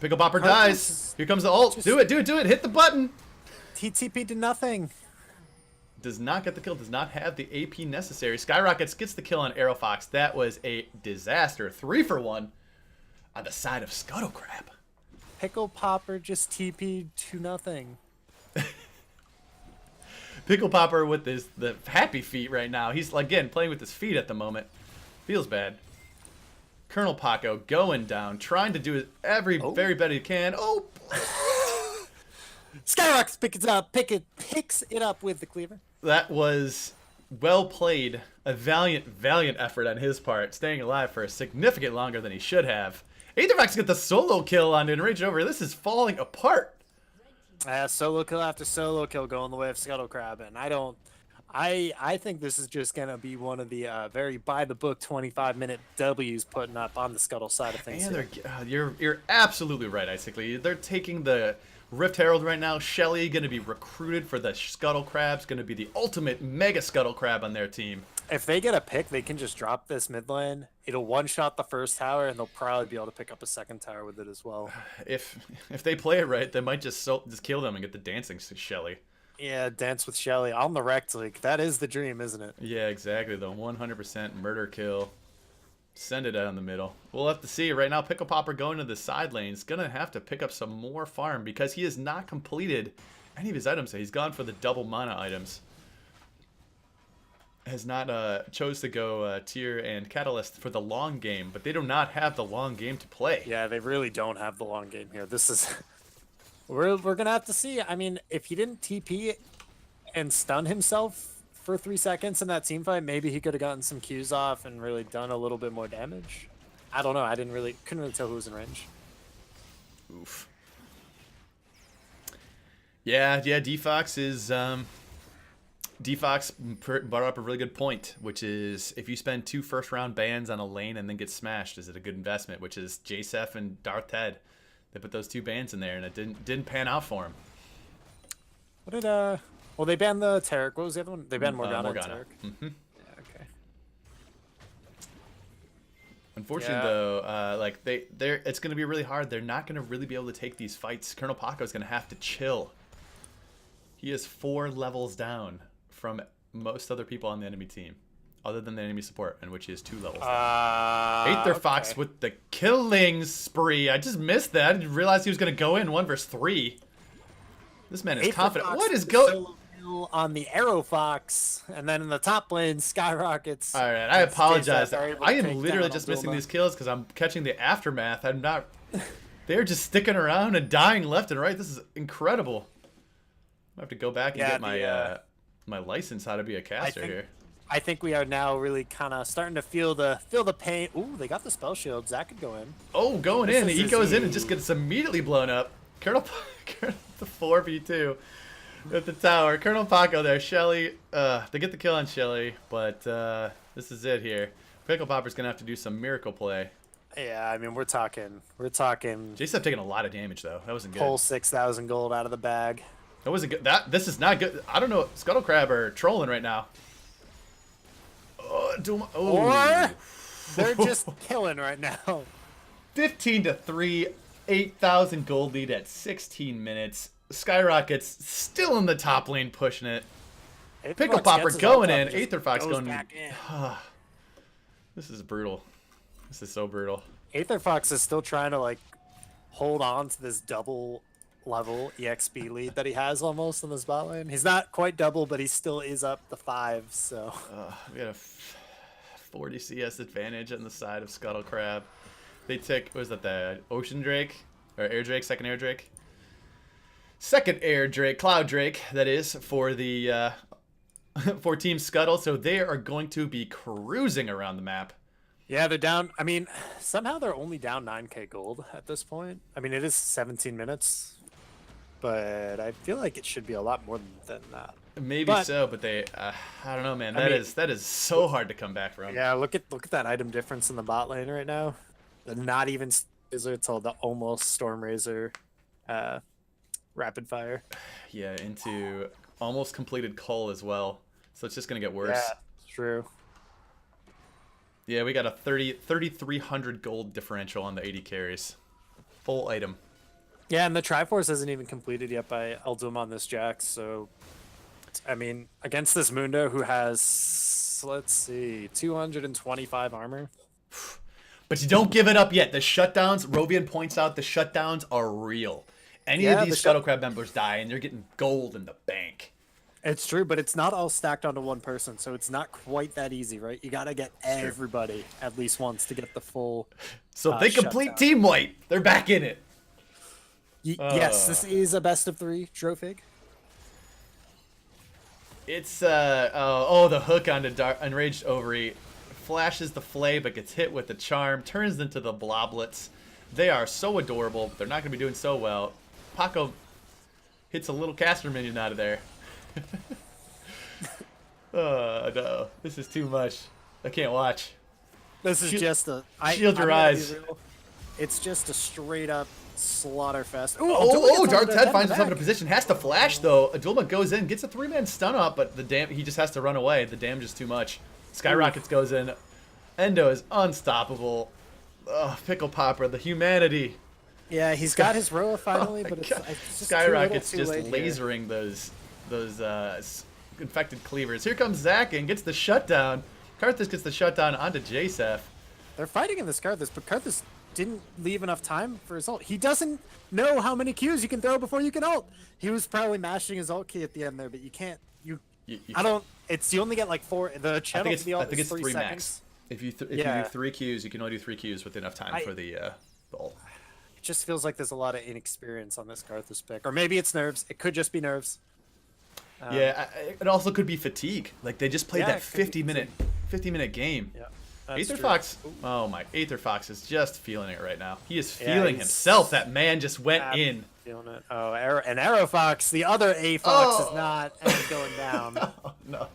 Pickle Popper dies. Here comes the ult. Do it. Hit the button. TTP to nothing. Does not get the kill. Does not have the AP necessary. Skyrockets gets the kill on Arrow Fox. That was a disaster. 3 for 1 on the side of Scuttle Crab. Pickle Popper just TP'd to nothing. Pickle Popper with the happy feet right now. He's, again, playing with his feet at the moment. Feels bad. Colonel Paco going down, trying to do every very best he can. Oh, Skyrox picks it up with the cleaver. That was well played. A valiant effort on his part, staying alive for a significant longer than he should have. Aethervax get the solo kill on Enrage Over. This is falling apart. Solo kill after solo kill going the way of Scuttle Crab, and I think this is just gonna be one of the very by the book 25-minute W's putting up on the Scuttle side of things. And you're absolutely right, Icically. They're taking the Rift Herald right now. Shelly going to be recruited for the Scuttle Crabs. Going to be the ultimate mega Scuttle Crab on their team. If they get a pick, they can just drop this mid lane. It'll one-shot the first tower, and they'll probably be able to pick up a second tower with it as well. If they play it right, they might just kill them and get the dancing Shelly. Yeah, dance with Shelly on the Rekt League. That is the dream, isn't it? Yeah, exactly. The 100% murder kill. Send it down the middle. We'll have to see. Right now, Pickle Popper going to the side lane. He's going to have to pick up some more farm because he has not completed any of his items. He's gone for the double mana items. Has not chose to go Tier and Catalyst for the long game, but they do not have the long game to play. Yeah, they really don't have the long game here. This is... We're going to have to see. I mean, if he didn't TP and stun himself for 3 seconds in that team fight, maybe he could have gotten some Qs off and really done a little bit more damage. I don't know. I couldn't really tell who was in range. Oof. Yeah. D-Fox is D-Fox brought up a really good point, which is if you spend 2 first-round bans on a lane and then get smashed, is it a good investment? Which is Jsef and Darth Ted. They put those 2 bans in there, and it didn't pan out for him. What did Well, they banned the Tarek. What was the other one? They banned Morgana. And Tarek. Mm-hmm. Yeah. Okay. Unfortunately, though, like it's going to be really hard. They're not going to really be able to take these fights. Colonel Paco is going to have to chill. He is 4 levels down from most other people on the enemy team, other than the enemy support, in which he is 2 levels down. Aether Fox with the killing spree. I just missed that. I didn't realize he was going to go in 1 versus 3. This man is confident. What is going on the Arrow Fox, and then in the top lane, Skyrockets. All right, I apologize. I am literally just missing these kills because I'm catching the aftermath. I'm not. They're just sticking around and dying left and right. This is incredible. I have to go back and get my my license how to be a caster here. I think we are now really kind of starting to feel the pain. Ooh, they got the spell shield. Zach could go in. Oh, going in. He goes in and just gets immediately blown up. Colonel, 4v2 at the tower. Colonel Paco there. Shelly, they get the kill on Shelly, but this is it here. Pickle Popper's going to have to do some miracle play. Yeah, I mean, we're talking. JSF taking a lot of damage, though. That wasn't good. Pull 6,000 gold out of the bag. That wasn't good. This is not good. I don't know. Scuttle Crab are trolling right now. Or they're just killing right now. 15-3, 8,000 gold lead at 16 minutes. Skyrocket's still in the top lane pushing it. Pickle Popper going in. Aether Fox going in. This is brutal. This is so brutal. Aether Fox is still trying to like hold on to this double level EXP lead that he has almost in this bot lane. He's not quite double, but he still is up the 5. So we got a 40 CS advantage on the side of Scuttle Crab. They took, what was that, the Ocean Drake? Or Air Drake, second Air Drake? Second Air Drake, Cloud Drake, that is, for the for Team Scuttle. So they are going to be cruising around the map. yeah, they're down. I mean, somehow they're only down 9k gold at this point. I mean, it is 17 minutes, but I feel like it should be a lot more than that. Maybe so, but they, I don't know, man. That is so hard to come back from. Yeah, look at that item difference in the bot lane right now. The not even Razor till the almost Storm Razor rapid fire. Yeah, into almost completed Cull as well. So it's just going to get worse. Yeah, true. Yeah, we got a 3,300 gold differential on the 80 carries. Full item. Yeah, and the Triforce isn't even completed yet by Eldum on this Jax, so I mean, against this Mundo who has, let's see, 225 armor. But you don't give it up yet. The shutdowns, Rovian points out, the shutdowns are real. Any of these Scuttle Crab members die, and they're getting gold in the bank. It's true, but it's not all stacked onto one person, so it's not quite that easy, right? You gotta get everybody at least once to get the full. So if they complete team wipe, they're back in it. Yes, this is a best of 3 trophy. It's the hook onto Enraged Ovary. Flashes the flay, but gets hit with the charm. Turns into the bloblets. They are so adorable, but they're not going to be doing so well. Paco hits a little caster minion out of there. Oh, no. This is too much. I can't watch. This is just a... Shield your eyes. It's just a straight-up slaughterfest. Dark Ted finds himself in a position. Has to flash, though. Adulma goes in, gets a 3-man stun up, but he just has to run away. The damage is too much. Skyrockets goes in. Endo is unstoppable. Oh, Pickle Popper, the humanity. Yeah, he's got his Roa finally, but it's just Skyrocket's too just lasering those infected cleavers. Here comes Zac and gets the shutdown. Karthus gets the shutdown onto JSF. They're fighting in this Karthus, but Karthus didn't leave enough time for his ult. He doesn't know how many Qs you can throw before you can ult. He was probably mashing his ult key at the end there, but you can't. You only get like 4. The channel for the ult is 3 seconds. Max. If you do 3 Qs, you can only do 3 Qs with enough time for the ult. It just feels like there's a lot of inexperience on this Karthus pick, or maybe it's nerves. It could just be nerves. Yeah, it also could be fatigue. Like they just played that 50-minute game. Yeah. Aether Fox, Aether Fox is just feeling it right now. He is feeling himself. That man just went in. Feeling it. Oh, Arrow Fox, the other A Fox is not going down. No.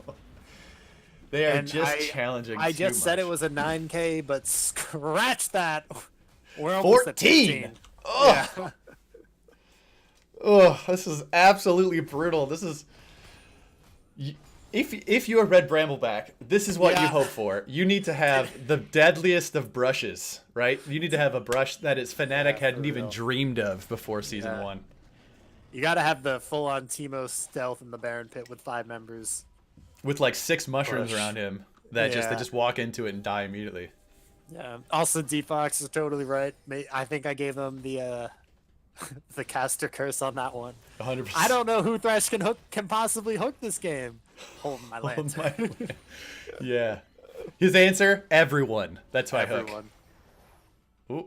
They are just challenging. I just said it was a 9K, but scratch that. We're almost 14. At 15. Oh. Yeah. Oh, this is absolutely brutal. This is. If you are Red Brambleback, this is what you hope for. You need to have the deadliest of brushes, right? You need to have a brush that its Fnatic hadn't even dreamed of before Season 1. You got to have the full-on Teemo stealth in the Baron Pit with 5 members. With like 6 mushrooms around him that they just walk into it and die immediately. Yeah. Also, D-Fox is totally right. I think I gave them the the caster curse on that one. 100%. I don't know who Thresh can possibly hook this game. Holding my lance. Yeah. His answer, everyone. That's why everyone. Hook. Ooh.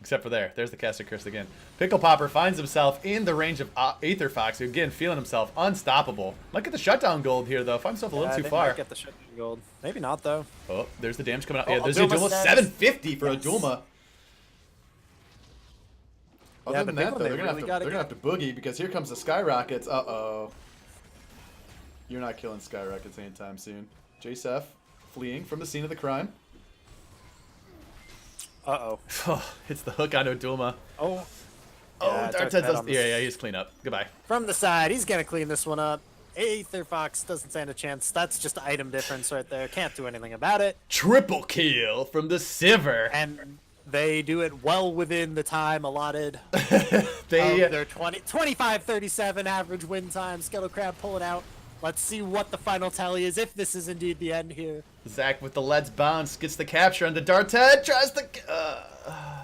Except for there. There's the caster curse again. Pickle Popper finds himself in the range of Aether Fox, who again feeling himself unstoppable. Might get the shutdown gold here though. Find himself a little too far. Might get the shutdown gold. Maybe not though. Oh, there's the damage coming out. Yeah, there's the Adulma. 750 for Adulma. Other Yeah, than the big that, one though, they they're really gotta gonna have to boogie because here comes the Skyrockets. Uh-oh. You're not killing Skyrockets anytime soon. JSF fleeing from the scene of the crime. Uh-oh. Hits the hook on Odulma. Oh. Oh, Yeah, Dart's Dart's does. Yeah, he's clean up. Goodbye. From the side, he's gonna clean this one up. Aether Fox doesn't stand a chance. That's just item difference right there. Can't do anything about it. Triple kill from the Sivir. And they do it well within the time allotted. They Their 25-37 average win time. Scuttle Crab pulling out. Let's see what the final tally is, if this is indeed the end here. Zach with the Let's Bounce gets the capture on the Dart's head. Tries to...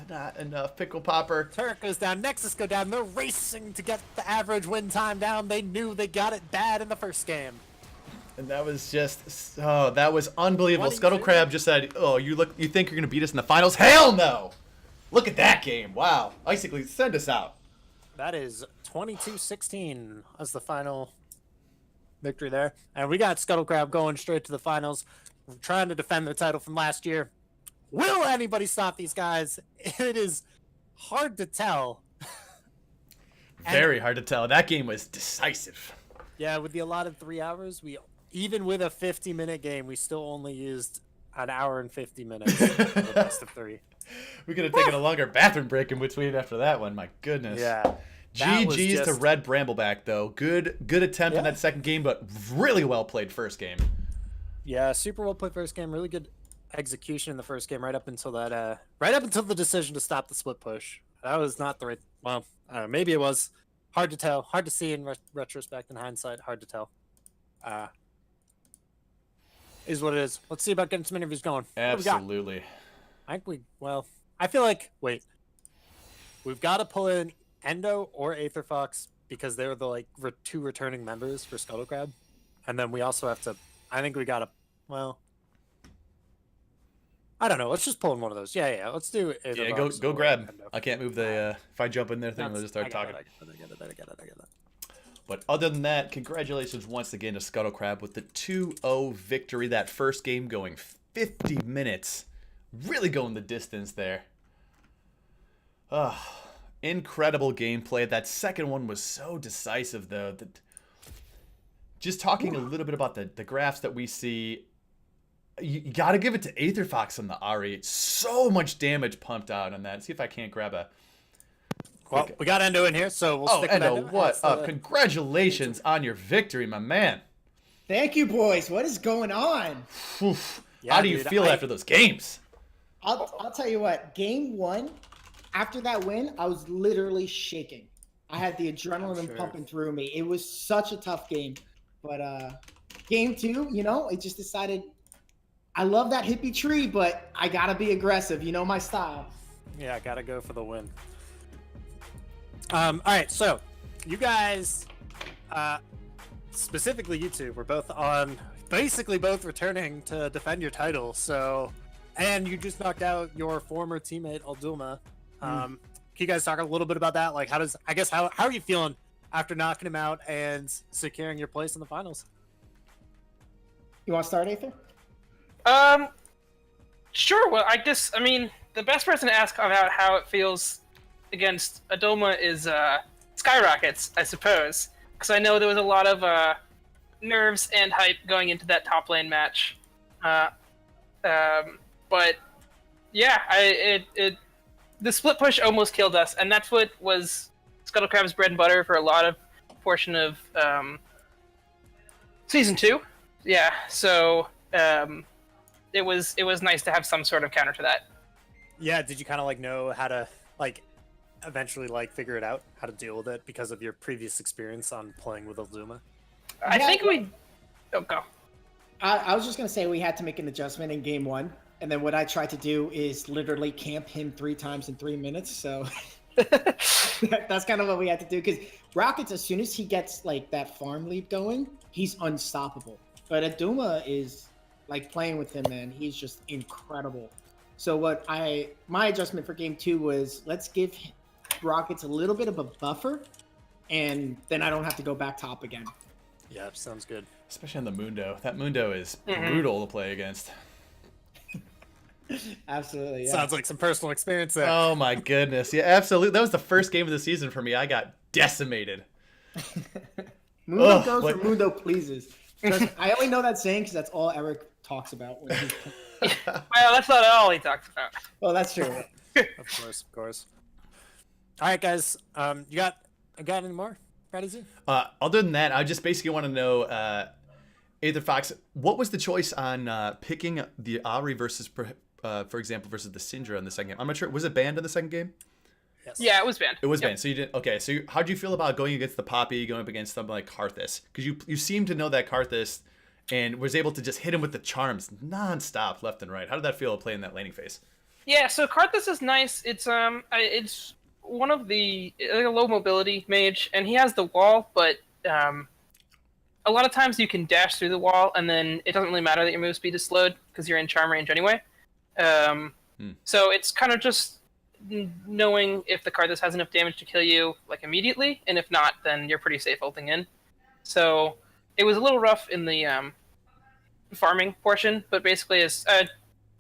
not enough. Pickle Popper. Turret goes down. Nexus go down. They're racing to get the average win time down. They knew they got it bad in the first game. And that was just... Oh, that was unbelievable. 22. Scuttle Crab just said, oh, you think you're going to beat us in the finals? Hell no! Look at that game. Wow. Basically, send us out. That is 22-16 as the final victory there. And we got Scuttle Crab going straight to the finals, trying to defend their title from last year. Will anybody stop these guys? It is hard to tell. Very hard to tell. That game was decisive. Yeah, with the allotted 3 hours, even with a 50-minute game, we still only used an hour and 50 minutes for the best of 3. We could have taken a longer bathroom break in between after that one. My goodness. Yeah. That was GG's to just- Red Brambleback, though. Good attempt in Yeah. that second game, but really well played first game. Yeah, super well played first game. Really good execution in the first game, right up until the decision to stop the split push. That was not the right. Well, I don't know. Maybe it was. Hard to tell. Hard to see in retrospect and hindsight. Hard to tell. Is what it is. Let's see about getting some interviews going. What do we got? Absolutely. I feel like we've got to pull in Endo or Aether Fox because they're the two returning members for Scuttle Crab, and then we also have to. I think we got to. Well, I don't know. Let's just pull in one of those. Yeah. Let's do it. Yeah, go grab. I can't move the. If I jump in there, thing, they'll just start talking. I get it. But other than that, congratulations once again to Scuttle Crab with the 2-0 victory. That first game going 50 minutes. Really going the distance there. Incredible gameplay. That second one was so decisive, though. Just talking a little bit about the graphs that we see, you got to give it to Aether Fox on the Ari. So much damage pumped out on that. See if I can't grab a... Well, we got Endo in here, so we'll stick with Endo, Endo. what up? Congratulations on your victory, my man. Thank you, boys. What is going on? Yeah, How do you dude, feel after those games? I'll tell you what. Game 1, after that win, I was literally shaking. I had the adrenaline pumping through me. It was such a tough game. But game 2, it just decided I love that hippie tree, but I gotta be aggressive. You know my style. Yeah, I gotta go for the win. All right, so you guys, specifically you two, were both both returning to defend your title. So, and you just knocked out your former teammate Odulma. Can you guys talk a little bit about that? Like, how are you feeling after knocking him out and securing your place in the finals? You want to start, Aether? Sure. Well, the best person to ask about how it feels against Odulma is Skyrockets, I suppose, because I know there was a lot of nerves and hype going into that top lane match. But yeah, the split push almost killed us, and that's what was Scuttle Crab's bread and butter for a lot of portion of season 2. Yeah, so it was nice to have some sort of counter to that. Yeah, did you kind of know how to eventually figure it out, how to deal with it because of your previous experience on playing with Odulma? I think we... Oh, go. I was just going to say we had to make an adjustment in game 1. And then what I tried to do is literally camp him 3 times in 3 minutes. So that's kind of what we had to do. Because Rockets, as soon as he gets that farm leap going, he's unstoppable. But Odulma is playing with him, man. He's just incredible. So my adjustment for game 2 was let's give Rockets a little bit of a buffer, and then I don't have to go back top again. Yeah, sounds good. Especially on the Mundo. That Mundo is brutal to play against. Absolutely. Yeah. Sounds like some personal experience there. Oh my goodness. Yeah, absolutely. That was the first game of the season for me. I got decimated. Mundo Ugh, goes what- where Mundo pleases. Trust me, I only know that saying because that's all Eric talks about when he's. Well, that's not all he talks about. Well, that's true. Of course. All right, guys. You got any more? Ready, Z? Other than that, I just basically want to know, Aether Fox, what was the choice on picking the Ari versus, for example, versus the Syndra in the second game? I'm not sure. Was it banned in the second game? Yes. Yeah, it was banned. It was Yep. banned. So you didn't. Okay. So how do you feel about going against the Poppy, going up against something like Karthus? Because you seem to know that Karthus, and was able to just hit him with the charms nonstop, left and right. How did that feel playing that laning phase? Yeah, so Karthus is nice. It's one of the like a low mobility mage, and he has the wall, but a lot of times you can dash through the wall, and then it doesn't really matter that your move speed is slowed because you're in charm range anyway. So it's kind of just knowing if the Karthus has enough damage to kill you like immediately, and if not, then you're pretty safe ulting in. So it was a little rough in the farming portion, but basically as a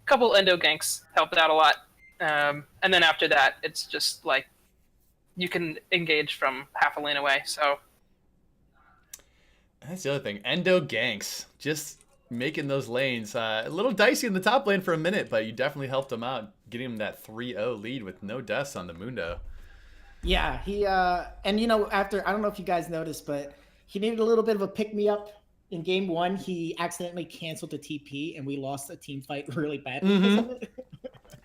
couple endo ganks helped out a lot. And then after that, it's just like you can engage from half a lane away. So That's the other thing. Endo ganks. Just making those lanes a little dicey in the top lane for a minute, but you definitely helped him out, getting him that 3-0 lead with no deaths on the Mundo. Yeah, he and after I don't know if you guys noticed, but he needed a little bit of a pick me up in game 1. He accidentally canceled the TP, and we lost a team fight really badly because of it.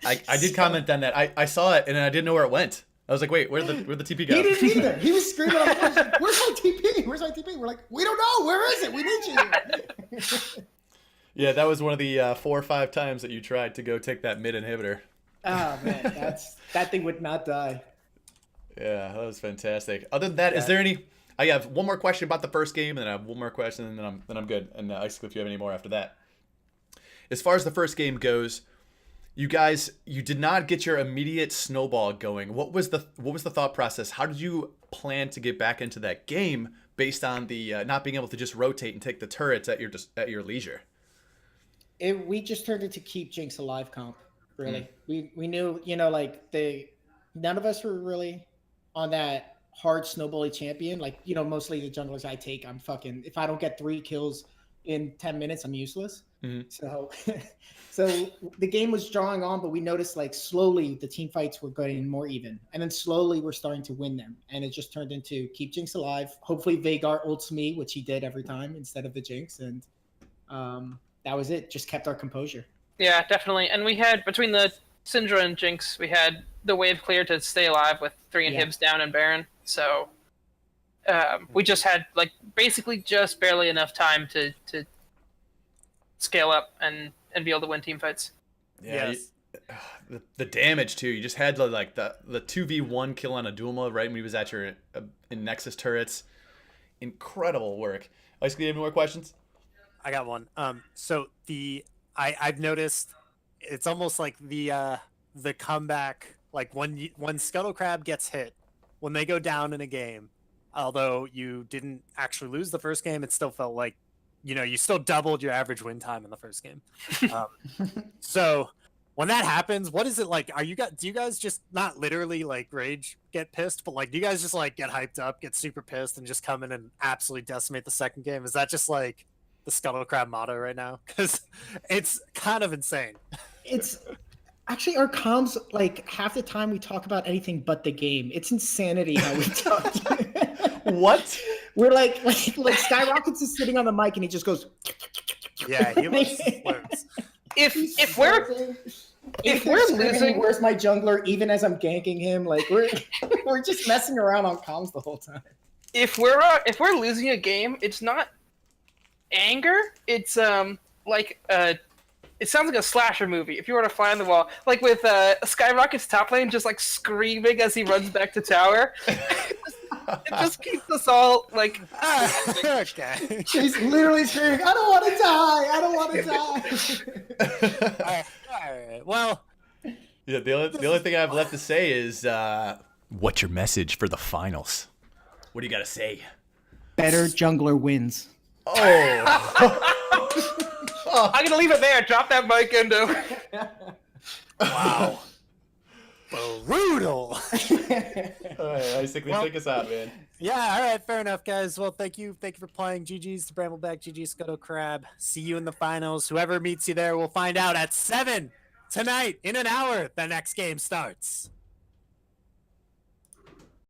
I did comment on that. I saw it and I didn't know where it went. I was like, wait, where'd the TP go? He didn't either. He was screaming on the phone, like, "Where's my TP? Where's my TP?" We're like, "We don't know. Where is it? We need you." Yeah, that was one of the 4 or 5 times that you tried to go take that mid inhibitor. Oh man, that thing would not die. Yeah, that was fantastic. Other than that, is there any? I have one more question about the first game, and then I have one more question, and then I'm good. And Ice, if you have any more after that. As far as the first game goes, you guys, you did not get your immediate snowball going. What was the thought process? How did you plan to get back into that game based on the not being able to just rotate and take the turrets at your leisure? We just turned it to keep Jinx alive comp. Really, we knew none of us were really on that hard snowbally champion. Like mostly the junglers I take, I'm fucking. If I don't get 3 kills in 10 minutes, I'm useless. So the game was drawing on, but we noticed like slowly the team fights were getting more even, and then slowly we're starting to win them, and it just turned into keep Jinx alive. Hopefully Veigar ults me, which he did every time instead of the Jinx, and that was it. Just kept our composure. yeah, definitely. And we had between the Syndra and Jinx, we had the wave clear to stay alive with 3 inhibs down and Baron. So we just had like basically just barely enough time to scale up and be able to win team fights. Yeah, Yes. the damage too. You just had the 2v1 kill on a Duma right when he was at your in Nexus turrets. Incredible work. Ice, do you have any more questions? I got one. So I've noticed it's almost like the comeback, like when Scuttle Crab gets hit, when they go down in a game, although you didn't actually lose the first game, it still felt like you still doubled your average win time in the first game. So when that happens, what is it like? Do you guys just not literally like rage get pissed, but like do you guys just like get hyped up, get super pissed, and just come in and absolutely decimate the second game? Is that just like the Scuttle Crab motto right now? Because it's kind of insane. It's actually our comms, like half the time we talk about anything but the game. It's insanity how we talk. What? We're like Skyrockets is sitting on the mic and he just goes. Yeah, he loves If we're screaming, losing, where's my jungler? Even as I'm ganking him, like we're just messing around on comms the whole time. if we're losing a game, it's not anger. It's it sounds like a slasher movie. If you were to fly on the wall, like with Skyrocket's top lane, just like screaming as he runs back to tower. It just keeps us all like. okay. She's literally screaming, "I don't want to die! I don't want to die!" All right. Well, Yeah, the only thing I have left to say is, what's your message for the finals? What do you got to say? Better jungler wins. Oh, I'm gonna leave it there. Drop that mic, Endo. Wow. Brutal. All right, basically, Well- take us out, man. Yeah, all right, fair enough, guys. Well, thank you for playing. GG's to Brambleback, GG Scuttle Crab. See you in the finals. Whoever meets you there, we'll find out at 7 tonight in an hour. The next game starts.